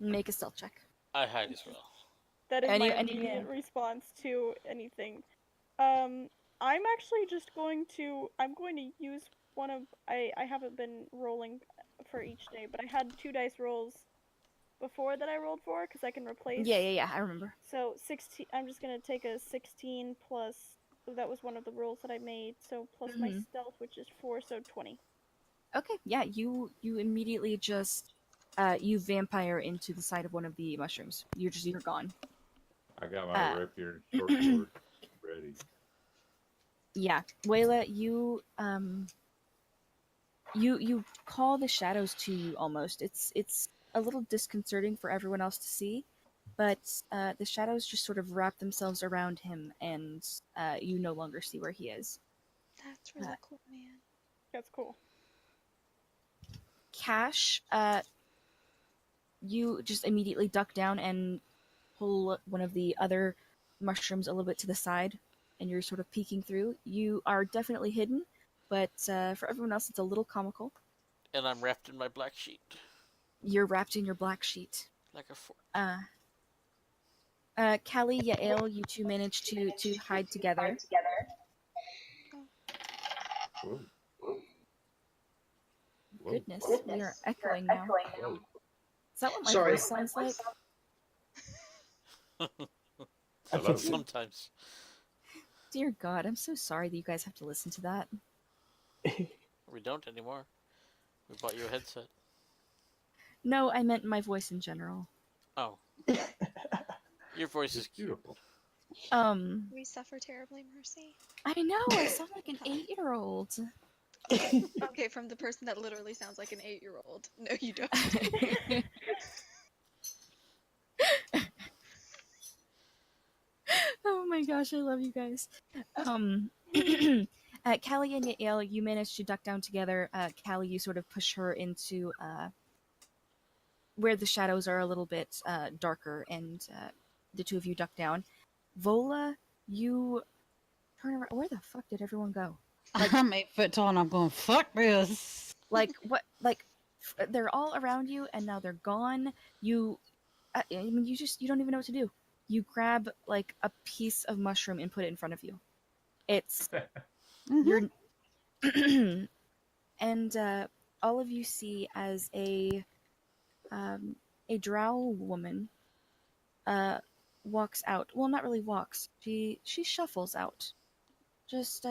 Make a stealth check. I hide as well. That is Any- my any- immediate response to anything. I'm actually just going to. I'm going to use one of. I haven't been rolling for each day, but I had 2 dice rolls before that I rolled for because I can replace. Yeah, I remember. So 16. I'm just gonna take a 16 plus. That was one of the rolls that I made. So plus my Mhm. stealth, which is 4, so 20. Okay, yeah, you immediately just you vampire into the side of one of the mushrooms. You're gone. I got my Uh, rapier and short sword ready. Yeah, Wayla, you call the shadows to you almost. It's a little disconcerting for everyone else to see, but the shadows just sort of wrap themselves around him, and you no longer see where he is. That's really cool, man. That's cool. Cash, you just immediately duck down and pull one of the other mushrooms a little bit to the side, and you're sort of peeking through. You are definitely hidden, but for everyone else, it's a little comical. And I'm wrapped in my black sheet. You're wrapped in your black sheet. Like a fork. Callie, Yael, you two managed to hide together. Whoa. Whoa. Goodness, we are echoing now. Whoa. Is that what my Sorry. voice sounds like? Hello. Sometimes. Dear God, I'm so sorry that you guys have to listen to that. We don't anymore. We bought you a headset. No, I meant my voice in general. Oh. Your voice is It's cute. beautiful. We suffer terribly, Mercy. I know, I sound like an 8-year-old. Okay, from the person that literally sounds like an 8-year-old. No, you don't. Oh my gosh, I love you guys. Callie and Yael, you managed to duck down together. Callie, you sort of push her into where the shadows are a little bit darker, and the two of you duck down. Vola, you turn around. Where the fuck did everyone go? I'm 8 foot tall and I'm going, fuck this. Like what? Like they're all around you, and now they're gone. You, I mean, you don't even know what to do. You grab like a piece of mushroom and put it in front of you. It's Mhm. you're and all of you see as a drow woman walks out. Well, not really walks. She shuffles out. Just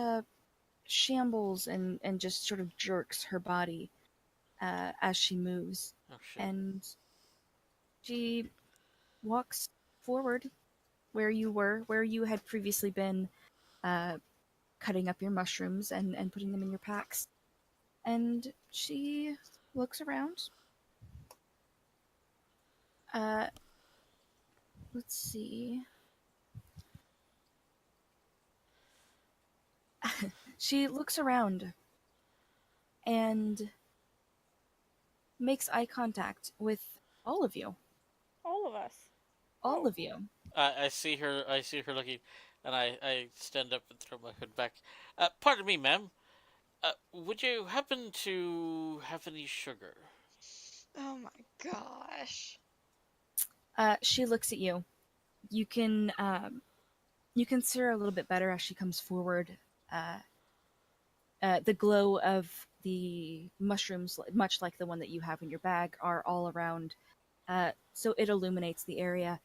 shambles and just sort of jerks her body as she moves, Oh shit. and she walks forward where you had previously been cutting up your mushrooms and putting them in your packs. And she looks around. Let's see. She looks around and makes eye contact with all of you. All of us. All of you. I see her. I see her looking, and I stand up and throw my hood back. Pardon me, ma'am. Would you happen to have any sugar? Oh my gosh. She looks at you. You can see her a little bit better as she comes forward. The glow of the mushrooms, much like the one that you have in your bag, are all around, so it illuminates the area.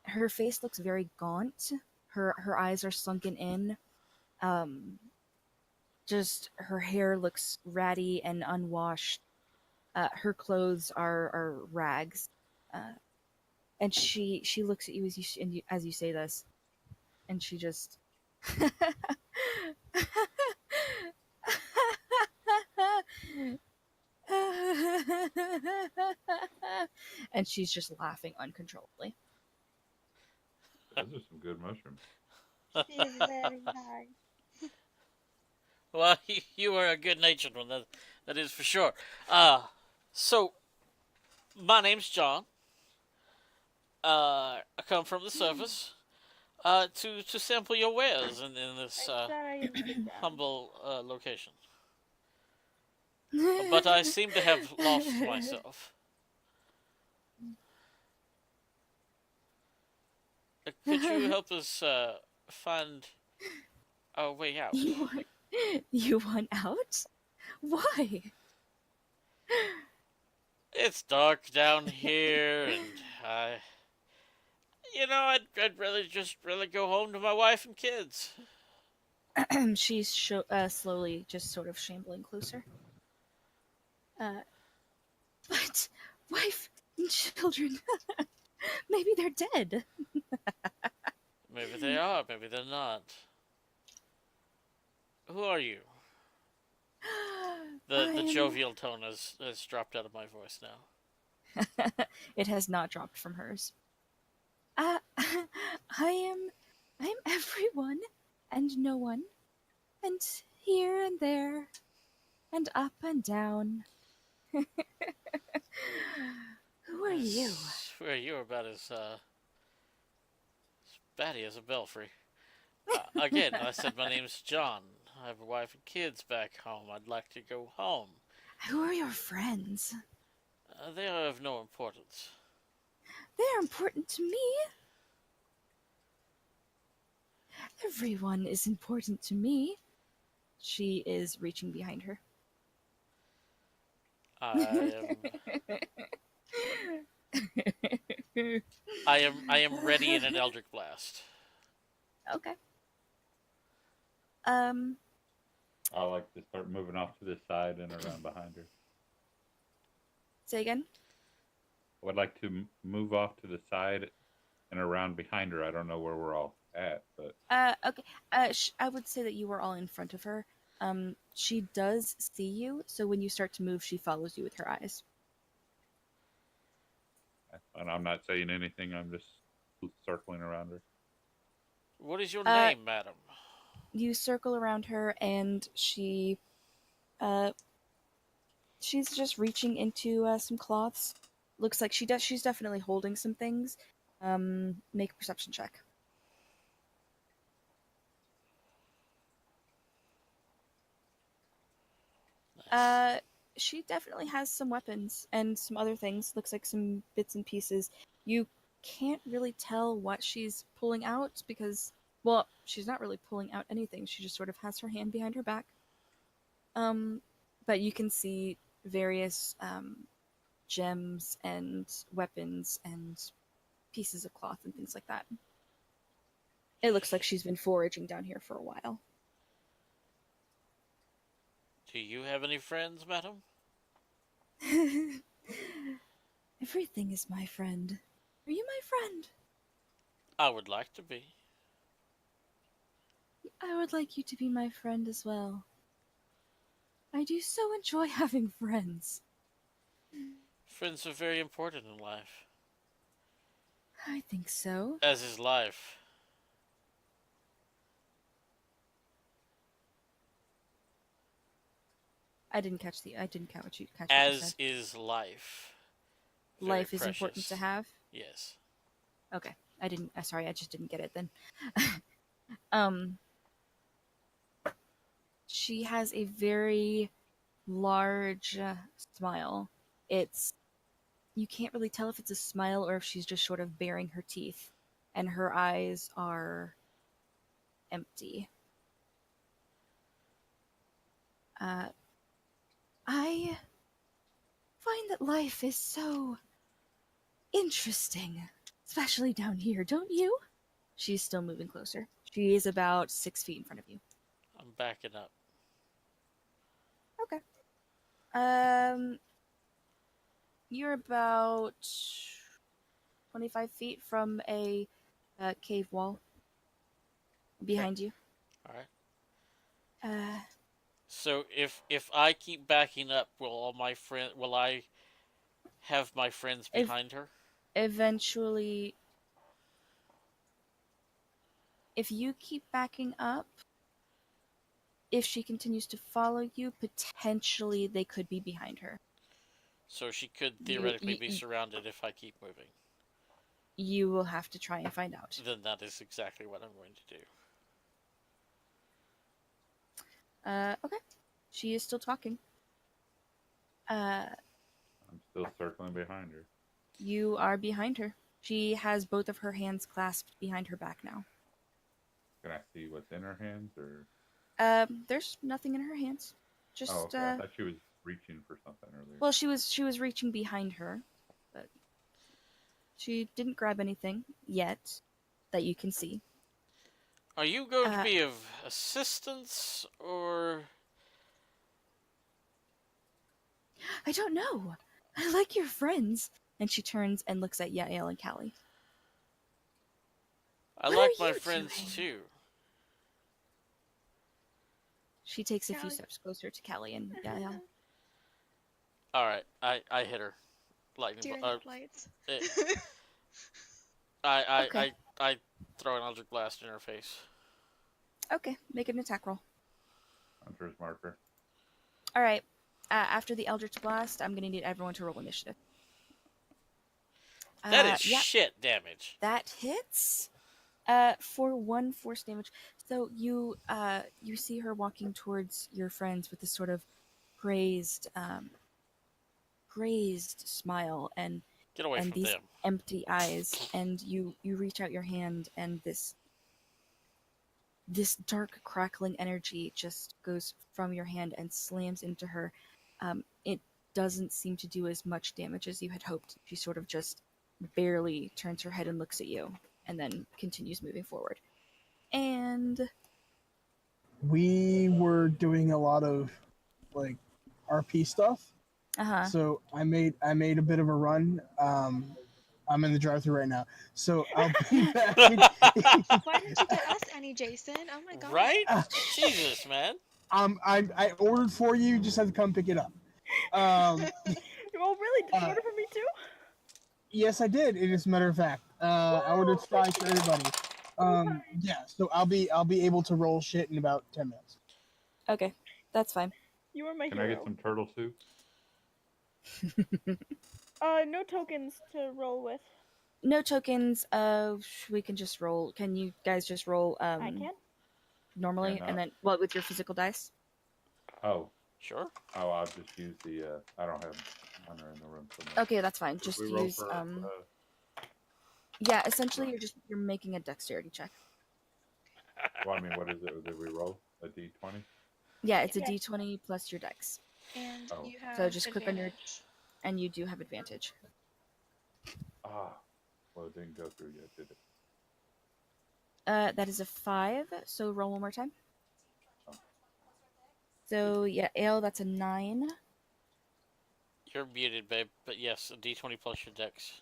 Her face looks very gaunt. Her eyes are sunken in. Just her hair looks ratty and unwashed. Her clothes are rags. And she looks at you as you say this, and she just and she's just laughing uncontrollably. Those are some good mushrooms. She is very nice. Well, you are a good-natured one. That is for sure. So my name's John. I come from the surface to sample your wares in this Sorry, humble location. But I seem to have lost myself. Could you help us find our way out? You want out? Why? It's dark down here, and I'd rather go home to my wife and kids. She's slowly just sort of shambling closer. But wife and children, maybe they're dead. Maybe they are, maybe they're not. Who are you? The jovial tone has dropped out of my voice now. It has not dropped from hers. I'm everyone and no one, and here and there, and up and down, Who are you? Swear you're about as batty as a belfry. Again, I said my name's John. I have a wife and kids back home. I'd like to go home. Who are your friends? They are of no importance. They're important to me. Everyone is important to me. She is reaching behind her. I am ready in an Eldritch Blast. Okay. I like to start moving off to the side and around behind her. Say again? I would like to move off to the side and around behind her. I don't know where we're all at, but Okay. I would say that you were all in front of her. She does see you, so when you start to move, she follows you with her eyes. and I'm not saying anything. I'm just circling around her. What is your name, madam? You circle around her, and she's just reaching into some cloths. Looks like she's definitely holding some things. Make a perception check. Nice. She definitely has some weapons and some other things. Looks like some bits and pieces. You can't really tell what she's pulling out because, well, she's not really pulling out anything. She just sort of has her hand behind her back. But you can see various gems and weapons and pieces of cloth and things like that. It looks like she's been foraging down here for a while. Do you have any friends, madam? Everything is my friend. Are you my friend? I would like to be. I would like you to be my friend as well. I do so enjoy having friends. Friends are very important in life, I think so. as is life. I didn't catch what you As said. is life. Very Life is important precious. to have. Yes. Okay. Sorry, I just didn't get it then. She has a very large smile. You can't really tell if it's a smile or if she's just sort of baring her teeth, and her eyes are empty. I find that life is so interesting, especially down here, don't you? She's still moving closer. She is about 6 feet in front of you. I'm backing up. Okay. You're about 25 feet from a cave wall behind you. Alright. So if I keep backing up, will I have my friends behind her? Eventually, if you keep backing up, if she continues to follow you, potentially they could be behind her. So she could theoretically be surrounded if I keep moving. You will have to try and find out. Then that is exactly what I'm going to do. Okay. She is still talking. I'm still circling behind her. You are behind her. She has both of her hands clasped behind her back now. Can I see what's in her hands, or? There's nothing in her hands. Just Oh, okay. I thought she was reaching for something earlier. well, she was reaching behind her, but she didn't grab anything yet that you can see. Are you going to be of assistance, or... I don't know. I like your friends. And she turns and looks at Yael and Callie. I What like are my you friends doing? too. She takes a few Callie. steps closer to Callie and Yael. Alright, I hit her. Lightning Deer bolt. headlights. Okay. I throw an Eldritch Blast in her face. Okay, make an attack roll. Hunter's marker. All right. after the Eldritch Blast, I'm gonna need everyone to roll initiative. That is Yeah, shit damage. that hits. For 1 force damage. So you see her walking towards your friends with this sort of grazed smile and Get away from these them. empty eyes, and you reach out your hand, and this dark crackling energy just goes from your hand and slams into her. It doesn't seem to do as much damage as you had hoped. She sort of just barely turns her head and looks at you, and then continues moving forward. And We were doing a lot of like RP stuff, so I made a bit of a run. I'm in the drive-thru right now, so I'll be back. Why didn't you get us any, Jason? Oh my god. Right? Jesus, man. I ordered for you. Just have to come pick it up. Oh, really? Did you order for me too? Yes, I did. It is a matter of fact. I ordered fries for everybody. Yeah, so I'll be able to roll shit in about 10 minutes. okay, that's fine. You are my Can hero. I get some turtle soup? No tokens to roll with. No tokens. We can just roll. Can you guys just roll? I can. Normally, Yeah, no. and then with your physical dice. Oh, Sure. I'll just use the. I don't have Hunter in the room. Okay, that's fine. Did Just we roll use for, Yeah, essentially you're making a dexterity check. well, I mean, what is it? Did we roll a d20? Yeah, it's a Yeah. d20 plus your dex, And Oh. you have So just click on your- advantage. and you do have advantage. Ah, well, it didn't go through yet, did it? That is a 5. So roll one more time. Oh. So yeah, Ale, that's a 9. You're muted, babe. But yes, a d20 plus your dex.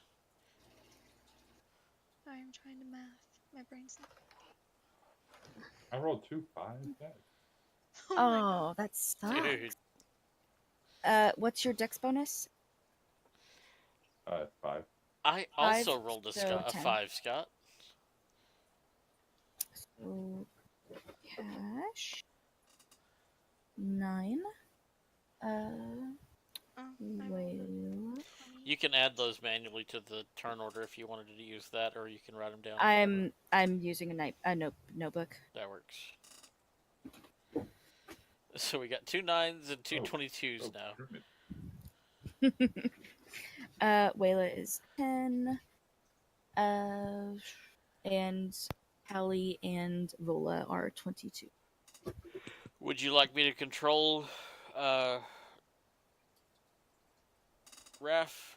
I'm trying to math. My brain's not. I rolled 2 5s. Yes. Oh my god. Oh, that sucks. Dude. What's your dex bonus? 5. I also 5, rolled a, so a 10. 5, Scott. So cash 9. Oh, I rolled Wait. a 20. You can add those manually to the turn order if you wanted to use that, or you can write them down. I'm using a notebook. That works. So we got 2 9s and 2 Oh. 22s now. Kermit. Wayla is 10. And Hallie and Vola are 22. Would you like me to control Raph,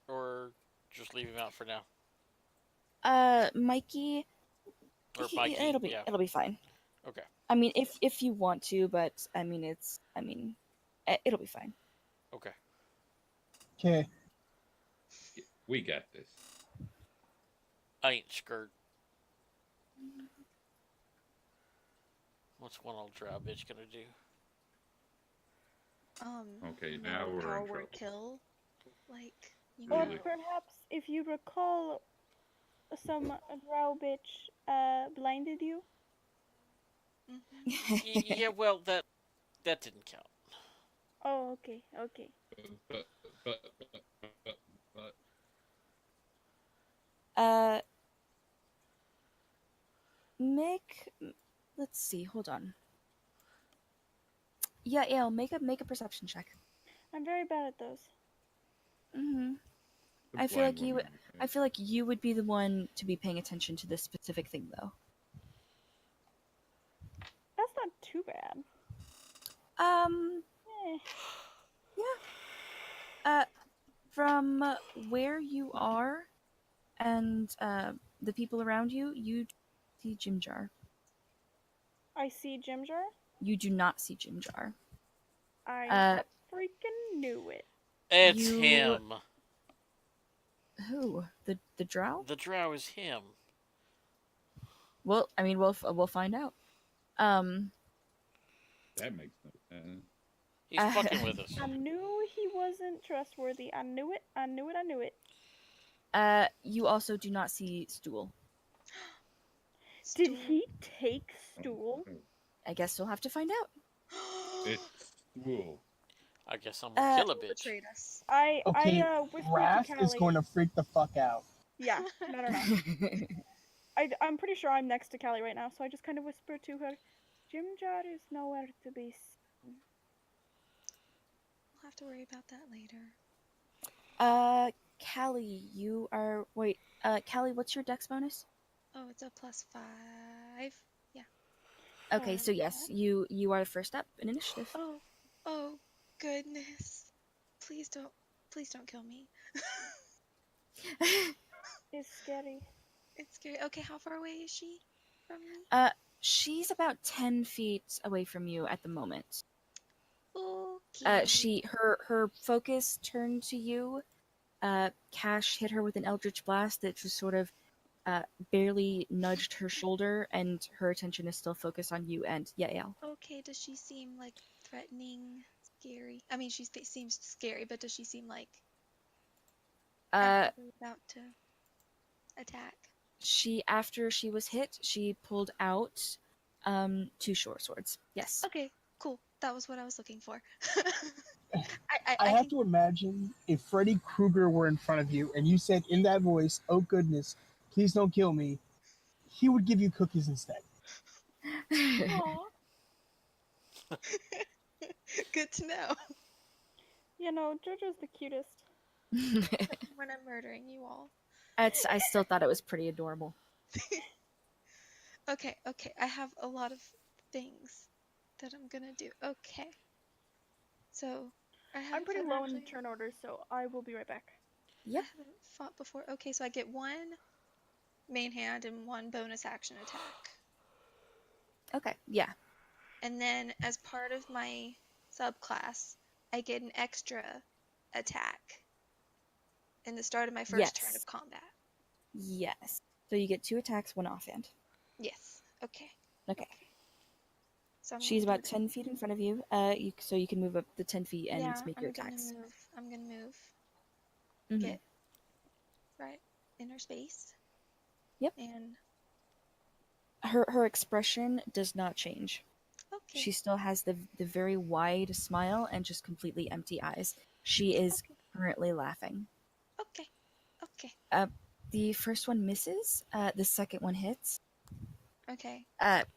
or just leave him out for now? Mikey, Or Mikey? it'll be Yeah. it'll be fine. Okay. I mean, if you want to, but it'll be fine. Okay. Okay. We got this. I ain't scared. What's one old drow bitch gonna do? Okay, now we're in power trouble. word kill. Like, you Or Really? perhaps, if you recall, some drow bitch blinded you. Yeah, well, that didn't count. Oh, okay, okay. But, Let's see. Hold on. Yeah, Ale, make a perception check. I'm very bad at those. Mm-hmm. the I feel like blind you. woman, I feel like you would be the one to be paying attention to this specific thing, though. That's not too bad. Eh. From where you are, and the people around you, you see Jim Jar. I see Jim Jar. You do not see Jim Jar. I freaking knew it. It's You- him. Who? The drow? The drow is him. Well, I mean, we'll find out. that makes no sense. He's fucking with us. I knew he wasn't trustworthy. I knew it. I knew it. I knew it. You also do not see Stool. Did he take Stool? I guess you'll have to find out. It's Stool. I guess I'm gonna kill a bitch. Betrayed us. I Okay, whispered Raph to is Callie. going to freak the fuck out. Yeah, no. I'm pretty sure I'm next to Callie right now, so I just kind of whisper to her, Jim Jar is nowhere to be seen. We'll have to worry about that later. Callie, you are. Wait, Callie, what's your dex bonus? Oh, it's a +5. Yeah. Okay, so yes, you are the first up in initiative. Oh, goodness. Please don't kill me. It's scary. It's scary. Okay, how far away is she from me? She's about 10 feet away from you at the moment. Okay. Her focus turned to you. Cash hit her with an eldritch blast that just sort of barely nudged her shoulder, and her attention is still focused on you and Yael. Okay, does she seem like threatening, scary? I mean, seems scary, but does she seem like actively about to attack? After she was hit, she pulled out 2 short swords. Yes. Okay, cool. That was what I was looking for. I have to imagine if Freddy Krueger were in front of you and you said in that voice, "Oh goodness, please don't kill me," he would give you cookies instead. Aww. Good to know. You know, JoJo's the cutest. When I'm murdering you all. I still thought it was pretty adorable. Okay. I have a lot of things that I'm gonna do. Okay. So, I'm pretty low in turn order, so I will be right back. Yep. I haven't fought before. Okay, so I get 1 main hand and 1 bonus action attack. Okay, yeah. And then, as part of my subclass, I get an extra attack in the start of my first turn of combat. Yes. So you get 2 attacks, 1 offhand. Yes. Okay. Okay. So She's about 10 feet in front of you. So you can move up the 10 feet and make your attacks. I'm gonna move. Mhm. Get right in her space. Yep. And Her expression does not change. okay. She still has the very wide smile and just completely empty eyes. She is currently laughing. Okay. The first one misses. The second one hits. Okay.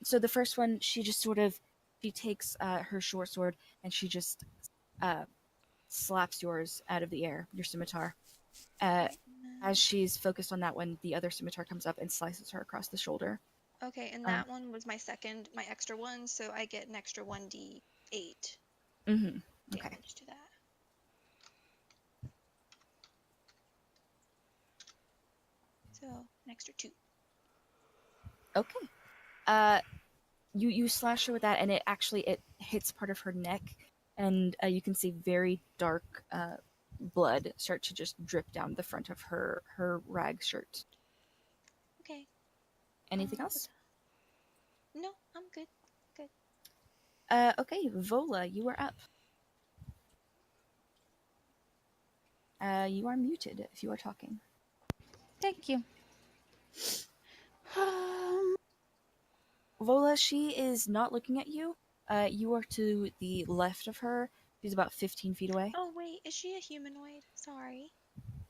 So the first one, she just sort of, she takes her short sword and she just slaps yours out of the air, your scimitar. As she's focused on that one, the other scimitar comes up and slices her across the shoulder. Okay, and that one was my extra one, so I get an extra 1d8 Mm-hmm. Okay. damage to that. So, an extra 2. Okay. You slash her with that, and it hits part of her neck, and you can see very dark blood start to just drip down the front of her rag shirt. Okay. Anything else? No, I'm good. Okay, Vola, you are up. You are muted if you are talking. Thank you. Vola, she is not looking at you. You are to the left of her. She's about 15 feet away. Oh, wait, is she a humanoid? Sorry.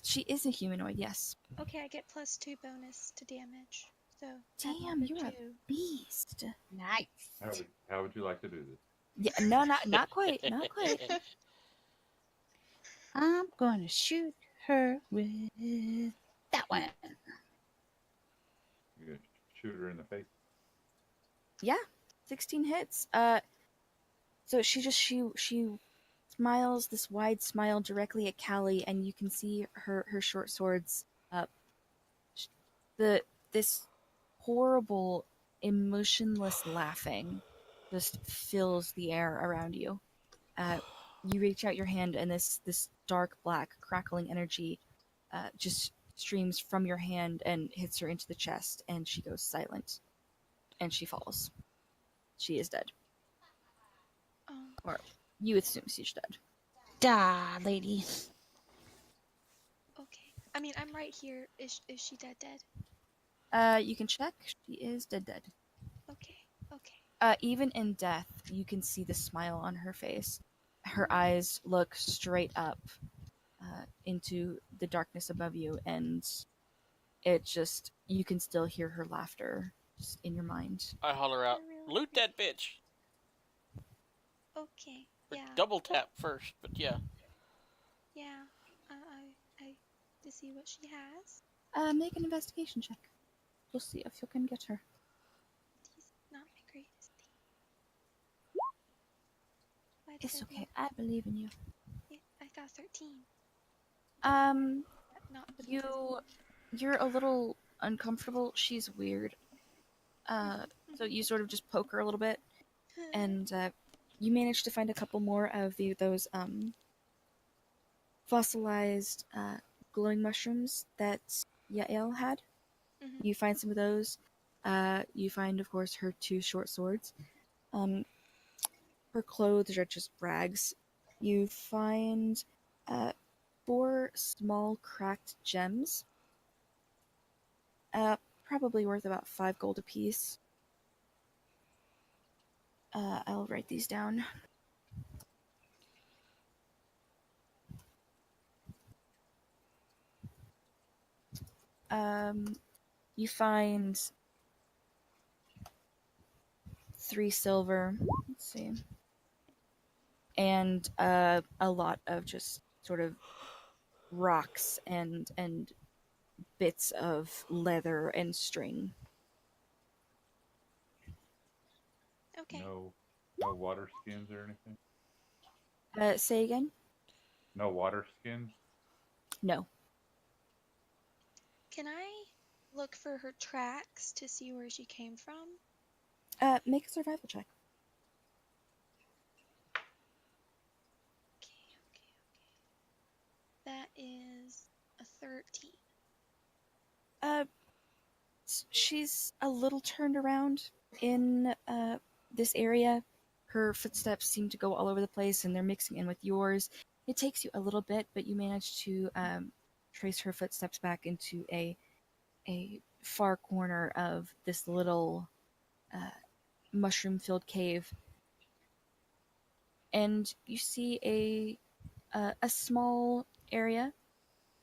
She is a humanoid, yes. Okay, I get +2 bonus to damage. So, Damn, you're a beast. Nice. How would you like to do this? Yeah, no, not quite, not quite. I'm gonna shoot her with that one. You're gonna shoot her in the face. Yeah, 16 hits. So she smiles this wide smile directly at Callie, and you can see her short swords up. This horrible, emotionless laughing just fills the air around you. You reach out your hand, and this dark black crackling energy just streams from your hand and hits her into the chest, and she goes silent, and she falls. She is dead. Or you assume she's dead. Die, lady. Okay. I mean, I'm right here. Is she dead? You can check. She is dead. Okay. Even in death, you can see the smile on her face. her eyes look straight up into the darkness above you, and it just, you can still hear her laughter just in your mind. I holler out, They're really loot that bitch! Okay. Or Yeah. double tap first, but yeah. Yeah. I to see what she has. Make an investigation check. We'll see if you can get her. He's not my greatest thing. It's okay. I believe in you. Yeah, I got 13. Um, Not the best. you're a little uncomfortable. She's weird. So you sort of just poke her a little bit, and you manage to find a couple more of those fossilized glowing mushrooms that Yael had. Mhm. You find some of those. You find, of course, her 2 short swords. Her clothes are just rags. You find 4 small cracked gems. Probably worth about 5 gold apiece. I'll write these down. You find 3 silver. Let's see. And a lot of just sort of rocks and bits of leather and string. Okay. No water skins or anything. Say again? No water skins. No. Can I look for her tracks to see where she came from? Make a survival check. Okay. That is a 13. She's a little turned around in this area. Her footsteps seem to go all over the place, and they're mixing in with yours. It takes you a little bit, but you manage to trace her footsteps back into a far corner of this little mushroom-filled cave, and you see a small area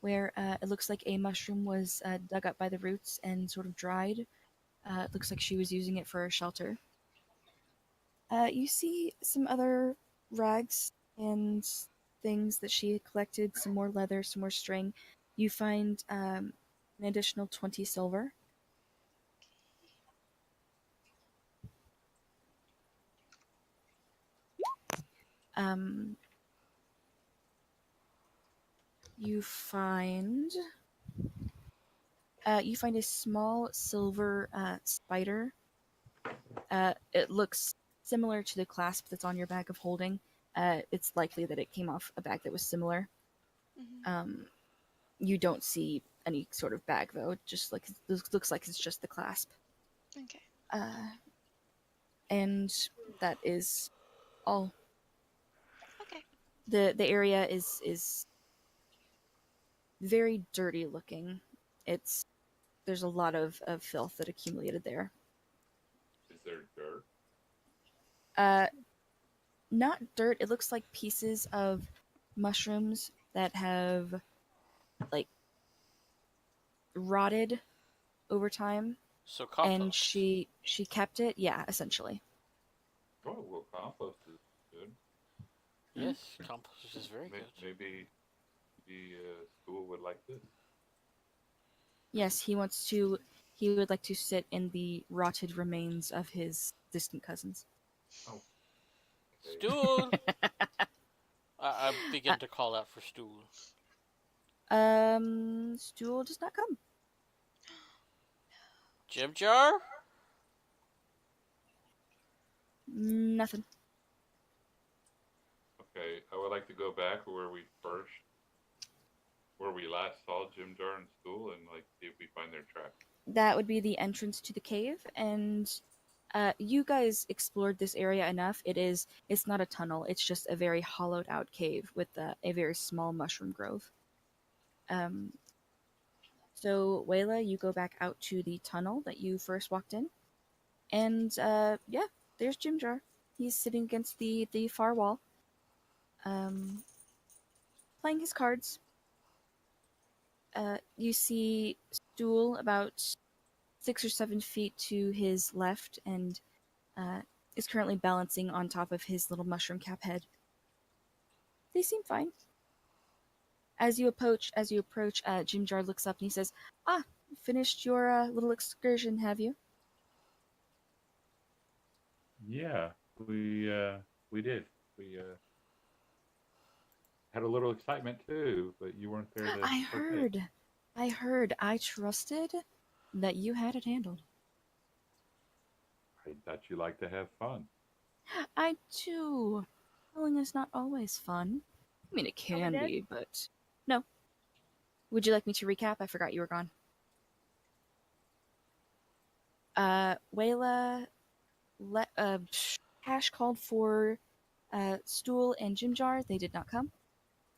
where it looks like a mushroom was dug up by the roots and sort of dried. It looks like she was using it for a shelter. You see some other rags and things that she had collected, some more leather, some more string. You find an additional 20 silver. Um, you find a small silver spider. It looks similar to the clasp that's on your bag of holding. It's likely that it came off a bag that was similar. Mhm. You don't see any sort of bag though. It just looks like it's just the clasp. Okay. And that is all. Okay. The area is very dirty looking. There's a lot of filth that accumulated there. Is there dirt? Not dirt. It looks like pieces of mushrooms that have like rotted over time, So compost. and she kept it. Yeah, essentially. Oh, well, compost is good. Yes, compost is very good. Maybe school would like this. Yes, he would like to sit in the rotted remains of his distant cousins. Oh. Okay. Stool! I begin to call out for Stool. Stool does not come. Jim Jar? Nothing. Okay, I would like to go back where we last saw Jim Jar and Stool, and like see if we find their track. That would be the entrance to the cave, and you guys explored this area enough. It's not a tunnel. It's just a very hollowed out cave with a very small mushroom grove. So Wayla, you go back out to the tunnel that you first walked in, and yeah, there's Jim Jar. He's sitting against the far wall. playing his cards. You see Stool about 6 or 7 feet to his left, and is currently balancing on top of his little mushroom cap head. They seem fine. As you approach, Jim Jar looks up and he says, "Ah, finished your little excursion, have you?" Yeah, we did. We had a little excitement too, but you weren't there to I partake. heard. I trusted that you had it handled. I thought you like to have fun. I do. Killing is not always fun. I mean, it Are we can dead? be, but no. Would you like me to recap? I forgot you were gone. Wayla, Cash called for Stool and Jim Jar. They did not come.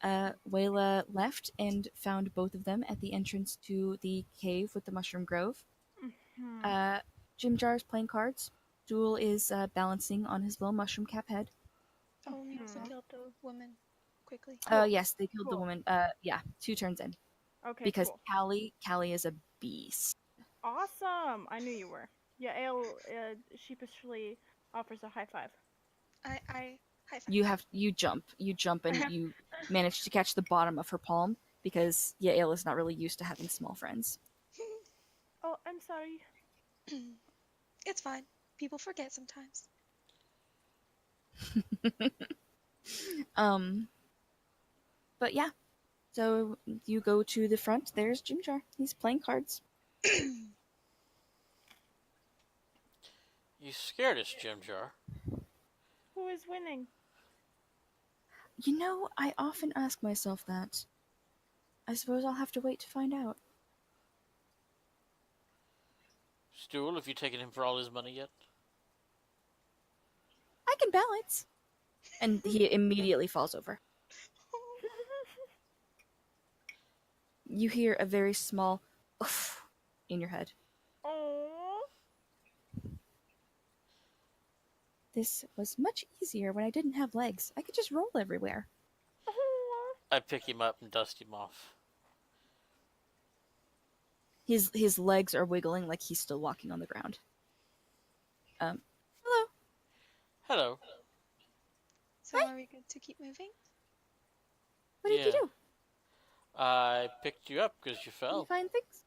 Wayla left and found both of them at the entrance to the cave with the mushroom grove. Mhm. Jim Jar is playing cards. Stool is balancing on his little mushroom cap head. Oh, we also Mhm. killed the woman quickly. Cool. Yes, they killed the Cool. woman. Yeah, 2 turns in. Okay, Because cool. Callie is a beast. Awesome. I knew you were. Yael sheepishly offers a high five. I high five. You jump and you manage to catch the bottom of her palm because Yael is not really used to having small friends. Oh, I'm sorry. It's fine. People forget sometimes. But yeah. So you go to the front, there's Jim Jar. He's playing cards. You scared us, Jim Jar. Who is winning? You know, I often ask myself that. I suppose I'll have to wait to find out. Stool, have you taken him for all his money yet? I can balance. And he immediately falls over. You hear a very small oof in your head. Oh. This was much easier when I didn't have legs. I could just roll everywhere. I pick him up and dust him off. His legs are wiggling like he's still walking on the ground. Hello. Hello. So are we good to keep moving? What did you Yeah. do? I picked you up because you You fell. find things?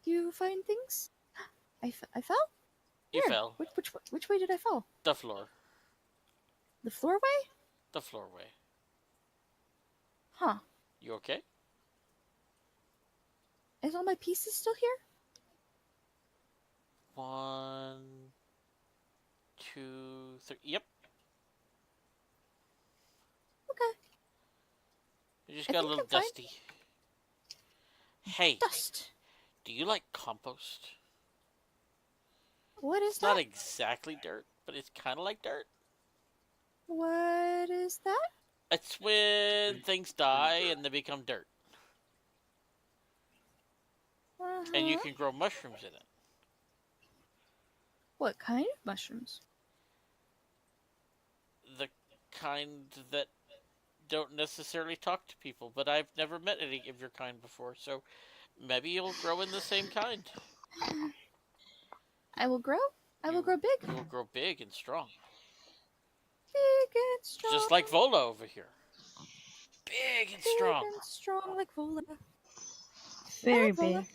You find things? I fell? You Where? fell. Which way did I fall? The floor. The floorway? The floorway. Huh. You okay? Is all my pieces still here? 1, 2, 3. Yep. Okay. You just I got a think little I'm fine. dusty. Hey, Dust. do you like compost? What is It's not that? exactly dirt, but it's kind of like dirt. What is that? It's when things die and they become dirt. And you Uh-huh. can grow mushrooms in it. What kind of mushrooms? The kind that don't necessarily talk to people, but I've never met any of your kind before, so maybe you'll grow in the same kind. I will grow. I will grow big. You will grow big and strong. Big and strong. Just like Vola over here. Big and strong. Big and strong like Vola. Very like Vola. big.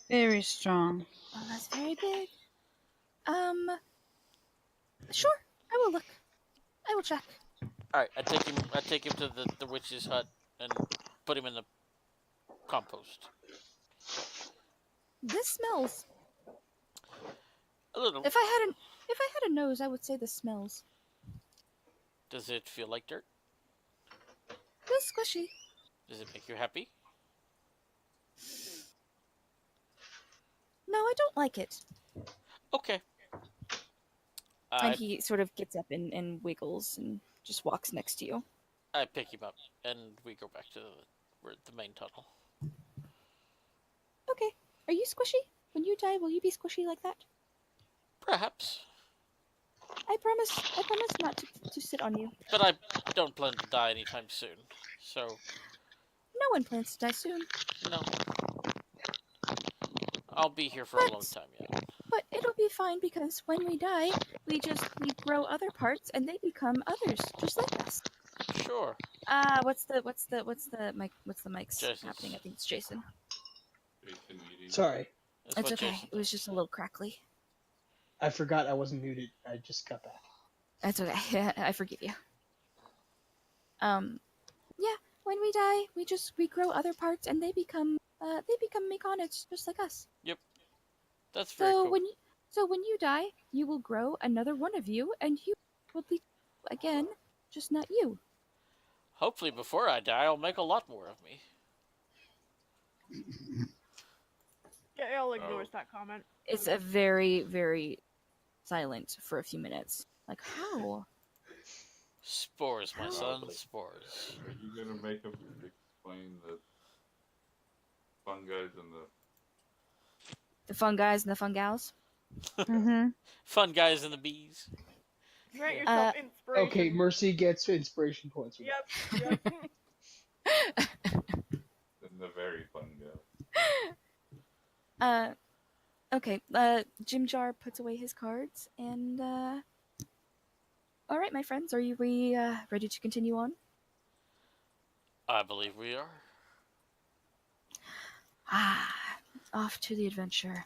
Very strong. Vola's very big. Sure. I will look. I will check. Alright, I take him to the witch's hut and put him in the compost. This smells. A little. If I had a nose, I would say this smells. Does it feel like dirt? Feels squishy. Does it make you happy? No, I don't like it. Okay. And he sort of gets up and wiggles and just walks next to you. I pick him up and we go back to the main tunnel. Okay. Are you squishy? When you die, will you be squishy like that? Perhaps. I promise not to sit on you. But I don't plan to die anytime soon. So, No one plans to die soon. no. I'll be here for a long But time yet. but it'll be fine because when we die, we grow other parts and they become others, just like us. Sure. What's the mic's Jason's. happening? I think it's Jason. Jason eating. Sorry, That's It's what okay. Jason It was does. just a little crackly. I forgot I wasn't muted. I just got back. That's okay. I forgive you. Yeah. When we die, we grow other parts and they become Mechanics just like us. That's very So cool. when you die, you will grow another one of you, and you will be again, just not you. Hopefully, before I die, I'll make a lot more of me. Gail ignores Oh. that comment. It's a very, very silent for a few minutes. Like how? Spores, my son. Probably. Spores. Are you gonna make him explain the fungi and The fun guys and the fun gals. Mm-hmm. Fun guys and the bees. Grant yourself inspiration. Okay, Mercy gets inspiration points. For that. Yep. the very fun guy? Okay. Jim Jar puts away his cards, and all right, my friends, are you ready to continue on? I believe we are. Off to the adventure.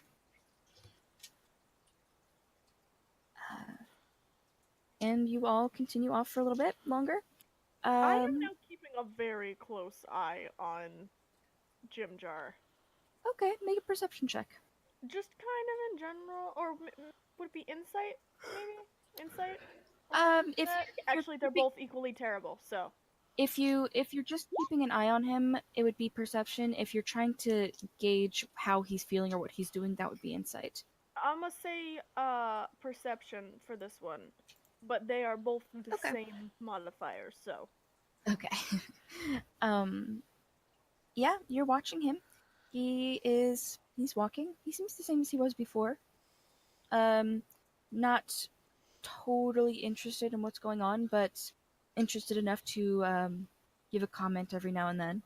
And you all continue off for a little bit longer. I am now keeping a very close eye on Jim Jar. Okay, make a perception check. Just kind of in general, or would it be insight? Maybe insight. If Actually, they're both equally terrible. So if you're just keeping an eye on him, it would be perception. If you're trying to gauge how he's feeling or what he's doing, that would be insight. I'm gonna say perception for this one, but they are both the Okay. same modifier. So Okay. Yeah, you're watching him. He's walking. He seems the same as he was before. Not totally interested in what's going on, but interested enough to give a comment every now and then.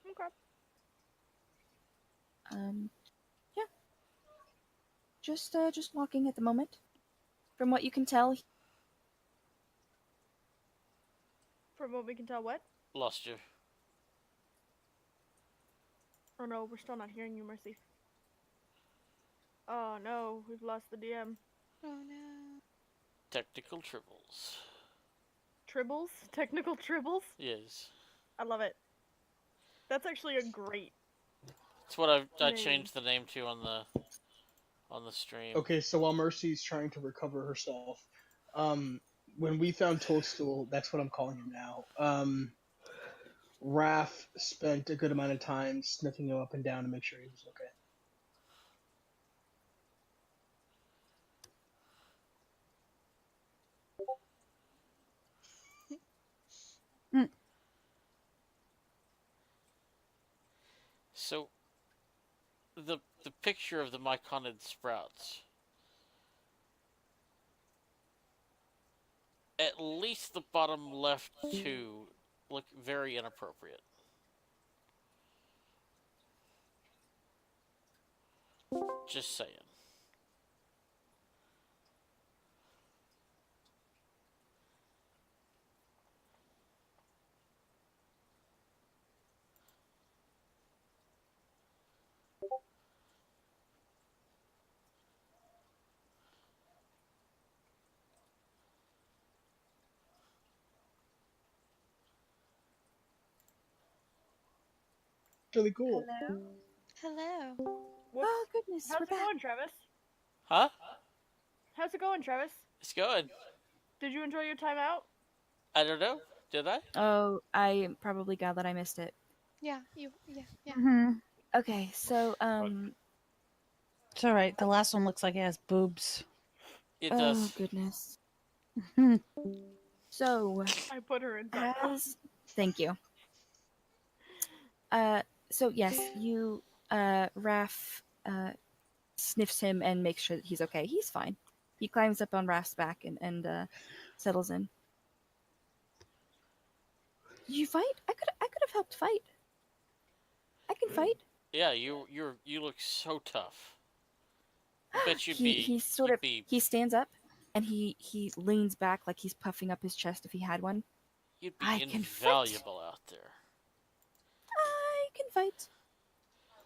okay. Yeah. Just walking at the moment. From what you can tell, From what we can tell, what? Lost you. Oh no, we're still not hearing you, Mercy. Oh no, we've lost the DM. Oh no. Technical tribbles. Tribbles? Technical tribbles? Yes. I love it. That's actually a great. It's what I Name. changed the name to on the stream. Okay, so while Mercy's trying to recover herself, when we found Toadstool, that's what I'm calling him now. Raph spent a good amount of time sniffing him up and down to make sure he was okay. So, the picture of the myconid sprouts. At least the bottom left two look very inappropriate. Just saying. Really cool. Hello. Whoops. oh goodness, How's we're it back. going, Travis? Huh? How's it going, Travis? It's good. Did you enjoy your time out? I don't know. Did I? Oh, I probably got that I missed it. Yeah, yeah. Mm-hmm. Okay, so It's all right. The last one looks like it has boobs. It oh does. goodness. Mhm. So I put her in. thank you. So yes, you Raph sniffs him and makes sure that he's okay. He's fine. He climbs up on Raph's back and settles in. You fight? I could have helped fight. I can fight. Yeah, you look so tough. I bet you'd he sort of be he stands up and he leans back like he's puffing up his chest if he had one. you'd be I can fight. invaluable out there. I can fight.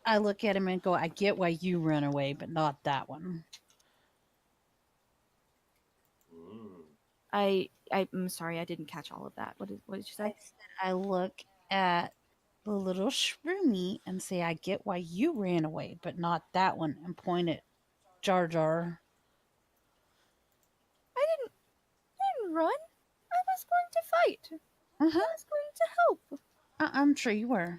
I look at him and go, I get why you ran away, but not that one. Ooh. I'm sorry, I didn't catch all of that. What did you say? I look at the little shroomy and say, I get why you ran away, but not that one, and point at Jar Jar. I didn't run. I was going to fight. I was going to help. I'm sure you were.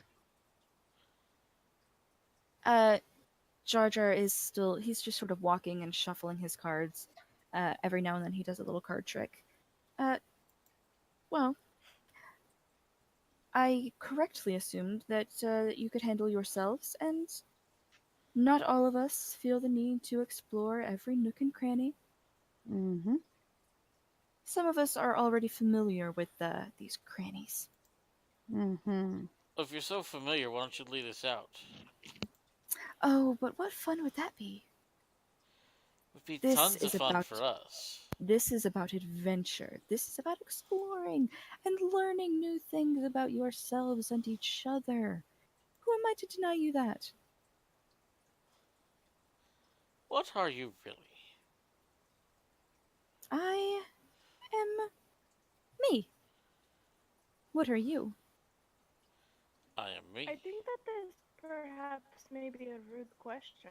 Jar Jar is still, he's just sort of walking and shuffling his cards. Every now and then he does a little card trick. Well, I correctly assumed that you could handle yourselves, and not all of us feel the need to explore every nook and cranny. Mm-hmm. Some of us are already familiar with these crannies. Mm-hmm. Well, if you're so familiar, why don't you lead us out? Oh, but what fun would that be? It would be This tons of is fun about- for us. This is about adventure. This is about exploring and learning new things about yourselves and each other. Who am I to deny you that? What are you really? I am me. What are you? I am me. I think that is perhaps maybe a rude question.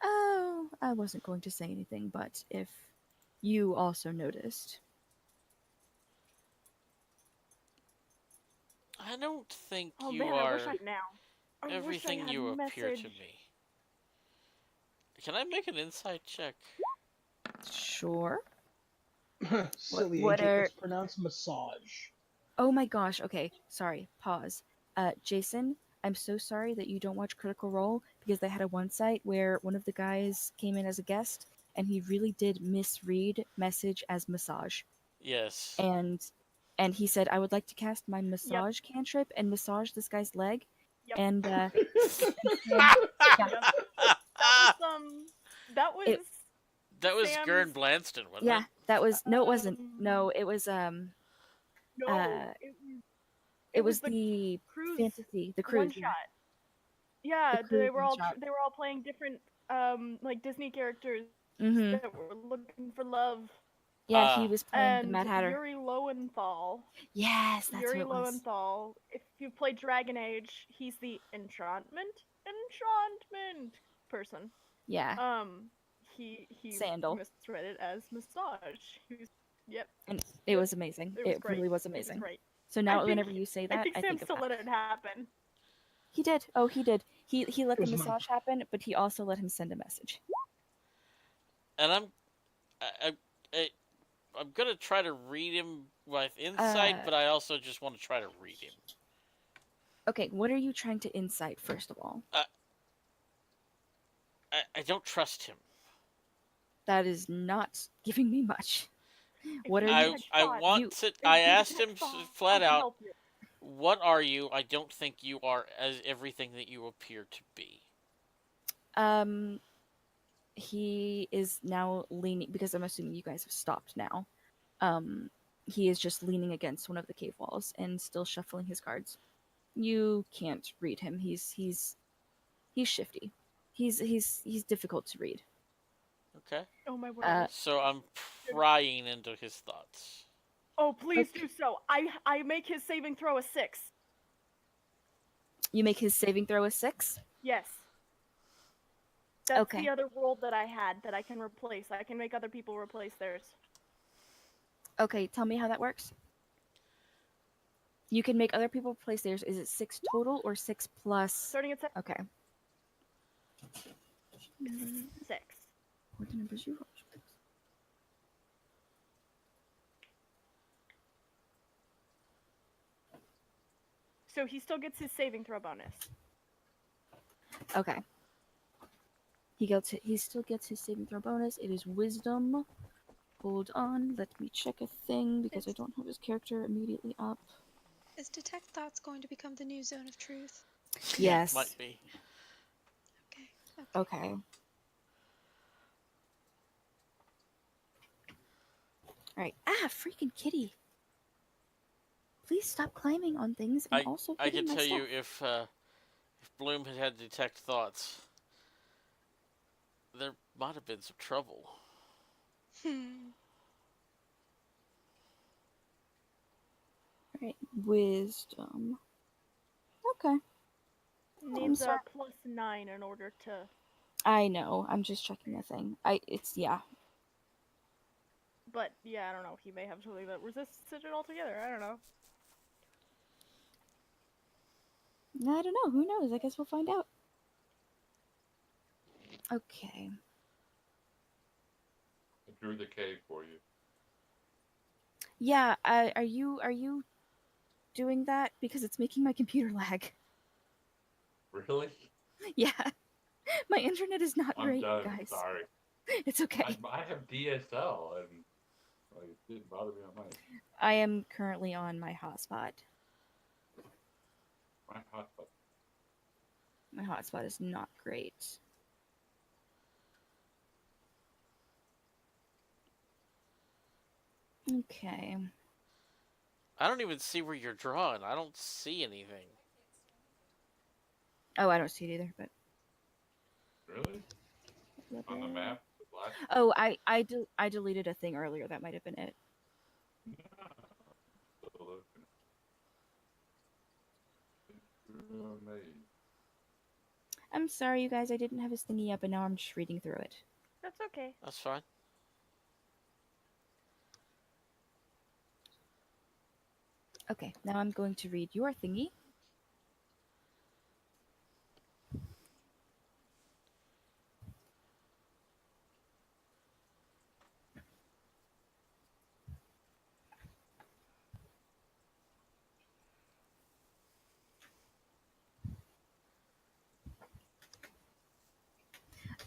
Oh, I wasn't going to say anything, but if you also noticed. I don't think Oh you man, are I wish I now. I wish I everything had you a appear to message. me. Can I make an insight check? Sure. Silly what agent, are- it's pronounced massage. Oh my gosh, okay, sorry, pause. Jason, I'm so sorry that you don't watch Critical Role because they had a one site where one of the guys came in as a guest and he really did misread message as massage. Yes. And he said, I would like to cast my massage cantrip and massage this guy's leg. Yep. And That was It- That was Sam's- Gern Blanston, wasn't yeah, it? that was no, it wasn't. No, it was no, uh, it was it was the the cruise fantasy, the one cruise. shot. Yeah, The cruise they were all one-shot. they were all playing different like Disney characters Mm-hmm. that were looking for love. Yeah, he Ah. was playing the And Mad Hatter. Yuri Lowenthal. Yes, that's Yuri who it was. Lowenthal. If you play Dragon Age, he's the enchantment person. Yeah, He Sandal. misread it as massage. He was, yep, and it was amazing. it was It great. really was It was amazing. great. So now, think- whenever you say that, I think Sam think of still that. let it happen. He did. Oh, he did. He let It the was mine. massage happen, but he also let him send a message. And I'm gonna try to read him with insight, but I also just want to try to read him. Okay, what are you trying to insight first of all? I don't trust him. That is not giving me much. If What are you you? had I thought- want you- to. if I you asked had him thought, flat I can out, help you. "What are you? I don't think you are as everything that you appear to be." He is now leaning because I'm assuming you guys have stopped now. He is just leaning against one of the cave walls and still shuffling his cards. You can't read him. He's shifty. He's difficult to read. Okay. Oh my word. So I'm prying into his thoughts. Oh, please okay. do so. I make his saving throw a 6. You make his saving throw a 6. Yes. That's Okay. the other roll that I had that I can replace. I can make other people replace theirs. Okay, tell me how that works. You can make other people replace theirs. Is it 6 total or 6 plus? Starting at Okay. 6. What the numbers you rolled? So he still gets his saving throw bonus. Okay. He still gets his saving throw bonus. It is Wisdom. Hold on, let me check a thing because I don't have his character immediately up. Is Detect Thoughts going to become the new zone of truth? Yes. Might be. Okay. Okay. Alright. Ah, freaking kitty. Please stop climbing on things and also I hitting can my tell stuff. you if Bloom had detect thoughts, there might have been some trouble. Alright, Wisdom. Okay. Needs a sorry. +9 in order to. I know. I'm just checking the thing. Yeah. But yeah, I don't know. He may have something that resists it altogether. I don't know. I don't know. Who knows? I guess we'll find out. Okay. I drew the cave for you. Yeah, are you doing that? Because it's making my computer lag. Really? Yeah. My internet is not I'm great, done. guys. Sorry. It's okay. I have DSL and like, it didn't bother me on mine. I am currently on my hotspot. My hotspot. My hotspot is not great. Okay. I don't even see where you're drawing. I don't see anything. Oh, I don't see it either, but Really? On the map? The black? oh, I deleted a thing earlier. That might have been it. Still looking. Amazing. I'm sorry, you guys. I didn't have his thingy up, and now I'm just reading through it. That's okay. That's fine. Okay, now I'm going to read your thingy.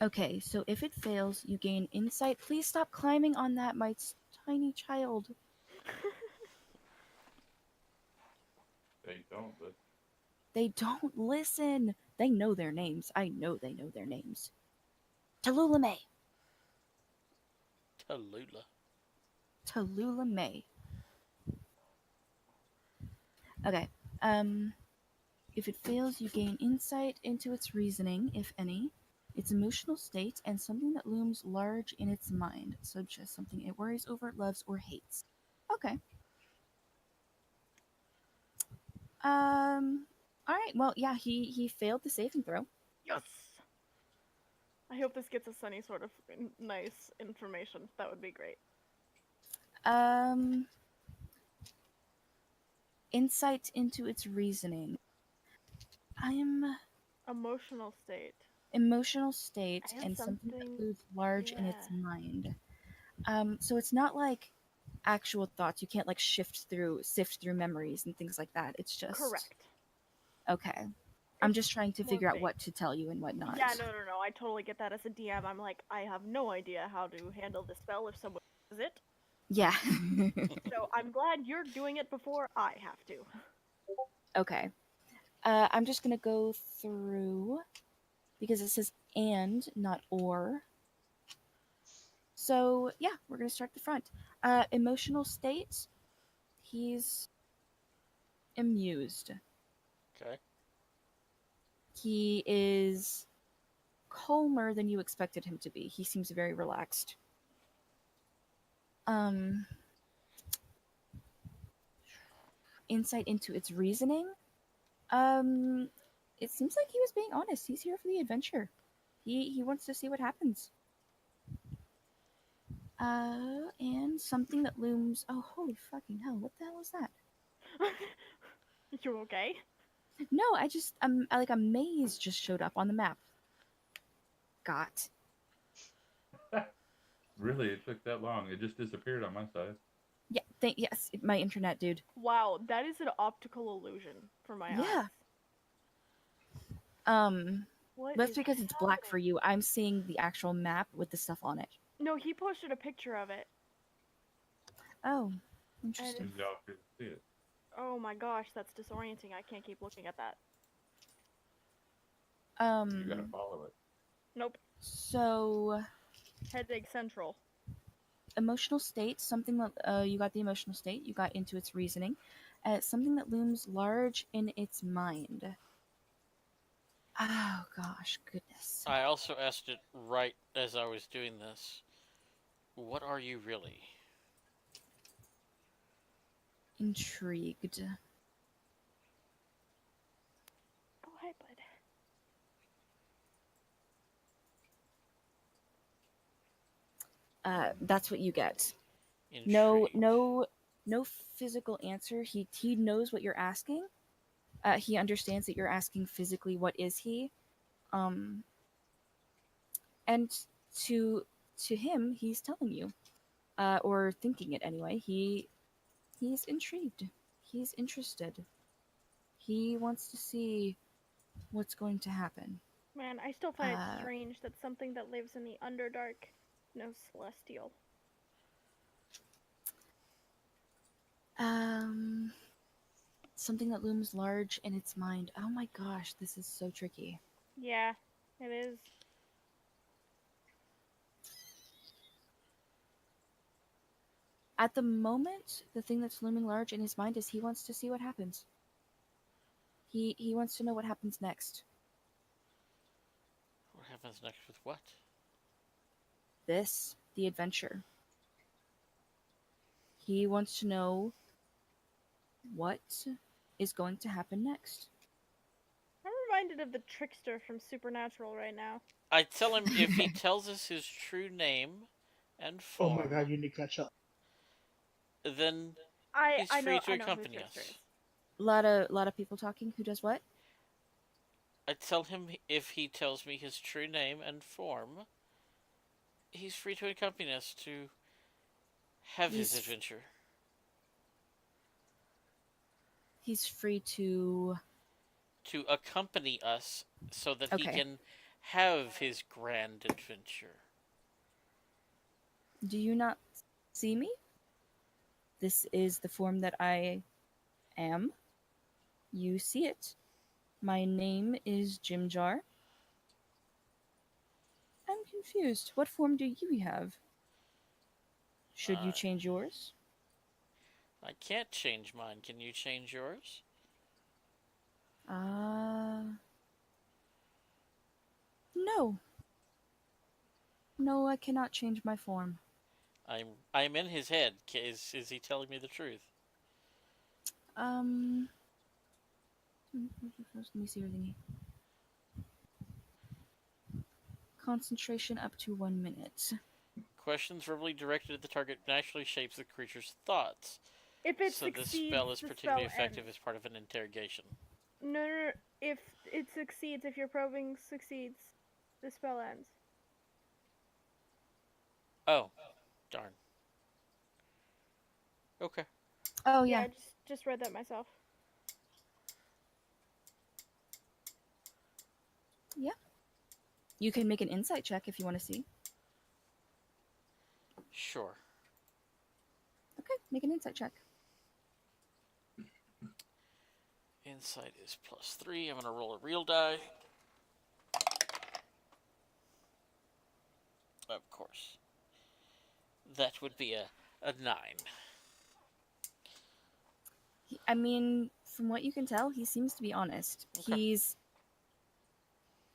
Okay, so if it fails, you gain insight. Please stop climbing on that, my tiny child. They don't, but They don't listen. They know their names. I know they know their names. Tallulah May. Tallulah. Tallulah May. Okay. If it fails, you gain insight into its reasoning, if any, its emotional state, and something that looms large in its mind, such as something it worries over, loves, or hates. Okay. All right. Well, yeah, he failed the saving throw. Yes. I hope this gets us any sort of nice information. That would be great. Insight into its reasoning. Emotional state. Emotional state I have and something that something- looms large in its yeah. mind. So it's not like actual thoughts. You can't like sift through memories and things like that. It's just Correct. Okay. I'm It's just trying to more figure out vague. what to tell you and what not. Yeah, no. I totally get that as a DM. I'm like, I have no idea how to handle this spell if someone does it. Yeah. So I'm glad you're doing it before I have to. Okay. I'm just gonna go through because it says and, not or. So yeah, we're gonna start at the front. Emotional state. He's amused. Okay. He is calmer than you expected him to be. He seems very relaxed. Insight into its reasoning. It seems like he was being honest. He's here for the adventure. He wants to see what happens. And something that looms. Oh, holy fucking hell! What the hell is that? You okay? No, like a maze just showed up on the map. Got. really, it took that long. It just disappeared on my side. Yeah. Yes, my internet, dude. Wow, that is an optical illusion for my eyes. Yeah. What That's is because it's black for happening? you. I'm seeing the actual map with the stuff on it. No, he posted a picture of it. Oh, And interesting. And y'all couldn't see it. oh my gosh, that's disorienting. I can't keep looking at that. You gotta follow it. Nope. So Headache Central. emotional state, something that you got the emotional state, you got into its reasoning, something that looms large in its mind. Oh gosh, goodness. I also asked it right as I was doing this. What are you really? Intrigued. Oh, hi, bud. That's what you get. Intrigued. No physical answer. He knows what you're asking. He understands that you're asking physically what is he. And to him, he's telling you, or thinking it anyway. He's intrigued. He's interested. He wants to see what's going to happen. Man, I still find it strange that something that lives in the Underdark knows Celestial. Something that looms large in its mind. Oh my gosh, this is so tricky. Yeah, it is. At the moment, the thing that's looming large in his mind is he wants to see what happens. He wants to know what happens next. What happens next with what? This, the adventure. He wants to know what is going to happen next. I'm reminded of the trickster from Supernatural right now. I tell him if he tells us his true name and Oh form, my god, you need to catch up. then he's I free know to who accompany Trickster us. is. Lot of people talking. Who does what? I tell him if he tells me his true name and form, he's free to accompany us to have his adventure. He's free to accompany us so that he Okay. can have his grand adventure. Do you not see me? This is the form that I am. You see it. My name is Jim Jar. I'm confused. What form do you have? Should you change yours? I can't change mine. Can you change yours? No. No, I cannot change my form. I'm in his head. Is he telling me the truth? Let me see your thingy. Concentration up to 1 minute. Questions verbally directed at the target naturally shapes the creature's thoughts. If it So this succeeds, spell is the particularly spell effective ends. as part of an interrogation. No. If it succeeds, if your probing succeeds, the spell ends. Oh, darn. Okay. Oh Yeah, yeah. I just read that myself. Yeah. You can make an insight check if you want to see. Sure. Okay, make an insight check. Insight is +3. I'm going to roll a real die. Of course. That would be a 9. I mean, from what you can tell, he seems to be honest. Okay.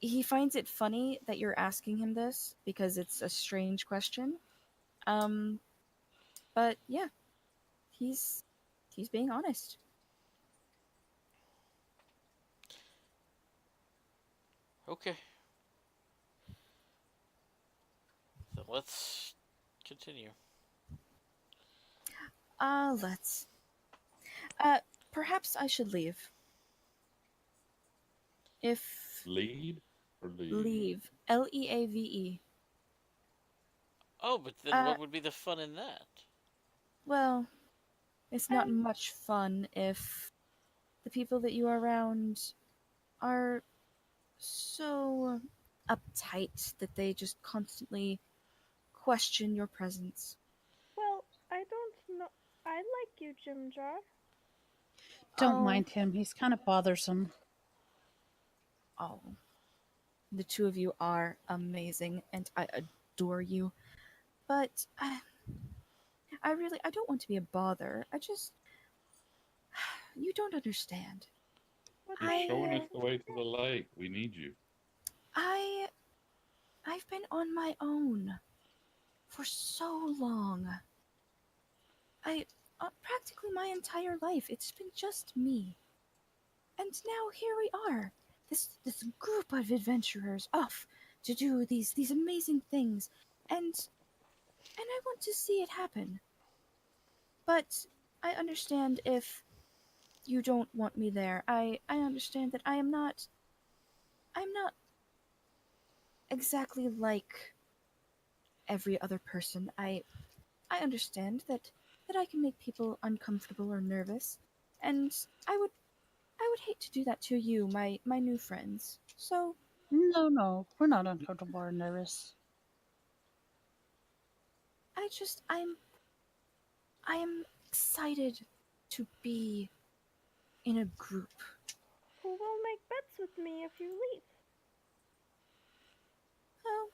He finds it funny that you're asking him this because it's a strange question. But yeah, he's being honest. Okay. So let's continue. Let's. Perhaps I should leave. If Lead or leave? leave, Leave. Oh, but then what would be the fun in that? Well, it's not much fun if the people that you are around are so uptight that they just constantly question your presence. Well, I don't know. I like you, Jim Jar. Don't Oh, mind him. He's kind of bothersome. oh, the two of you are amazing, and I adore you. But I don't want to be a bother. You don't understand. What You're do you showing I, us mean? the way to the lake. We need you. I, I've been on my own for so long. Practically my entire life, it's been just me. And now here we are, this group of adventurers off to do these amazing things, and I want to see it happen. But I understand if you don't want me there. I understand that I'm not exactly like every other person. I understand that I can make people uncomfortable or nervous, and I would I would hate to do that to you, my new friends. So No, we're not uncomfortable or nervous. I am excited to be in a group. Who will make bets with me if you leave? Oh,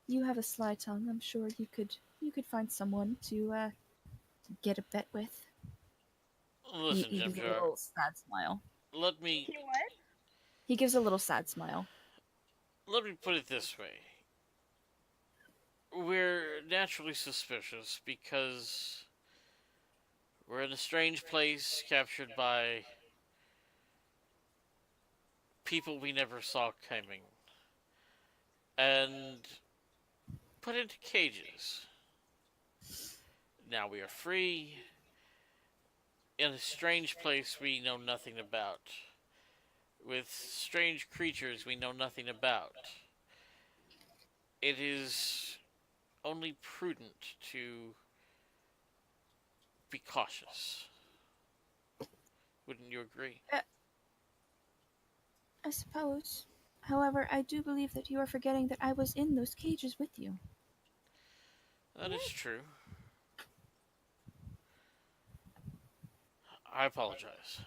you have a sly tongue. I'm sure you could find someone to get a bet with. Listen, He Jim gives a Jar, little sad smile. let me You what? He gives a little sad smile. let me put it this way. We're naturally suspicious because we're in a strange place captured by people we never saw coming and put into cages. Now we are free in a strange place we know nothing about, with strange creatures we know nothing about. It is only prudent to be cautious. Wouldn't you agree? I suppose. However, I do believe that you are forgetting that I was in those cages with you. That is true. I apologize.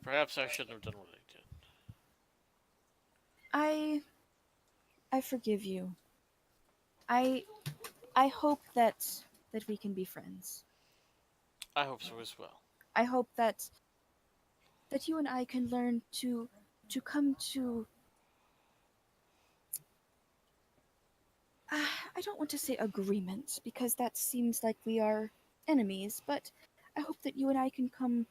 Perhaps I shouldn't have done what I did. I I forgive you. I I hope that we can be friends. I hope so as well. I hope that you and I can learn to come to I don't want to say agreement because that seems like we are enemies, but I hope that you and I can come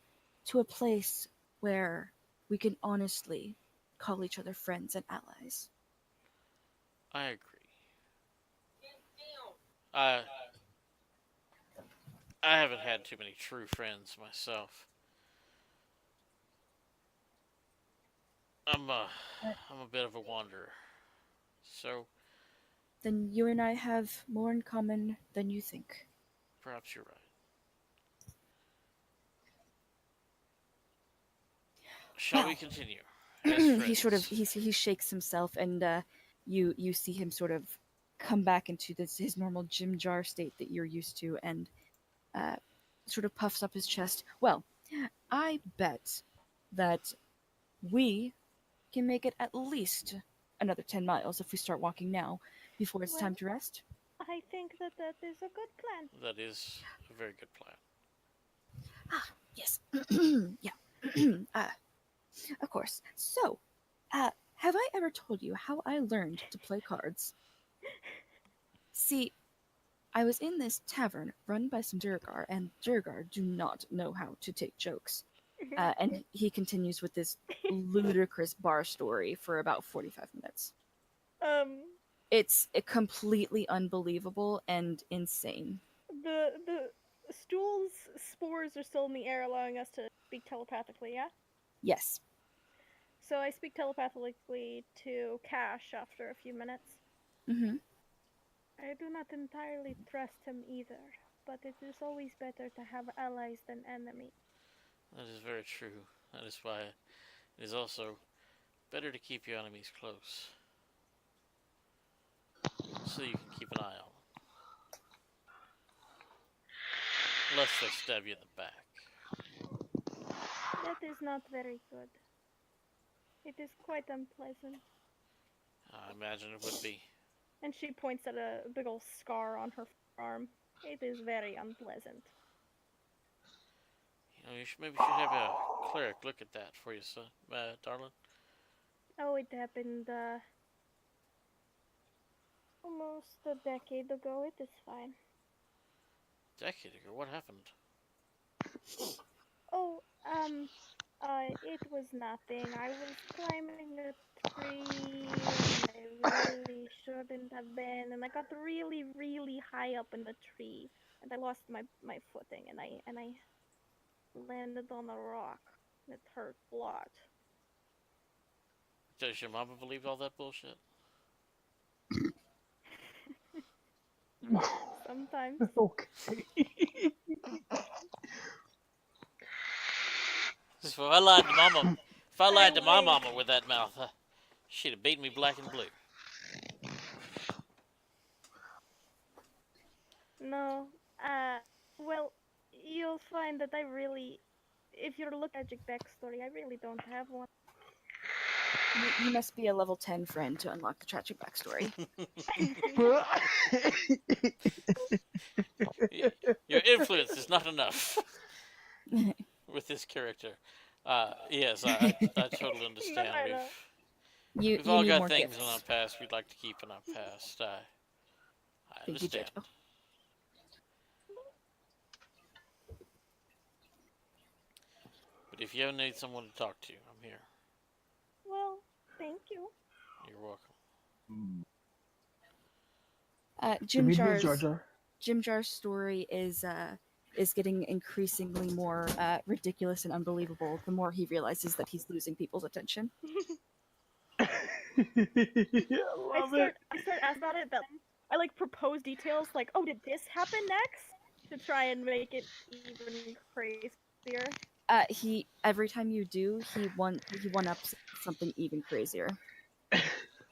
to a place where we can honestly call each other friends and allies. I agree. I I haven't had too many true friends myself. I'm a bit of a wanderer. So Then you and I have more in common than you think. perhaps you're right. Shall we Well, continue as friends? he shakes himself, and you see him sort of come back into this his normal Jim Jar state that you're used to, and uh, sort of puffs up his chest. Well, I bet that we can make it at least another 10 miles if we start walking now before it's time Well, to rest. I think that that is a good plan. That is a very good plan. Ah, yes. Yeah. Of course. So, have I ever told you how I learned to play cards? See, I was in this tavern run by some Durgar, and Durgar do not know how to take jokes. And he continues with this ludicrous bar story for about 45 minutes. um, It's completely unbelievable and insane. the stool's spores are still in the air, allowing us to speak telepathically. Yeah. Yes. So I speak telepathically to Cash after a few minutes. Mm-hmm. I do not entirely trust him either, but it is always better to have allies than enemies. That is very true. That is why It is also better to keep your enemies close, so you can keep an eye on them. Unless they stab you in the back. That is not very good. It is quite unpleasant. I imagine it would be. And she points at a big old scar on her arm. It is very unpleasant. You know, maybe you should have a cleric look at that for you, son, darling. Oh, it happened almost a decade ago. It is fine. Decade ago, what happened? Oh, it was nothing. I was climbing a tree and I really shouldn't have been, and I got really, really high up in the tree, and I lost my footing, and I landed on a rock. And it hurt a lot. Does your mama believe all that bullshit? Sometimes. Okay. If I lied to mama, if I lied to my mama with that mouth, she'd have beaten me black and blue. No, well, you'll find that I really, if you're looking at tragic backstory, I really don't have one. You must be a level 10 friend to unlock the tragic backstory. Your influence is not enough with this character. Yes, I totally understand. We've all need got more things in gifts. our past we'd like to keep in our past. I Thank you, understand. Jojo. But if you ever need someone to talk to, I'm here. Well, thank you. You're welcome. Jim Jar's story is getting increasingly more ridiculous and unbelievable the more he realizes that he's losing people's attention. I start asking about it, but I like propose details like, oh, did this happen next? To try and make it even crazier. He every time you do, he one ups something even crazier.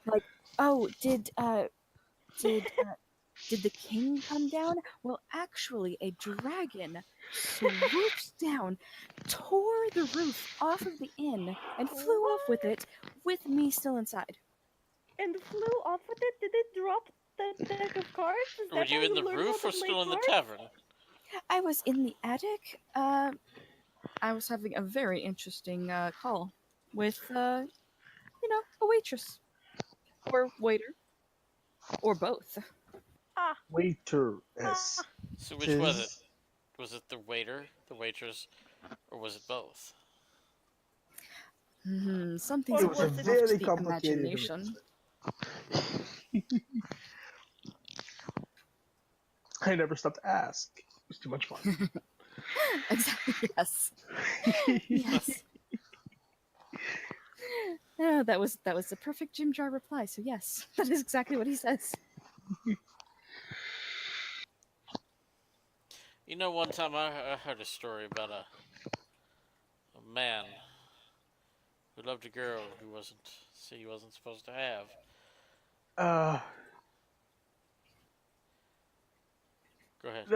Like, oh, did the king come down? Well, actually, a dragon swooped down, tore the roof off of the inn, and flew off with it, with me still inside. And flew off with it? Did it drop the deck of cards? Were you in the roof or still in the tavern? I was in the attic. I was having a very interesting call with, a waitress. Or waiter. Or both. Waiter. Yes. So which was it? Was it the waiter, the waitress, or was it both? Something's It was a very complicated imagination. I never stopped to ask. It was too much fun. Exactly, yes. Yes. That was the perfect Jim Jar reply, so yes, that is exactly what he says. You know, one time I heard a story about a man who loved a girl he wasn't supposed to have. Go ahead.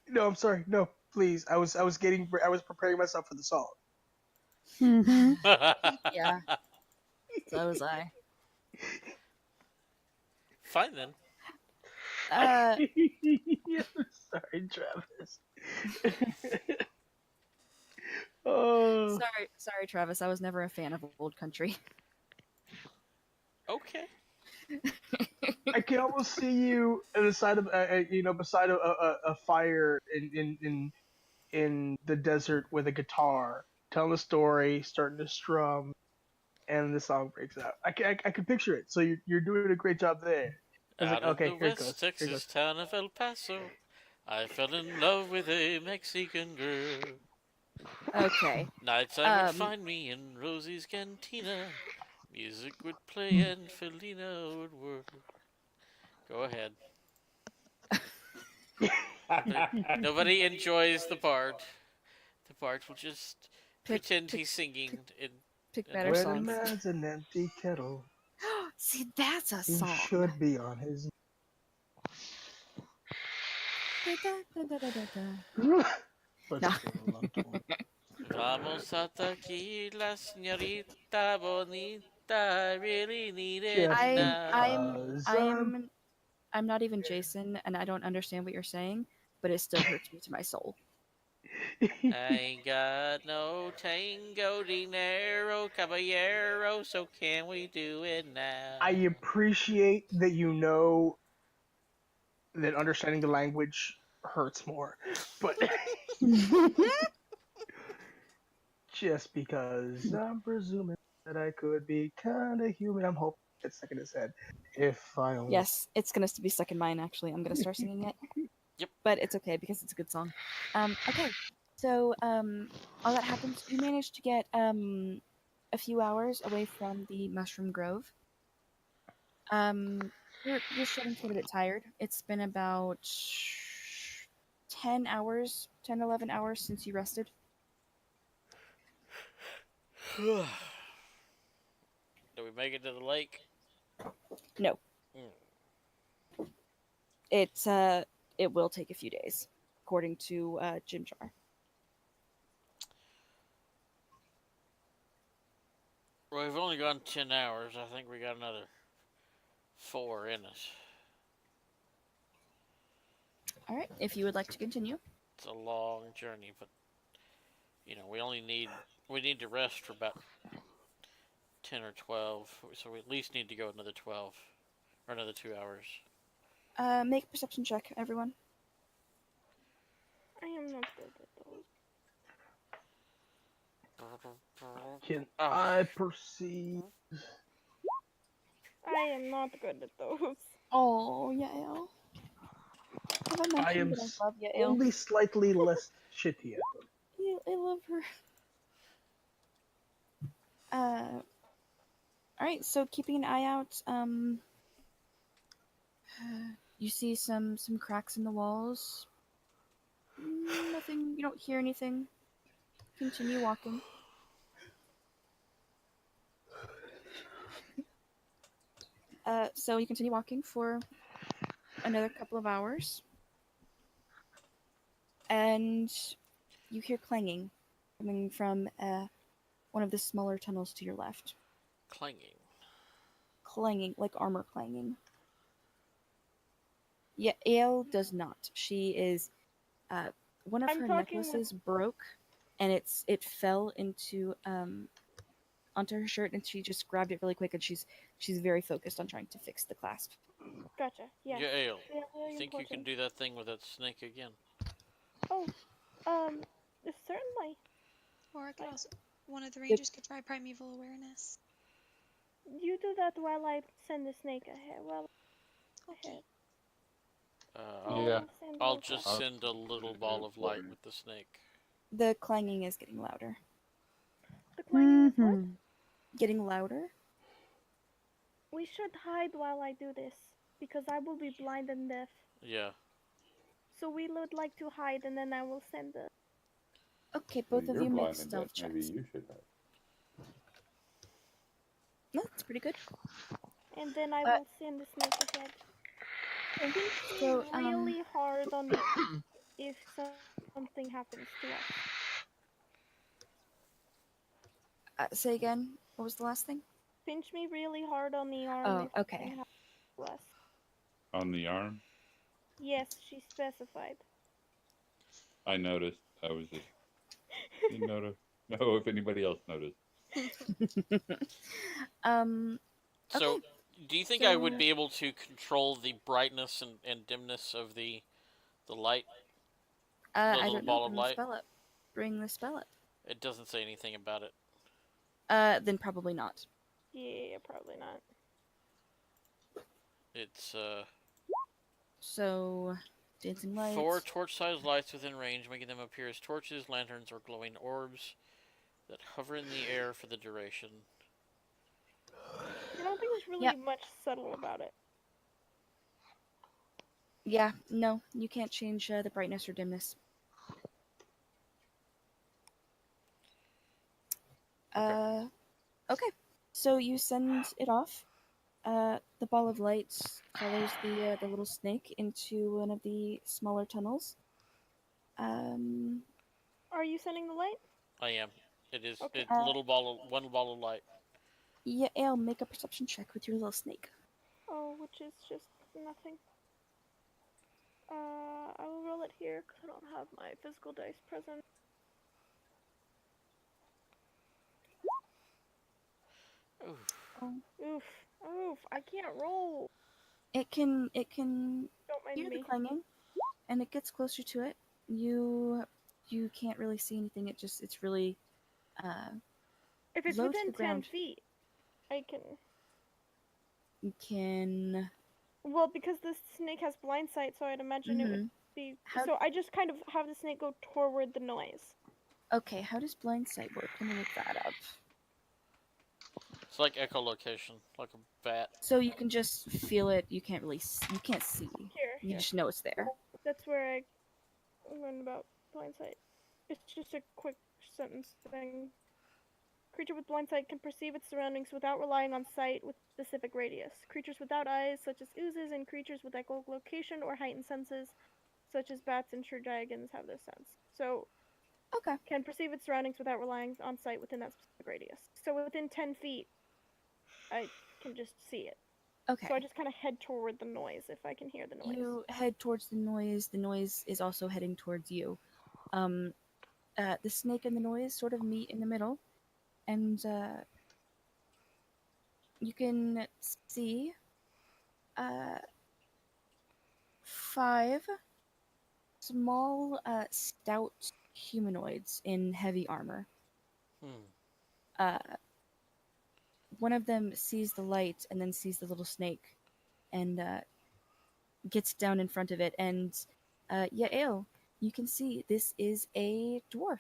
No, I'm sorry. No, please. I was preparing myself for the song. Yeah. So was I. Fine then. Sorry, Travis. Oh. Sorry, Travis. I was never a fan of old country. Okay. I can almost see you at the side of, beside a fire in the desert with a guitar, telling a story, starting to strum, and the song breaks out. I can picture it. So you're doing a great job there. Out okay, in the West Texas town of El Paso, I fell in love with a Mexican girl. Okay. Nighttime would find me in Rosie's cantina. Music would play and Felina would work. Go ahead. Nobody enjoys the bard. The bard will just pretend he's singing. Pick And better When a songs. man's an empty kettle, See, that's a he song. should be on his. Da-da-da-da-da-da. Let's No. go, love tone. Vamos hasta aquí, la señorita bonita. I really need it Just now. because I'm not even Jason, and I don't understand what you're saying, but it still hurts me to my soul. I ain't got no tango dinero caballero, so can we do it now? I appreciate that you know that understanding the language hurts more, but just because I'm presuming that I could be kind of human, I'm hoping it's stuck in his head. If I only. Yes, it's gonna be stuck in mine. Actually, I'm gonna start singing it. Yep. But it's okay because it's a good song. Okay. So all that happens. You managed to get a few hours away from the Mushroom Grove. You're starting to get a bit tired. It's been about 10 hours, 10, 11 hours since you rested. Do we make it to the lake? No. Mm. It will take a few days, according to Jim Jar. Well, we've only gone 10 hours. I think we got another 4 in us. All right, if you would like to continue. It's a long journey, but you know, we need to rest for about 10 or 12, so we at least need to go another 12 or another 2 hours. Make a perception check, everyone. I am not good at those. Can Oh. I perceive? I am not good at those. Oh, Yael. Have I I am mentioned that I love Yael? only slightly less shitty at them. Yeah, I love her. Alright, so keeping an eye out, you see some cracks in the walls. Nothing, you don't hear anything. Continue walking. So you continue walking for another couple of hours. And you hear clanging coming from one of the smaller tunnels to your left. Clanging. Clanging, like armor clanging. Yeah, Ale does not. She is one of I'm her talking necklaces broke, and it fell into onto her shirt, and she just grabbed it really quick, and she's very focused on trying to fix the clasp. Gotcha. Yeah. Yeah, Ale. Really You think you can important. do that thing with that snake again? Oh, certainly. Or I could also. One of the rangers could try primeval awareness. You do that while I send the snake ahead. Well, Okay. I'll, Yeah. I'll just send a little ball of light with the snake. The clanging is getting louder. The clanging is what? Mhm. Getting louder? We should hide while I do this, because I will be blind and deaf. Yeah. So we would like to hide, and then I will send the. Okay, both of You're you make blind and stealth deaf. Maybe checks. you should have. No, that's pretty good. And then I will send the snake ahead. I think So, really hard on if something happens to us. Say again. What was the last thing? Pinch me really hard on the arm. Oh, if okay. something happens to us. On the arm? Yes, she specified. I noticed. I was just. You noticed? No, if anybody else noticed. So, Okay. do you think I would So- be able to control the brightness and dimness of the light? I little don't ball know. of Bring the light? spell up. Bring the spell up. It doesn't say anything about it. Then probably not. Yeah, probably not. It's So, dancing lights. 4 torch-sized lights within range, making them appear as torches, lanterns, or glowing orbs that hover in the air for the duration. I don't think there's really Yep. much subtle about it. Yeah, no, you can't change the brightness or dimness. Okay. Okay, so you send it off. The ball of light follows the little snake into one of the smaller tunnels. Um, Are you sending the light? I am. It is Okay. a little ball of one ball of light. yeah, Ale, make a perception check with your little snake. Oh, which is just nothing. I will roll it here because I don't have my physical dice present. Oof. Oh. Oof. Oof. I can't roll. It can Don't mind hear the me. clanging, and it gets closer to it. You can't really see anything. It's really If it's low to within the 10 ground. feet, I can. You can. Well, because the snake has blind sight, so I'd imagine it would Mhm. be. How- So I just kind of have the snake go toward the noise. Okay, how does blind sight work? Let me look that up. It's like echolocation, like a bat. So you can just feel it. You can't really. You can't see. You Here. just know it's there. That's where I learned about blind sight. It's just a quick sentence thing. Creature with blind sight can perceive its surroundings without relying on sight with specific radius. Creatures without eyes, such as oozes, and creatures with echolocation or heightened senses, such as bats and true dragons, have this sense. So, Okay. can perceive its surroundings without relying on sight within that specific radius. So within 10 feet, I can just see it. Okay. So I just kind of head toward the noise if I can hear the noise. You head towards the noise. The noise is also heading towards you. The snake and the noise sort of meet in the middle, and you can see 5 small, stout humanoids in heavy armor. Hmm. One of them sees the light and then sees the little snake, and gets down in front of it. And Yael, you can see this is a dwarf.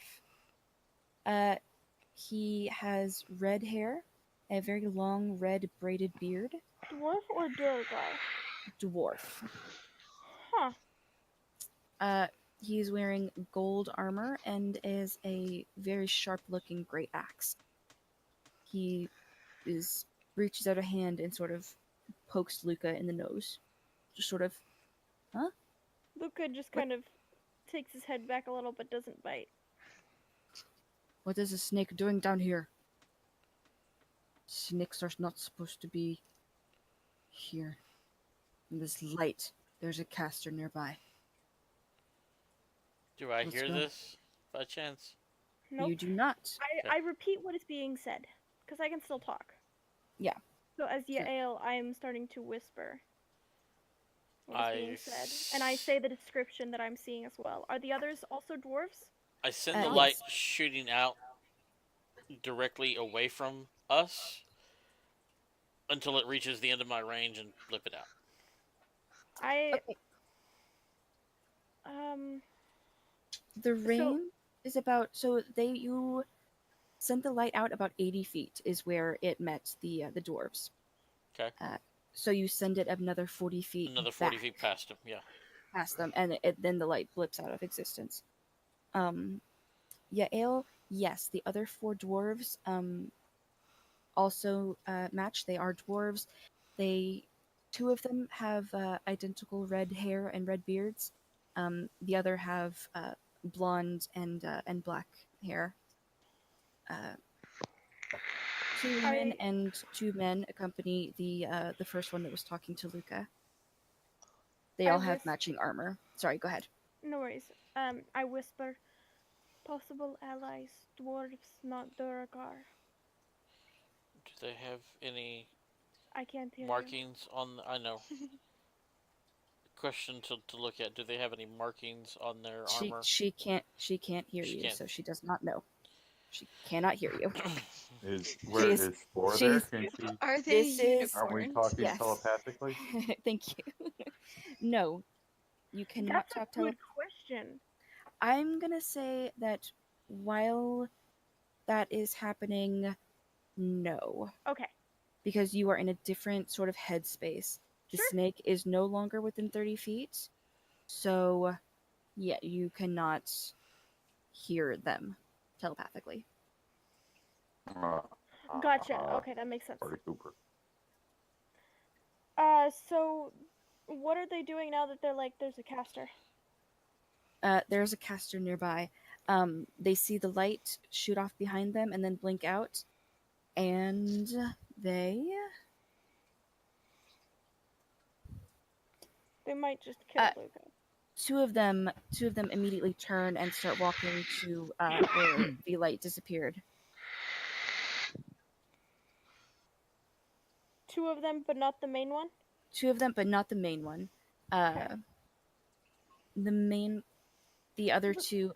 He has red hair, a very long red braided beard. Dwarf or Durgar? Dwarf. Huh. He's wearing gold armor and is a very sharp-looking great axe. He reaches out a hand and sort of pokes Luca in the nose. Just sort of, huh? Luca just What- kind of takes his head back a little but doesn't bite. What is a snake doing down here? Snakes are not supposed to be here. In this light, there's a caster nearby. Do I Let's hear go. this by chance? Nope. You do not. I repeat what is being said, because I can still talk. Yeah. So as Sure. Yael, I am starting to whisper what is being said. And I s- say the description that I'm seeing as well. Are the others also dwarves? I send the Yes. light shooting out directly away from us until it reaches the end of my range and flip it out. I Okay. um The range is about you sent the light out about 80 feet is where it met the dwarves. Okay. So you send it another 40 feet. Another 40 back feet past him, yeah. past them, and then the light blips out of existence. Yael, yes, the other 4 dwarves also match. They are dwarves. 2 of them have identical red hair and red beards. The other have blonde and black hair. 2 women and 2 men accompany the first one that was talking to Luca. They all have matching armor. Sorry, go ahead. No worries. I whisper, possible allies, dwarves, not Duragar. Do they have any I can't hear markings on? I know. Question to look at: do they have any markings on their armor? She can't hear She you, can't. so she does not know. She cannot hear you. Is She's- Spore she's- there? Can she? Are they This is- Aren't we unicorns? talking Yes. telepathically? Thank you. No, you cannot That's talk a good question. I'm gonna say that while that is happening, no, Okay. because you are in a different sort of headspace. The Sure. snake is no longer within 30 feet, so yeah, you cannot hear them telepathically. Gotcha. Okay, that makes sense. Party Cooper. So what are they doing now that they're like there's a caster? There's a caster nearby. They see the light shoot off behind them and then blink out, and they They might just kill Luca. two of them immediately turn and start walking to where the light disappeared. Two of them, but not the main one? Two of them, but not the main one. Okay. The other two.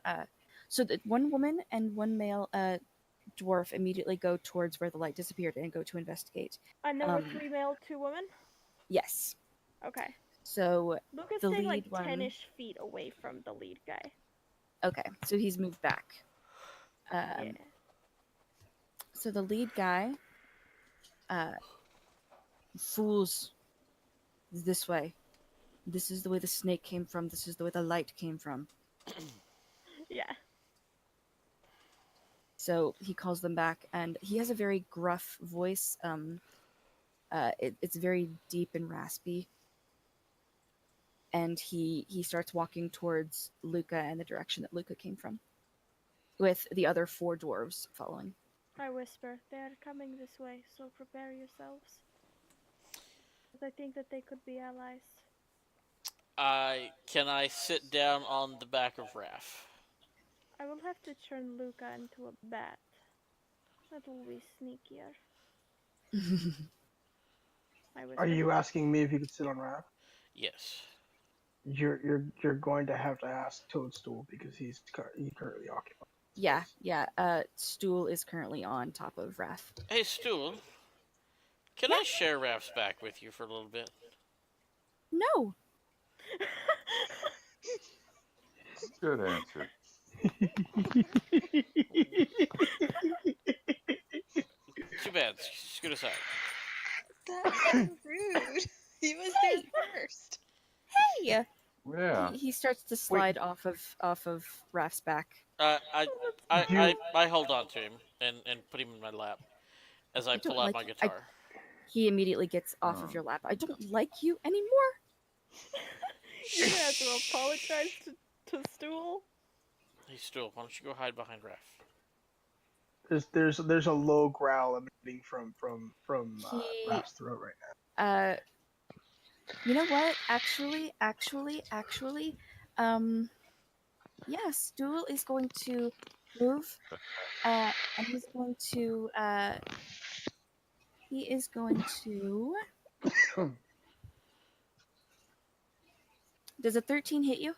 So the one woman and one male dwarf immediately go towards where the light disappeared and go to investigate. And there were 3 male, 2 women? Yes. Okay. So Luca's the staying like lead one- 10-ish feet away from the lead guy. okay, so he's moved back. Yeah. So the lead guy, fools, this way. This is the way the snake came from. This is the way the light came from. Yeah. So he calls them back, and he has a very gruff voice. It's very deep and raspy. And he starts walking towards Luca and the direction that Luca came from, with the other 4 dwarves following. I whisper, they're coming this way, so prepare yourselves. 'Cause I think that they could be allies. Can I sit down on the back of Raph? I will have to turn Luca into a bat. That will be sneakier. I whisper. Are you asking me if you could sit on Raph? Yes. You're going to have to ask Toadstool because he's currently occupied. Yeah. Stool is currently on top of Raph. Hey, Stool. Can I share Raph's back with you for a little bit? No. Good answer. Too bad. Scoot aside. That's so rude. He was there first. Hey. Yeah. He starts to slide off of Raph's back. I hold on to him and put him in my lap as I I don't pull out like- my I- guitar. He immediately gets off of your lap. I don't like you anymore. You're gonna have to apologize to Stool. Hey, Stool, why don't you go hide behind Raph? There's a low growl emanating from He- Raph's throat right now. You know what? Actually, yeah, Stool is going to move, and he's going to, Does a 13 hit you?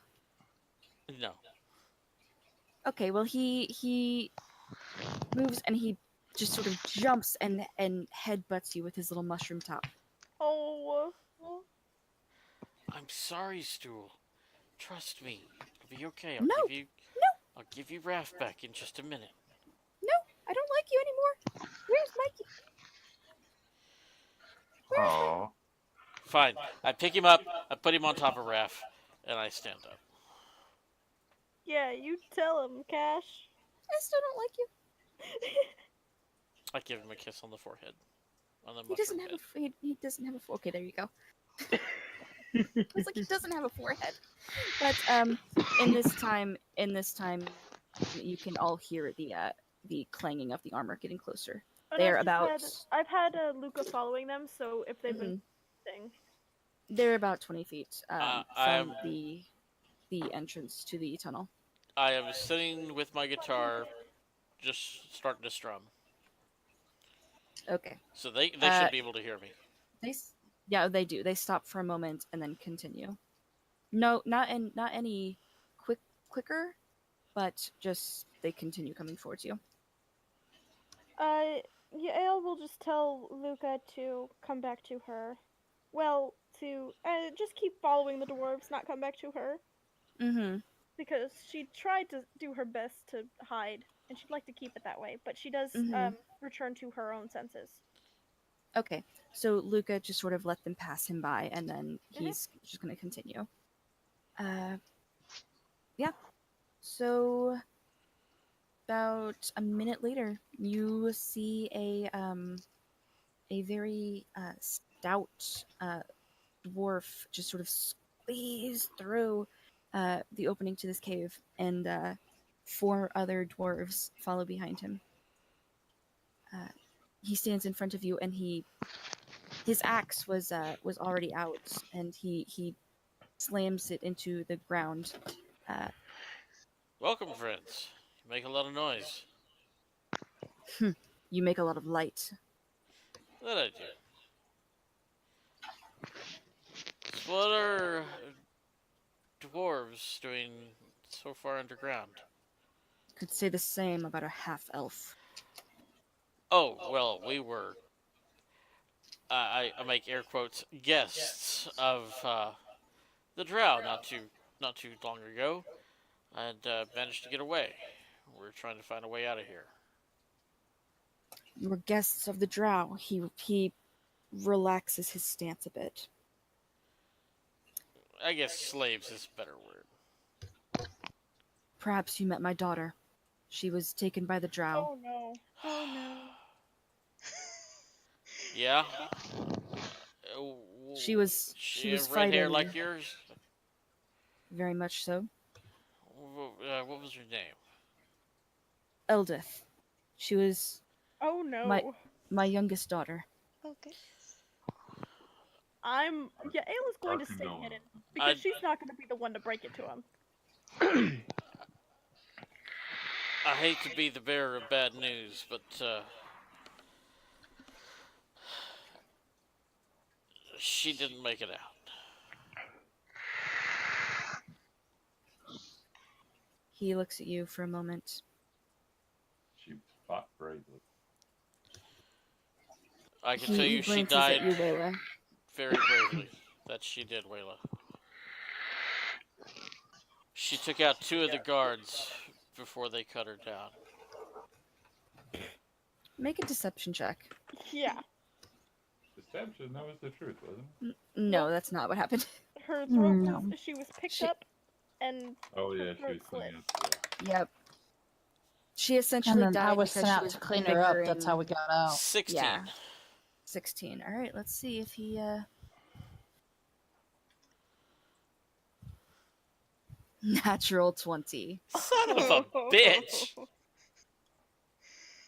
No. Okay, well, he moves and he just sort of jumps and headbutts you with his little mushroom top. Oh. I'm sorry, Stool. Trust me. It'll be okay. No, I'll give you Raph back in just a minute. No, I don't like you anymore. Where's Mikey? Oh. Fine. I pick him up, I put him on top of Raph, and I stand up. Yeah, you tell him, Cash. I still don't like you. I give him a kiss on the forehead. On the He doesn't have mushroom he doesn't have a okay, there you go. It's like he doesn't have a forehead. But in this time you can all hear the clanging of the armor getting closer. And They're I've had Luca following them, so if they've been thing. They're about 20 feet from I'm- the entrance to the tunnel. I am sitting with my guitar, just starting to strum. Okay. So they should be able to hear me. Yeah, they do. They stop for a moment and then continue. No, not any quicker, but just they continue coming towards you. Yael will just tell Luca to come back to her. Well, to just keep following the dwarves, not come back to her. Mm-hmm. Because she tried to do her best to hide, and she'd like to keep it that way, but she does return to her own senses. Okay, so Luca just sort of let them pass him by, and then he's just going to continue. Yeah. So About a minute later, you see a very stout dwarf just sort of squeeze through the opening to this cave, and 4 other dwarves follow behind him. He stands in front of you, and his axe was already out, and he slams it into the ground. Welcome, friends. You make a lot of noise. You make a lot of light. That I do. So what are dwarves doing so far underground? Could say the same about a half elf. Oh, well, we were, I make air quotes, guests of the drow not too long ago, and managed to get away. We're trying to find a way out of here. You were guests of the drow. He relaxes his stance a bit. I guess slaves is a better word. Perhaps you met my daughter. She was taken by the drow. Oh no. Oh no. Yeah? She was red fighting. hair like yours? Very much so. What was her name? Eldith. She was Oh no. my youngest daughter. Okay. Ayla's going to stay hidden because she's not going to be the one to break it to him. I hate to be the bearer of bad news, but she didn't make it out. He looks at you for a moment. She fought bravely. I can tell you she glances died at you, Wayla. very bravely. That she did, Wayla. She took out 2 of the guards before they cut her down. Make a deception check. Yeah. Deception, that was the truth, wasn't it? No, that's not what happened. Her throat No. was, she was picked up and Oh yeah, her she throat was slit. cleaning up. Yep. She essentially And then died I was because sent she out was to clean her up. bickering- That's how we got out. 16. Yeah. 16. All right, let's see if he Natural 20. Son of a bitch!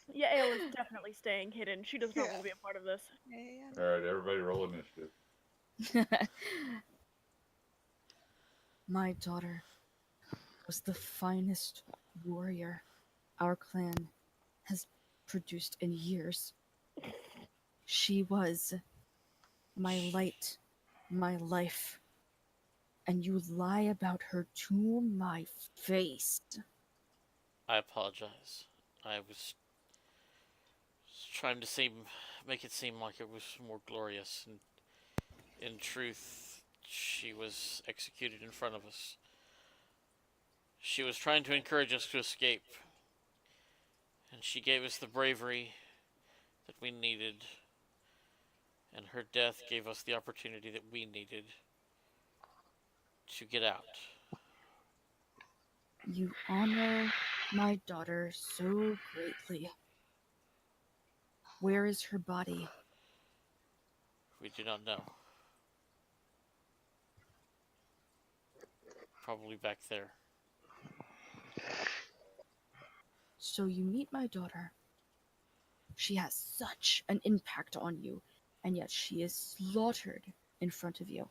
Yeah, Ayla's definitely staying hidden. She does not Yeah. want to be a part of this. Yeah. All right, everybody, roll initiative. My daughter was the finest warrior our clan has produced in years. She was my light, my life, and you lie about her to my face. I apologize. I was trying to make it seem like it was more glorious, and in truth, she was executed in front of us. She was trying to encourage us to escape, and she gave us the bravery that we needed, and her death gave us the opportunity that we needed to get out. You honor my daughter so greatly. Where is her body? We do not know. Probably back there. So you meet my daughter. She has such an impact on you, and yet she is slaughtered in front of you.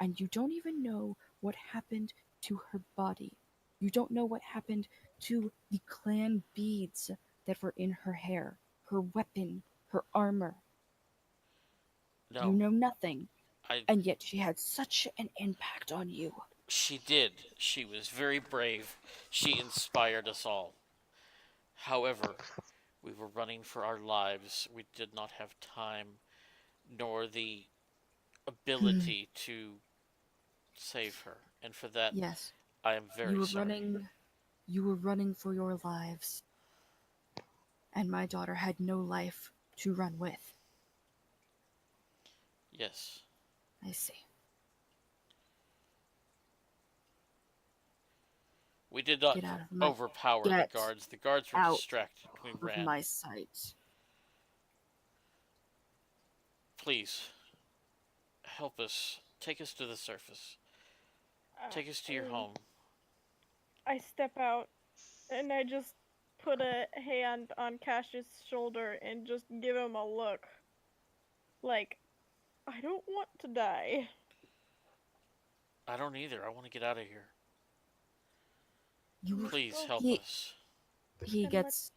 And you don't even know what happened to her body. You don't know what happened to the clan beads that were in her hair, her weapon, her armor. No, You know nothing, I. and yet she had such an impact on you. She did. She was very brave. She inspired us all. However, we were running for our lives. We did not have time nor the ability to save her. And for that, Yes, I am very you were sorry. You were running for your lives. And my daughter had no life to run with. Yes. I see. We did not Get out of my overpower the get guards. The guards were out distracted. We of ran. my sight. Please, help us. Take us to the surface. Take us to your home. I step out and I just put a hand on Cash's shoulder and just give him a look. Like, I don't want to die. I don't either. I want to get out of here. You Please go. help He- us.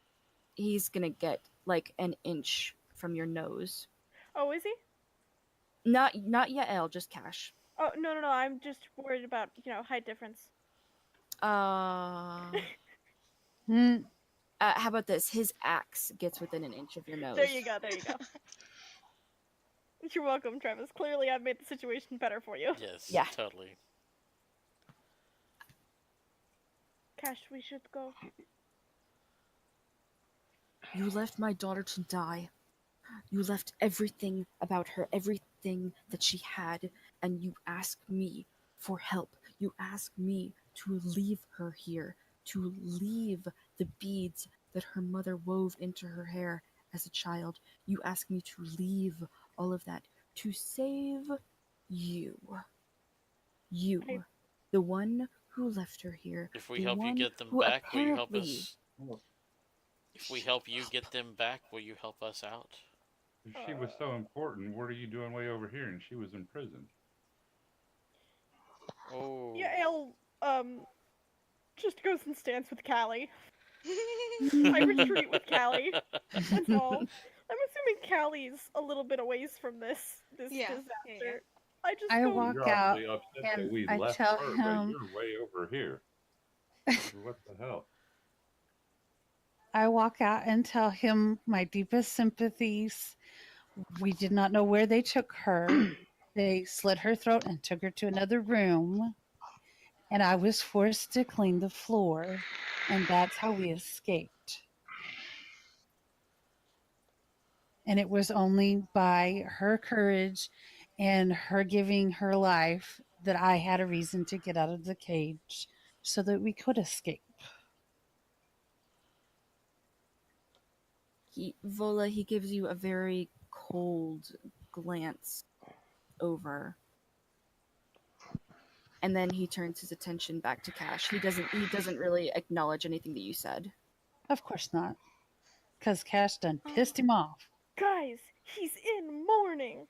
he's gonna get like an inch from your nose. Oh, is he? Not Yael, just Cash. Oh, no, I'm just worried about, height difference. Hmm. How about this? His axe gets within an inch of your nose. There you go. You're welcome, Travis. Clearly, I've made the situation better for you. Yes, Yeah. totally. Cash, we should go. You left my daughter to die. You left everything about her, everything that she had, and you asked me for help. You asked me to leave her here, to leave the beads that her mother wove into her hair as a child. You asked me to leave all of that to save you. You, I- the one who left her here. If we the help you one get them who back, will you help apparently- us? If we help you get them back, will you help us out? If she was so important, what are you doing way over here? And she was in prison. Oh. Yael, just goes and stands with Callie. I retreat with Callie. That's all. I'm assuming Callie's a little bit away from this Yeah, disaster. yeah. I just I go. walk You're out awfully upset and that we I left tell her, him- but you're way over here. What the hell? I walk out and tell him my deepest sympathies. We did not know where they took her. They slit her throat and took her to another room. And I was forced to clean the floor. And that's how we escaped. And it was only by her courage and her giving her life that I had a reason to get out of the cage so that we could escape. Vola, he gives you a very cold glance over. And then he turns his attention back to Cash. He doesn't really acknowledge anything that you said. Of course not. Because Cash done pissed him off. Guys, he's in mourning.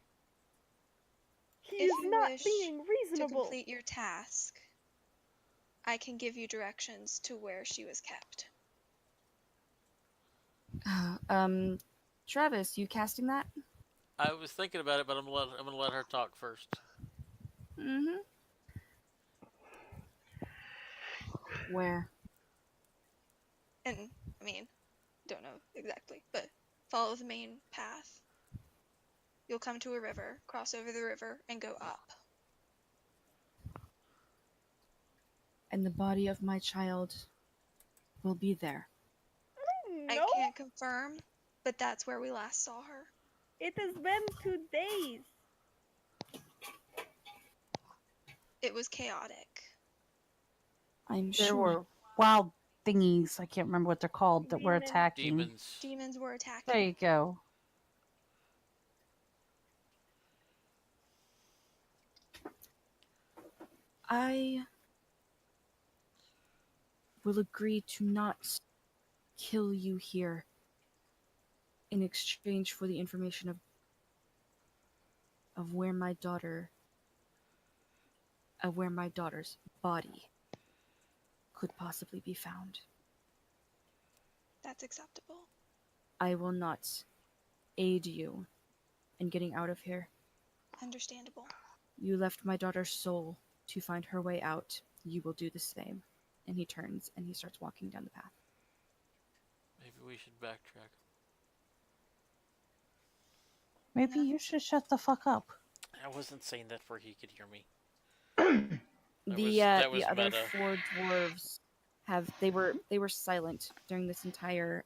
He If is you not wish being To reasonable. complete your task, I can give you directions to where she was kept. Travis, you casting that? I was thinking about it, but I'm gonna let her talk first. Mm-hmm. Where? And, I mean, don't know exactly, but follow the main path. You'll come to a river, cross over the river, and go up. And the body of my child will be there. I No, can't confirm, but that's where we last saw her. it has been 2 days. It was chaotic. I'm There sure. were wild thingies, I can't remember what they're called, that were Demons. attacking. Demons. Demons were attacking. There you go. I will agree to not kill you here in exchange for the information of where my daughter's body could possibly be found. That's acceptable. I will not aid you in getting out of here. Understandable. You left my daughter's soul to find her way out. You will do the same. And he turns and he starts walking down the path. Maybe we should backtrack. Maybe you should shut the fuck up. I wasn't saying that for he could hear me. The was other meta. 4 dwarves they were silent during this entire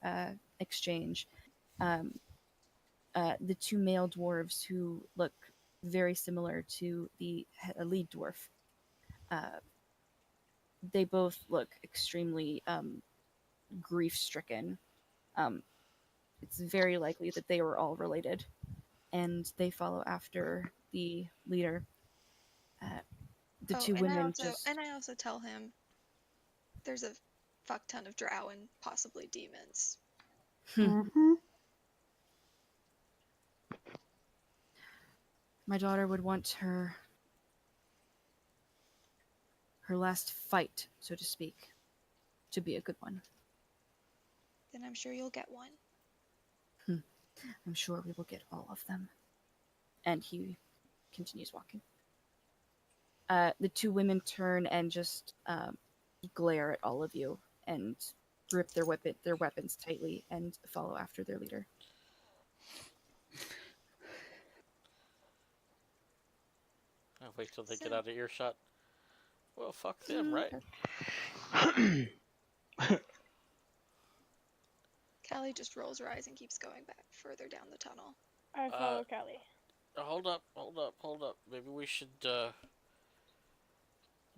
exchange. The 2 male dwarves who look very similar to the lead dwarf they both look extremely grief-stricken. It's very likely that they were all related, and they follow after the leader. The two women just and I also tell him there's a fuck ton of drow and possibly demons. Mm-hmm. my daughter would want her last fight, so to speak, to be a good one. Then I'm sure you'll get one. I'm sure we will get all of them. And he continues walking. The two women turn and just glare at all of you and grip their weapons tightly and follow after their leader. I'll wait till they get So- out of earshot. Well, fuck them, right? Callie just rolls her eyes and keeps going back further down the tunnel. I follow Callie. Hold up. Maybe we should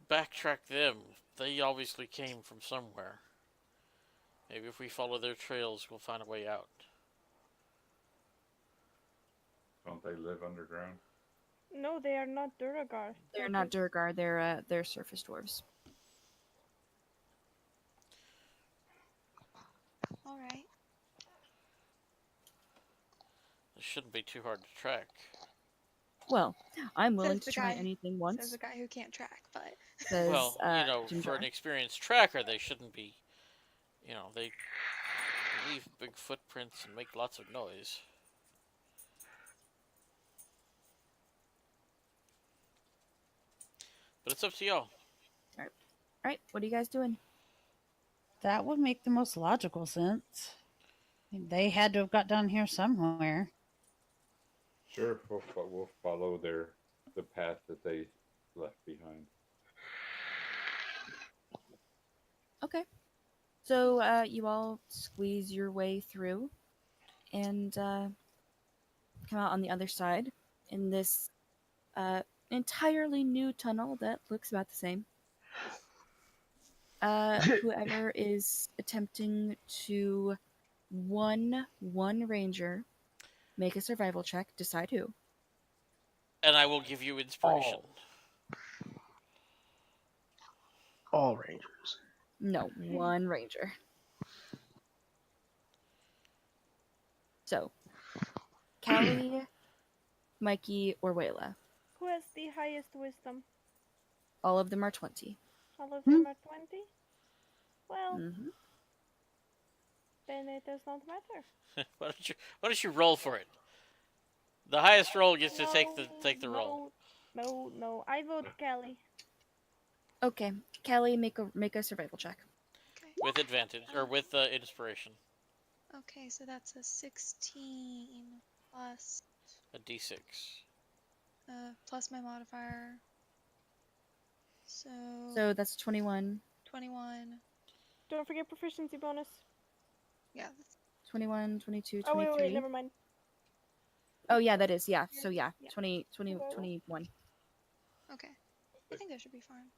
backtrack them. They obviously came from somewhere. Maybe if we follow their trails, we'll find a way out. Don't they live underground? No, they are not Duragar. They're not Durgar, they're surface dwarves. All right. It shouldn't be too hard to track. Well, I'm willing Says to the try guy- anything Says once. a guy who can't track, but Says, Well, Jim for Jar. an experienced tracker, they shouldn't be. They leave big footprints and make lots of noise. But it's up to y'all. Right, what are you guys doing? That would make the most logical sense. I mean, they had to have got down here somewhere. Sure, we'll follow the path that they left behind. Okay. So you all squeeze your way through and come out on the other side in this entirely new tunnel that looks about the same. Whoever is attempting to one ranger, make a survival check, decide who. And I will give you inspiration. All rangers. No, one ranger. So, Callie, Mikey, or Wayla. Who has the highest wisdom? All of them are 20. All of them are 20? Well, Mm-hmm. then it does not matter. Why don't you roll for it? The highest roll gets to take the roll. No. I vote Callie. Okay, Callie, make a survival check. okay. With advantage or with inspiration. Okay, so that's a 16 plus A d6. Plus my modifier. So that's 21. 21. Don't forget proficiency bonus. Yeah. 21, 22, Oh, 23. wait, never mind. Oh, yeah, that is, yeah. So, yeah, Yeah. 20, Okay. 21. Okay. I think that should be fine.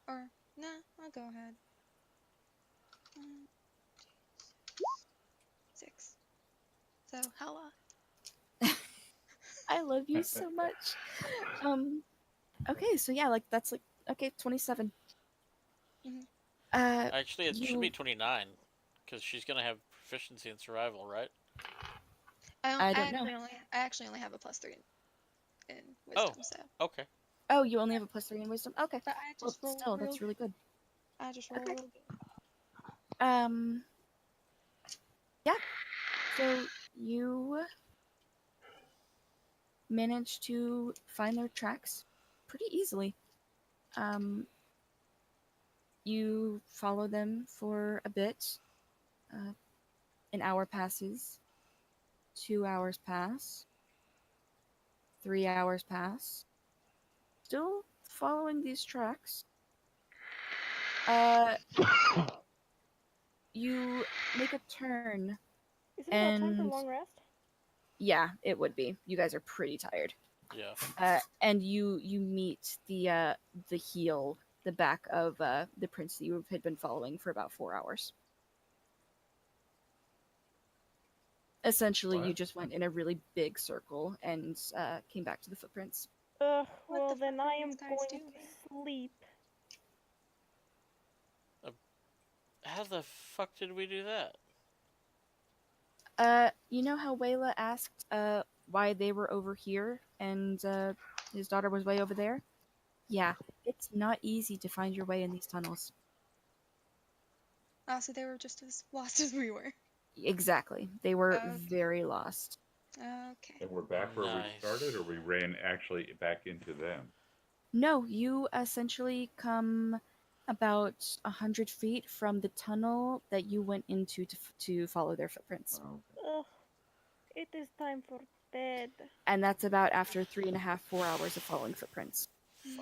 Or, nah, I'll go ahead. 6. So, hella. I love you so much. Okay, so yeah, that's okay, 27. Mhm. Actually, it should be you- 29, because she's gonna have proficiency in survival, right? I don't know. I actually only have a +3 in wisdom, so. Okay. Oh, you only have a +3 in wisdom? Okay. But I Well, just rolled still, real that's really good. I just rolled Okay. real good. Yeah. So you managed to find their tracks pretty easily. You follow them for a bit. An hour passes. 2 hours pass. 3 hours pass. Still following these tracks. You make a turn. Is it about time for And- long rest? Yeah, it would be. You guys are pretty tired. Yeah. And you meet the heel the back of the prince that you had been following for about 4 hours. Essentially, you What? just went in a really big circle and came back to the footprints. Ugh, What well the then fuck are I am these guys going doing? to sleep. How the fuck did we do that? You know how Wayla asked why they were over here and his daughter was way over there? Yeah, it's not easy to find your way in these tunnels. So they were just as lost as we were. Exactly. They were Okay. very lost. Okay. And we're back where we Nice. started, or we ran actually back into them? No, you essentially come about 100 feet from the tunnel that you went into to follow their footprints. Oh, Ugh, it is time for bed. And that's about after 3.5, 4 hours of following footprints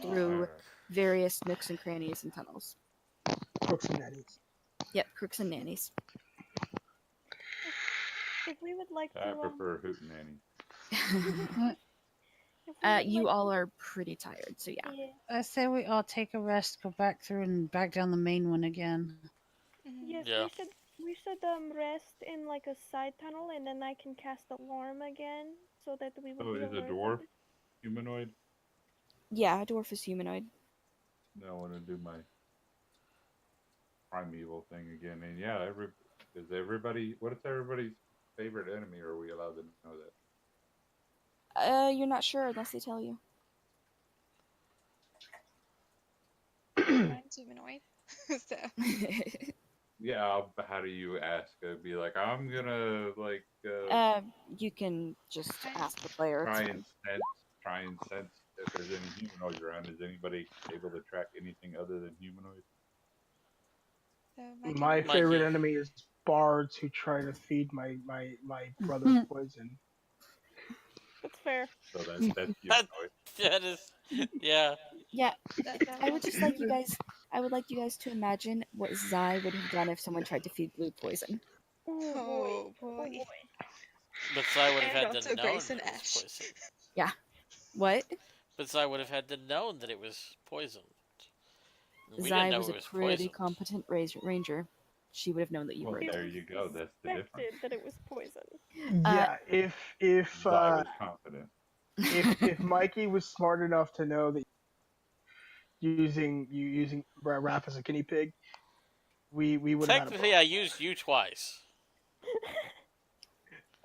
through alright. various nooks and crannies and tunnels. Crooks and nannies. Yep, crooks and nannies. If we would like I to, prefer Hootenanny. if we would You like all are pretty tired, so yeah. yeah. I say we all take a rest, go back through and back down the main one again. Yes, Yeah. we should rest in like a side tunnel, and then I can cast alarm again, so that we will Oh, be is a alerted. dwarf humanoid? Yeah, dwarf is humanoid. No, I want to do my primeval thing again. And yeah, is everybody? What is everybody's favorite enemy? Or are we allowed to know that? You're not sure unless they tell you. Mine's humanoid. So Yeah, how do you ask? Be like, I'm gonna like You can just ask the player. try It's and sense if there's any humanoids around. Is anybody able to track anything other than humanoids? Mikey, My what- favorite Mikey. enemy is bards who try to feed my brother poison. That's fair. So that's humanoid. That is, yeah. Yeah, that I would was- just like you guys. I would like you guys to imagine what Zai would have done if someone tried to feed Blue poison. Oh Oh boy. But I would have And had also to know Grace that and it was Ash. poison. What? But I would have had to known that it was poison. We Zai didn't know was it a was pretty poison. competent ranger. She would have known that you Well, were. there you go. That's the difference. Suspected that it was poison. Yeah, if I was confident. if Mikey was smart enough to know that using Raph as a guinea pig, we would have had a Technically, I used you twice.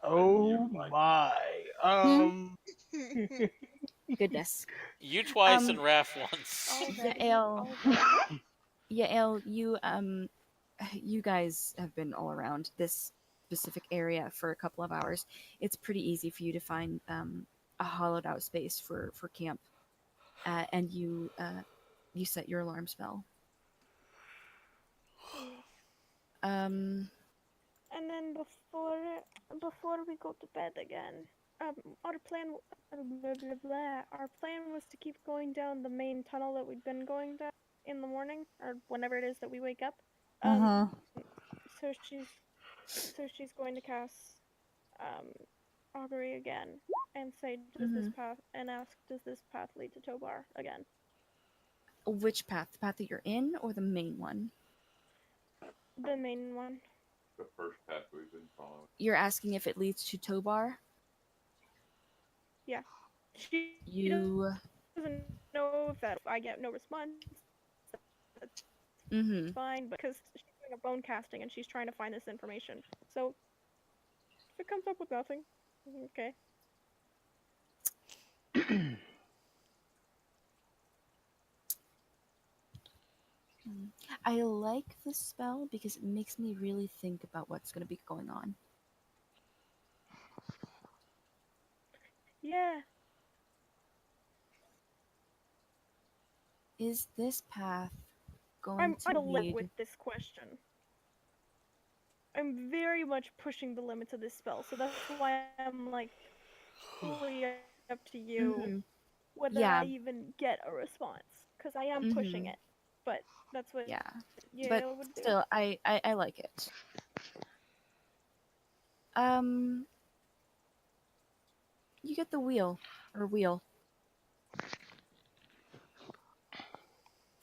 Oh Like- my. Goodness. You twice Um, and Raph once. Yael, you guys have been all around this specific area for a couple of hours. It's pretty easy for you to find a hollowed out space for camp, and you set your alarm spell. And then before we go to bed again, our plan our plan was to keep going down the main tunnel that we've been going down in the morning or whenever it is that we wake up. So she's going to cast augury again and say, does this path and ask, does this path lead to Tobar again? Which path? The path that you're in, or the main one? The main one. The first path we've been following. You're asking if it leads to Tobar. Yeah. She You. doesn't know if that I get no response. That's Mm-hmm. fine, because she's doing a bone casting and she's trying to find this information. So if it comes up with nothing, okay. I like this spell because it makes me really think about what's going to be going on. Yeah. Is this path going I'm to lit lead? with this question. I'm very much pushing the limits of this spell, so that's why I'm like fully up to you Mhm. whether Yeah. I even get a response, because I am pushing it. But that's what Yeah, Yale but would do. still, I like it. You get the wheel.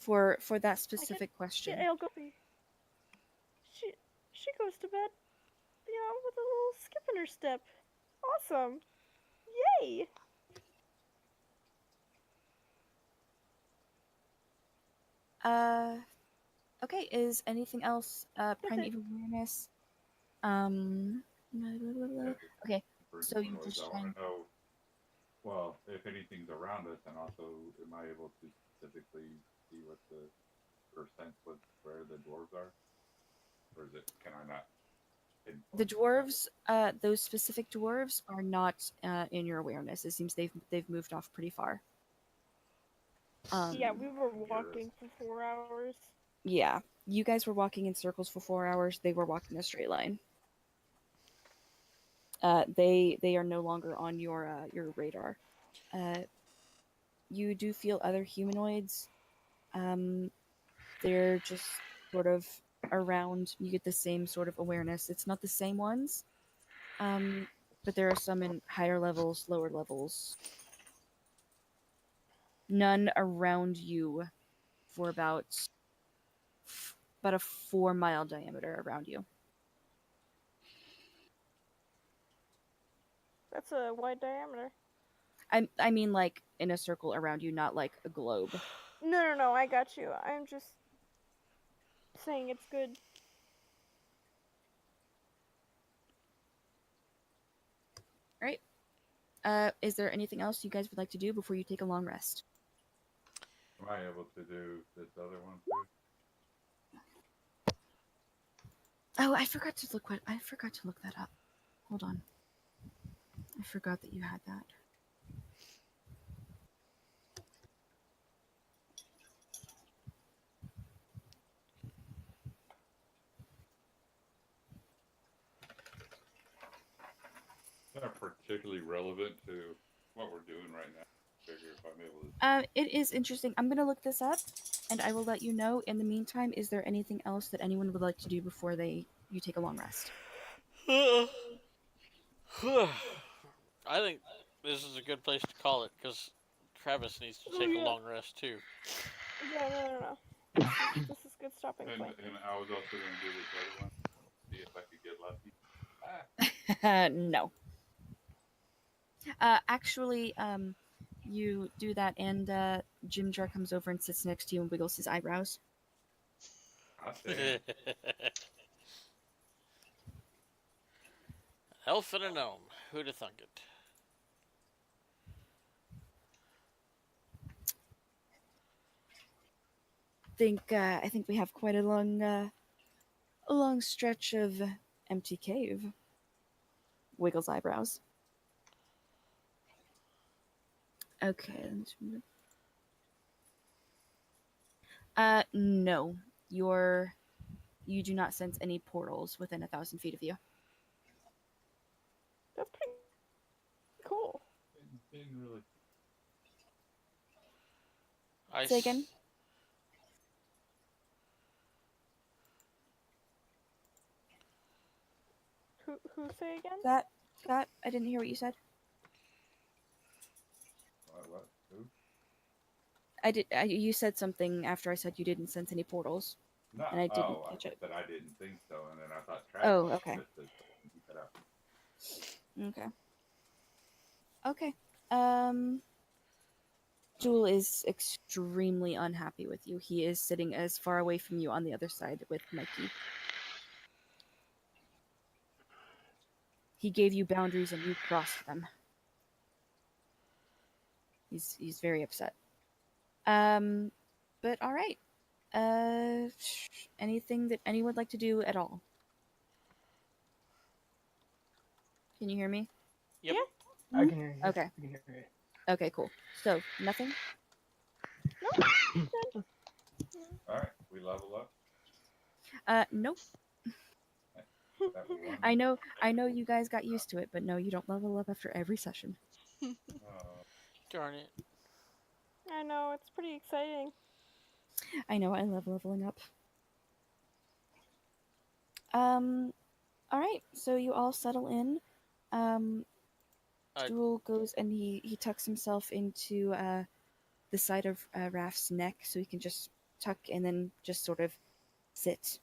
for that specific question. Yeah, I'll go see. She goes to bed, with a little skip in her step. Awesome! Yay! Okay, is anything else primeval awareness? Blah, blah, blah, blah. Okay, For so you noise, just I try want and to know. Well, if anything's around us, and also, am I able to specifically see what or sense where the dwarves are, or can I not? the dwarves, those specific dwarves are not in your awareness. It seems they've moved off pretty far. Yeah, we were Near us. walking for 4 hours. Yeah, you guys were walking in circles for 4 hours. They were walking a straight line. They are no longer on your radar. You do feel other humanoids. They're just sort of around. You get the same sort of awareness. It's not the same ones, but there are some in higher levels, lower levels. None around you for about a 4-mile diameter around you. That's a wide diameter. I mean like in a circle around you, not like a globe. No, I got you. I'm just saying it's good. Right? Is there anything else you guys would like to do before you take a long rest? Am I able to do this other one too? Oh, I forgot to look that up. Hold on. I forgot that you had that. Not particularly relevant to what we're doing right now. Figure if I'm able to. It is interesting. I'm gonna look this up, and I will let you know. In the meantime, is there anything else that anyone would like to do before you take a long rest? I think this is a good place to call it because Travis needs to take a long rest too. Yeah, no. This is good stopping And point. I was also going to do this other one. See if I could get lucky. No. Actually, you do that, and Jim Jar comes over and sits next to you and wiggles his eyebrows. I say, Elf and a gnome. Who'd have thunk it? I think we have quite a long stretch of empty cave. Wiggles eyebrows. Okay. No. You do not sense any portals within 1,000 feet of you. That's pretty cool. didn't really. Say again? Who say again? Scott, I didn't hear what you said. What? Who? You said something after I said you didn't sense any portals. No. And I didn't I catch it. said I didn't think so, and then I thought Travis. Oh, okay. Keep it up. Okay. Jewel is extremely unhappy with you. He is sitting as far away from you on the other side with Mikey. He gave you boundaries and you crossed them. He's very upset. But all right. Anything that anyone would like to do at all? Can you hear me? Yep. I can hear you. Okay. I can hear you. Okay, cool. So, nothing? All right, we level up. Nope. That one. I know you guys got used to it, but no, you don't level up after every session. Darn it. I know, it's pretty exciting. I know, I love leveling up. Alright, so you all settle in. Jewel goes and he tucks himself into the side of Raph's neck so he can just tuck and then just sort of sit.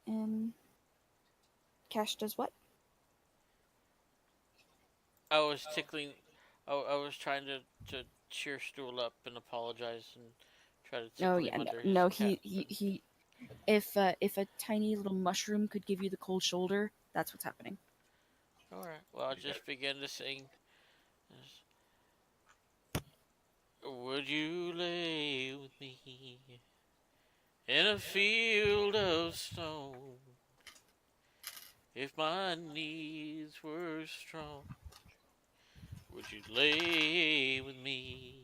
And Cash does what? I was tickling. I was trying to cheer Stool up and apologize and try to Oh tickle yeah, him no, under his no, cat. he if a tiny little mushroom could give you the cold shoulder, that's what's happening. Alright, well, I'll You just begin to sing. Would you lay with me in a field of stone? If my needs were strong, would you lay with me?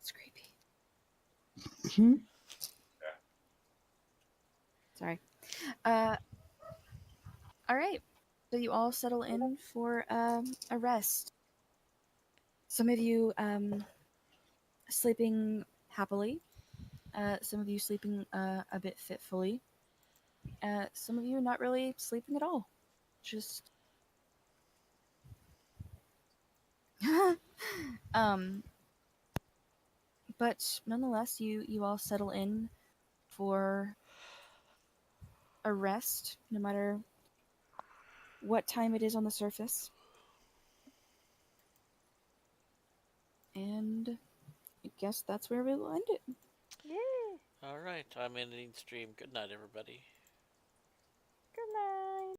It's creepy. Mhm. Sorry. All right. So you all settle in for a rest. Some of you sleeping happily. Some of you sleeping a bit fitfully. Some of you not really sleeping at all. Just um. But nonetheless, you all settle in for a rest, no matter what time it is on the surface. And I guess that's where we will end it. Yeah. Alright, I'm ending stream. Good night, everybody. Good night.